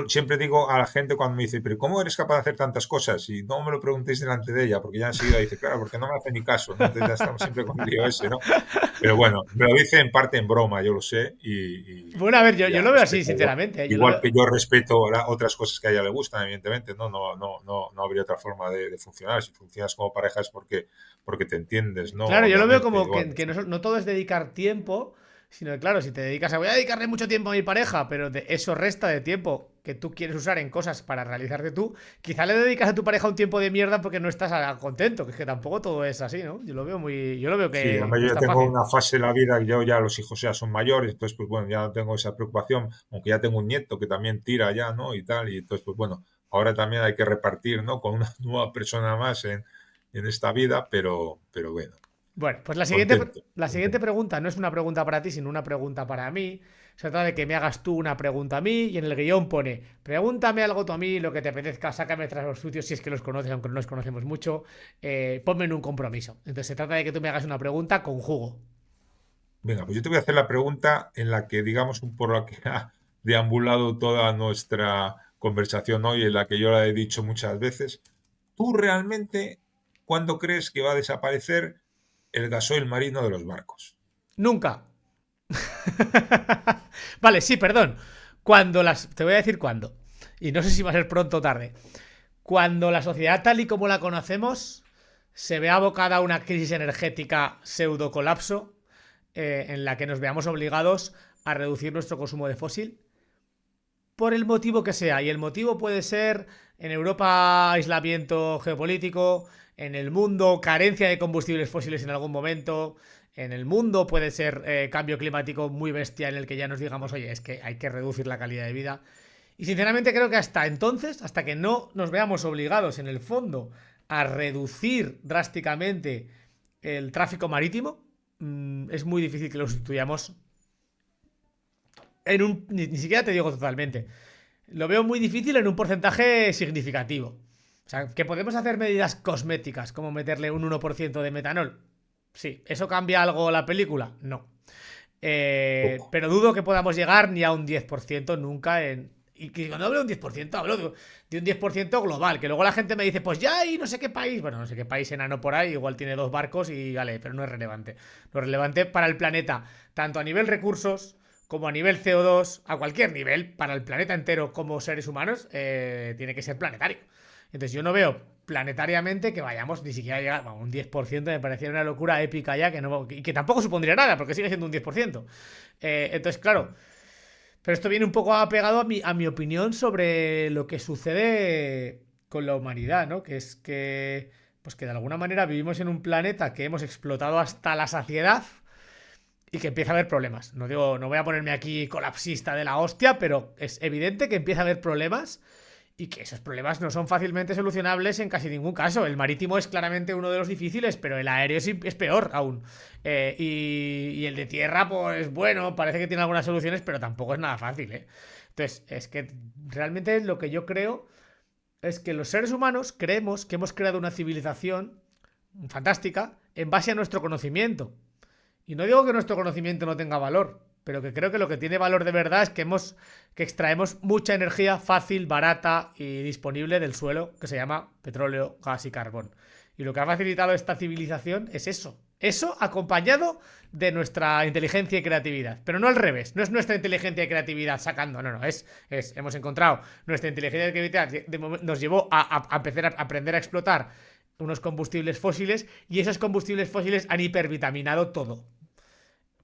Siempre digo a la gente cuando me dice, pero ¿cómo eres capaz de hacer tantas cosas? Y no me lo preguntéis delante de ella, porque ya enseguida dice, claro, porque no me hace ni caso, ¿no? Entonces ya estamos siempre con el lío ese, ¿no? Pero bueno, me lo dice en parte en broma, yo lo sé, Bueno, a ver, y yo ya lo veo así, respeto. Igual, sinceramente. Yo lo igual veo... que yo respeto otras cosas que a ella le gustan, evidentemente, ¿no? No habría otra forma de funcionar. Si funcionas como pareja es porque te entiendes, ¿no? Claro, yo lo veo Obviamente, como bueno, que no todo es dedicar tiempo, sino que, claro, si te dedicas a voy a dedicarle mucho tiempo a mi pareja, pero eso resta de tiempo que tú quieres usar en cosas para realizarte tú, quizá le dedicas a tu pareja un tiempo de mierda porque no estás contento, que es que tampoco todo es así, ¿no? Yo lo veo Sí, que además no yo ya está tengo fácil. una fase de la vida que yo ya los hijos ya son mayores, entonces pues bueno, ya no tengo esa preocupación, aunque ya tengo un nieto que también tira ya, ¿no? Y tal, y entonces pues bueno, ahora también hay que repartir, ¿no? Con una nueva persona más en esta vida, pero bueno, Bueno, pues contento, la siguiente contento. pregunta no es una pregunta para ti, sino una pregunta para mí. Se trata de que me hagas tú una pregunta a mí y en el guión pone, pregúntame algo tú a mí, lo que te apetezca, sácame tras los sitios si es que los conoces, aunque no los conocemos mucho, ponme en un compromiso. Entonces se trata de que tú me hagas una pregunta con jugo. Venga, pues yo te voy a hacer la pregunta en la que, digamos, un por la que ha deambulado toda nuestra conversación hoy, en la que yo la he dicho muchas veces. ¿Tú realmente cuándo crees que va a desaparecer el gasoil marino de los barcos? Nunca. Vale, sí, perdón. Cuando las... Te voy a decir cuándo. Y no sé si va a ser pronto o tarde. Cuando la sociedad tal y como la conocemos se vea abocada a una crisis energética pseudo colapso en la que nos veamos obligados a reducir nuestro consumo de fósil por el motivo que sea. Y el motivo puede ser en Europa aislamiento geopolítico, en el mundo carencia de combustibles fósiles en algún momento, en el mundo puede ser cambio climático muy bestia en el que ya nos digamos, oye, es que hay que reducir la calidad de vida. Y sinceramente creo que hasta entonces, hasta que no nos veamos obligados en el fondo a reducir drásticamente el tráfico marítimo, es muy difícil que lo sustituyamos en un... Ni siquiera te digo totalmente. Lo veo muy difícil en un porcentaje significativo. O sea, que podemos hacer medidas cosméticas, como meterle un 1% de metanol. Sí, ¿eso cambia algo la película? No. Poco. Pero dudo que podamos llegar ni a un 10% nunca en... Y que cuando hablo de un 10% hablo de un 10% global. Que luego la gente me dice, pues ya hay no sé qué país. Bueno, no sé qué país enano por ahí. Igual tiene 2 barcos y vale, pero no es relevante. Lo relevante para el planeta, tanto a nivel recursos como a nivel CO2, a cualquier nivel, para el planeta entero como seres humanos, tiene que ser planetario. Entonces yo no veo planetariamente que vayamos ni siquiera a llegar a un 10%, me parecía una locura épica ya, que no, y que tampoco supondría nada, porque sigue siendo un 10%. Entonces, claro, pero esto viene un poco apegado a mi opinión sobre lo que sucede con la humanidad, ¿no? Que es que, pues que de alguna manera vivimos en un planeta que hemos explotado hasta la saciedad y que empieza a haber problemas. No digo, no voy a ponerme aquí colapsista de la hostia, pero es evidente que empieza a haber problemas y que esos problemas no son fácilmente solucionables en casi ningún caso. El marítimo es claramente uno de los difíciles, pero el aéreo es peor aún. Y el de tierra, pues bueno, parece que tiene algunas soluciones, pero tampoco es nada fácil, ¿eh? Entonces, es que realmente lo que yo creo es que los seres humanos creemos que hemos creado una civilización fantástica en base a nuestro conocimiento. Y no digo que nuestro conocimiento no tenga valor, pero que creo que lo que tiene valor de verdad es que extraemos mucha energía fácil, barata y disponible del suelo, que se llama petróleo, gas y carbón. Y lo que ha facilitado esta civilización es eso. Eso acompañado de nuestra inteligencia y creatividad. Pero no al revés. No es nuestra inteligencia y creatividad sacando. No, no. Hemos encontrado nuestra inteligencia y creatividad. Nos llevó a empezar a aprender a explotar unos combustibles fósiles y esos combustibles fósiles han hipervitaminado todo.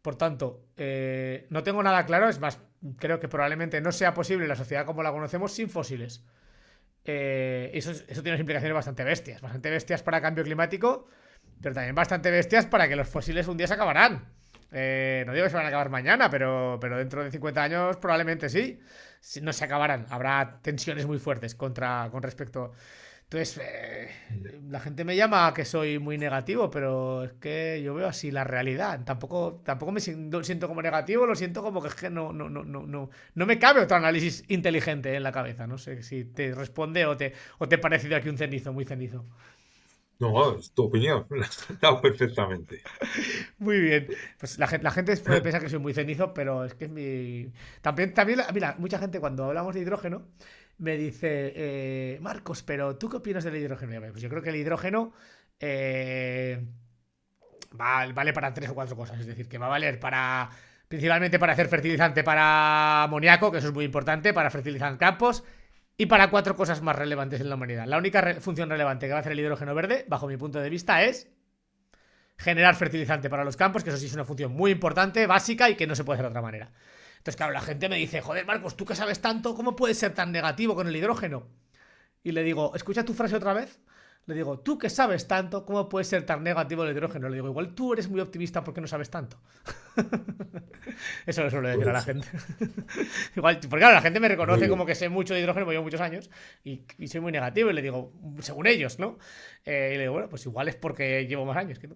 Por tanto, no tengo nada claro, es más, creo que probablemente no sea posible la sociedad como la conocemos sin fósiles. Eso tiene unas implicaciones bastante bestias para cambio climático, pero también bastante bestias para que los fósiles un día se acabarán. No digo que se van a acabar mañana, pero dentro de 50 años probablemente sí. No se acabarán, habrá tensiones muy fuertes con respecto... Entonces, la gente me llama que soy muy negativo, pero es que yo veo así la realidad. Tampoco me siento como negativo, lo siento como que es que no me cabe otro análisis inteligente en la cabeza. No sé si te responde o te he parecido aquí un cenizo, muy cenizo. No, es tu opinión, la has dado perfectamente. Muy bien. Pues la gente puede pensar que soy muy cenizo, pero es que es mi... También mira, mucha gente cuando hablamos de hidrógeno me dice, Marcos, pero ¿tú qué opinas del hidrógeno? Pues yo creo que el hidrógeno vale para 3 o 4 cosas. Es decir, que va a valer principalmente para hacer fertilizante para amoníaco, que eso es muy importante, para fertilizar campos, y para 4 cosas más relevantes en la humanidad. La única función relevante que va a hacer el hidrógeno verde, bajo mi punto de vista, es generar fertilizante para los campos, que eso sí es una función muy importante, básica y que no se puede hacer de otra manera. Entonces, claro, la gente me dice, joder, Marcos, tú que sabes tanto, ¿cómo puedes ser tan negativo con el hidrógeno? Y le digo, escucha tu frase otra vez. Le digo, tú que sabes tanto, ¿cómo puedes ser tan negativo el hidrógeno? Le digo, igual tú eres muy optimista porque no sabes tanto. Eso lo suelo decir a la gente. Igual, porque claro, la gente me reconoce como que sé mucho de hidrógeno, porque llevo muchos años, y soy muy negativo. Y le digo, según ellos, ¿no? Y le digo, bueno, pues igual es porque llevo más años que tú.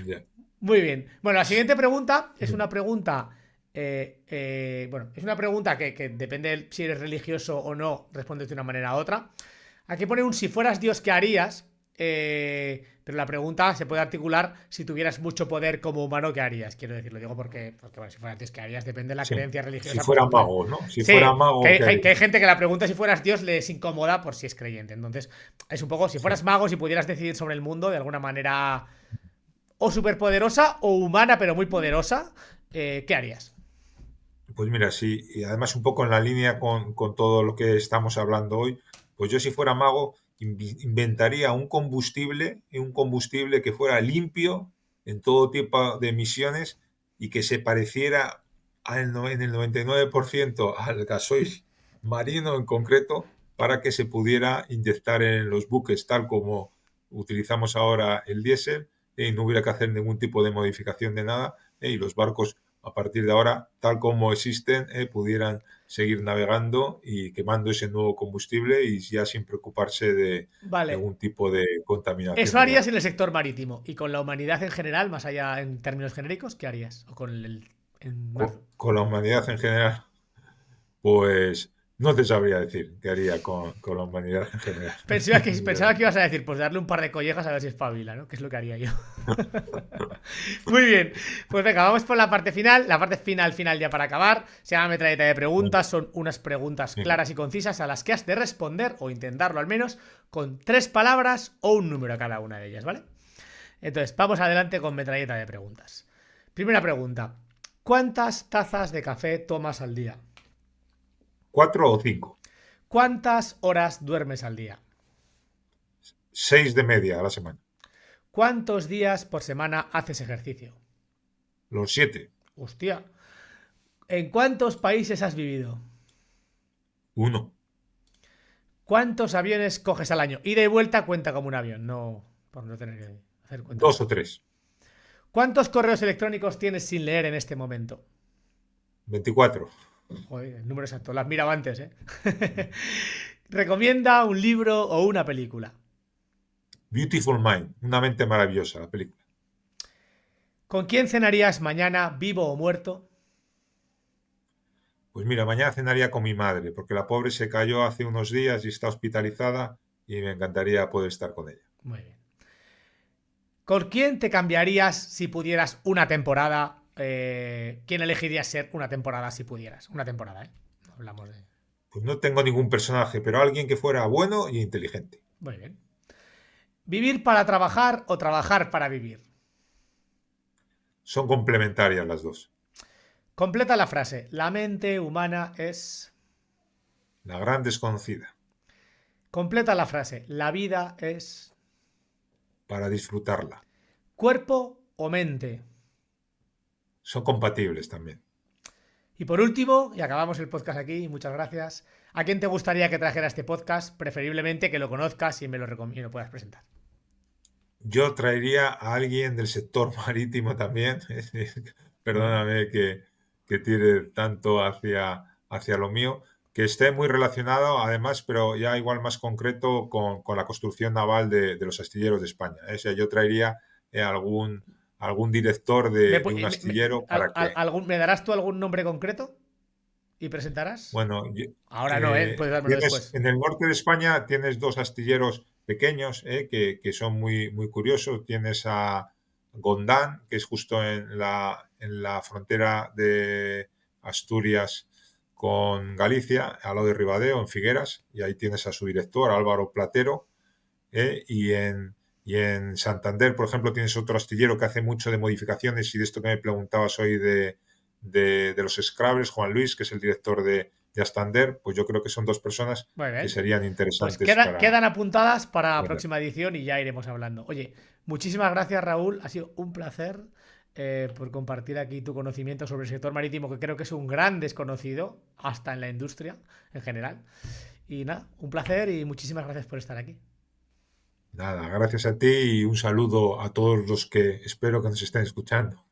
Ya. Muy bien. Bueno, la siguiente pregunta es una pregunta. Bueno, es una pregunta que depende si eres religioso o no, respondes de una manera u otra. Aquí pone un si fueras Dios, ¿qué harías? Pero la pregunta se puede articular si tuvieras mucho poder como humano, ¿qué harías? Quiero decir, lo digo porque bueno, si fueras Dios, ¿qué harías? Depende de la Sí. creencia religiosa. Si fuera pues, mago, ¿no? Si sí, fuera mago, que ¿qué hay haría? gente que la pregunta si fueras Dios les incomoda por si es creyente. Entonces, es un poco, si fueras mago, si pudieras decidir sobre el mundo de alguna manera o superpoderosa o humana, pero muy poderosa, ¿qué harías? Pues mira, sí, y además un poco en la línea con todo lo que estamos hablando hoy, pues yo si fuera mago inventaría un combustible que fuera limpio en todo tipo de emisiones y que se pareciera en el 99% al gasoil marino en concreto para que se pudiera inyectar en los buques tal como utilizamos ahora el diésel y no hubiera que hacer ningún tipo de modificación de nada y los barcos a partir de ahora, tal como existen, pudieran seguir navegando y quemando ese nuevo combustible y ya sin preocuparse de Vale, ningún tipo de eso contaminación ni harías nada. en el sector marítimo. Y con la humanidad en general, más allá en términos genéricos, ¿qué harías? O con en mar. Con la humanidad en general, pues no te sabría decir qué haría con la humanidad en general. Pensaba que ibas a decir, pues darle un par de collejas a ver si espabila, ¿no? Que es lo que haría yo. Muy bien. Pues venga, vamos por la parte final. La parte final ya para acabar. Se llama metralleta de preguntas. Son unas preguntas claras y concisas a las que has de responder, o intentarlo al menos, con 3 palabras o un número a cada una de ellas, ¿vale? Entonces, vamos adelante con metralleta de preguntas. Primera pregunta. ¿Cuántas tazas de café tomas al día? 4 o 5, ¿Cuántas horas duermes al día? 6 de media a la semana. ¿Cuántos días por semana haces ejercicio? Los 7, Hostia. ¿En cuántos países has vivido? 1, ¿Cuántos aviones coges al año? Ida y vuelta cuenta como un avión, no por no tener que hacer cuenta. 2 o 3, ¿Cuántos correos electrónicos tienes sin leer en este momento? 24. Joder, el número exacto, lo has mirado antes, ¿eh? Recomienda un libro o una película. Beautiful Mind, una mente maravillosa, la película. ¿Con quién cenarías mañana, vivo o muerto? Pues mira, mañana cenaría con mi madre, porque la pobre se cayó hace unos días y está hospitalizada y me encantaría poder estar con ella. Muy bien. ¿Con quién te cambiarías si pudieras una temporada? ¿Quién elegirías ser una temporada si pudieras? Una temporada, ¿eh? No hablamos de... Pues no tengo ningún personaje, pero alguien que fuera bueno y inteligente. Muy bien. ¿Vivir para trabajar o trabajar para vivir? Son complementarias las dos. Completa la frase. La mente humana es... La gran desconocida, Completa la frase. La vida es... para disfrutarla. ¿Cuerpo o mente? Son compatibles también. Y por último, y acabamos el podcast aquí, muchas gracias. ¿A quién te gustaría que trajera este podcast? Preferiblemente que lo conozcas y me lo puedas presentar. Yo traería a alguien del sector marítimo también. Perdóname que tire tanto hacia lo mío, que esté muy relacionado, además, pero ya igual más concreto con la construcción naval de los astilleros de España. O sea, yo traería algún director de un astillero para que... ¿Me darás tú algún nombre concreto? ¿Y presentarás? Bueno, Ahora no, puedes dármelo después. en el norte de España tienes 2 astilleros pequeños que son muy, muy curiosos. Tienes a Gondán, que es justo en la frontera de Asturias con Galicia, al lado de Ribadeo, en Figueras, y ahí tienes a su director, Álvaro Platero, y en Santander, por ejemplo, tienes otro astillero que hace mucho de modificaciones y de esto que me preguntabas hoy de los Scrabbers, Juan Luis, que es el director de Astander. Pues yo creo que son 2 personas que serían interesantes. Pues quedan apuntadas para la próxima edición y ya iremos hablando. Oye, muchísimas gracias, Raúl. Ha sido un placer. por compartir aquí tu conocimiento sobre el sector marítimo, que creo que es un gran desconocido, hasta en la industria en general. Y nada, un placer y muchísimas gracias por estar aquí. Nada, gracias a ti y un saludo a todos los que espero que nos estén escuchando.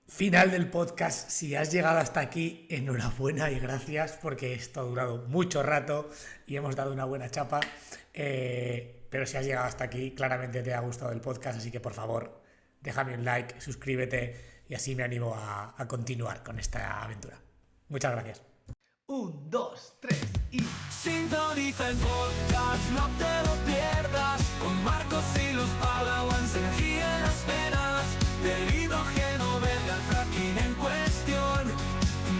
Final del podcast. Si has llegado hasta aquí, enhorabuena y gracias, porque esto ha durado mucho rato y hemos dado una buena chapa. Pero si has llegado hasta aquí, claramente te ha gustado el podcast, así que por favor, déjame un like, suscríbete y así me animo a continuar con esta aventura. Muchas gracias. 1, 2, 3 y... Sintoniza el podcast, no te lo pierdas. Con Marcos y los Padawans, energía en las venas. Del hidrógeno verde al fracking en cuestión.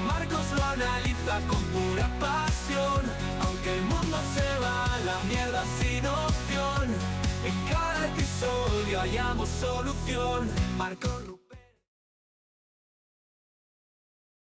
Marcos lo analiza con pura pasión. Aunque el mundo se va a la mierda sin opción, en cada episodio hallamos solución. Marcos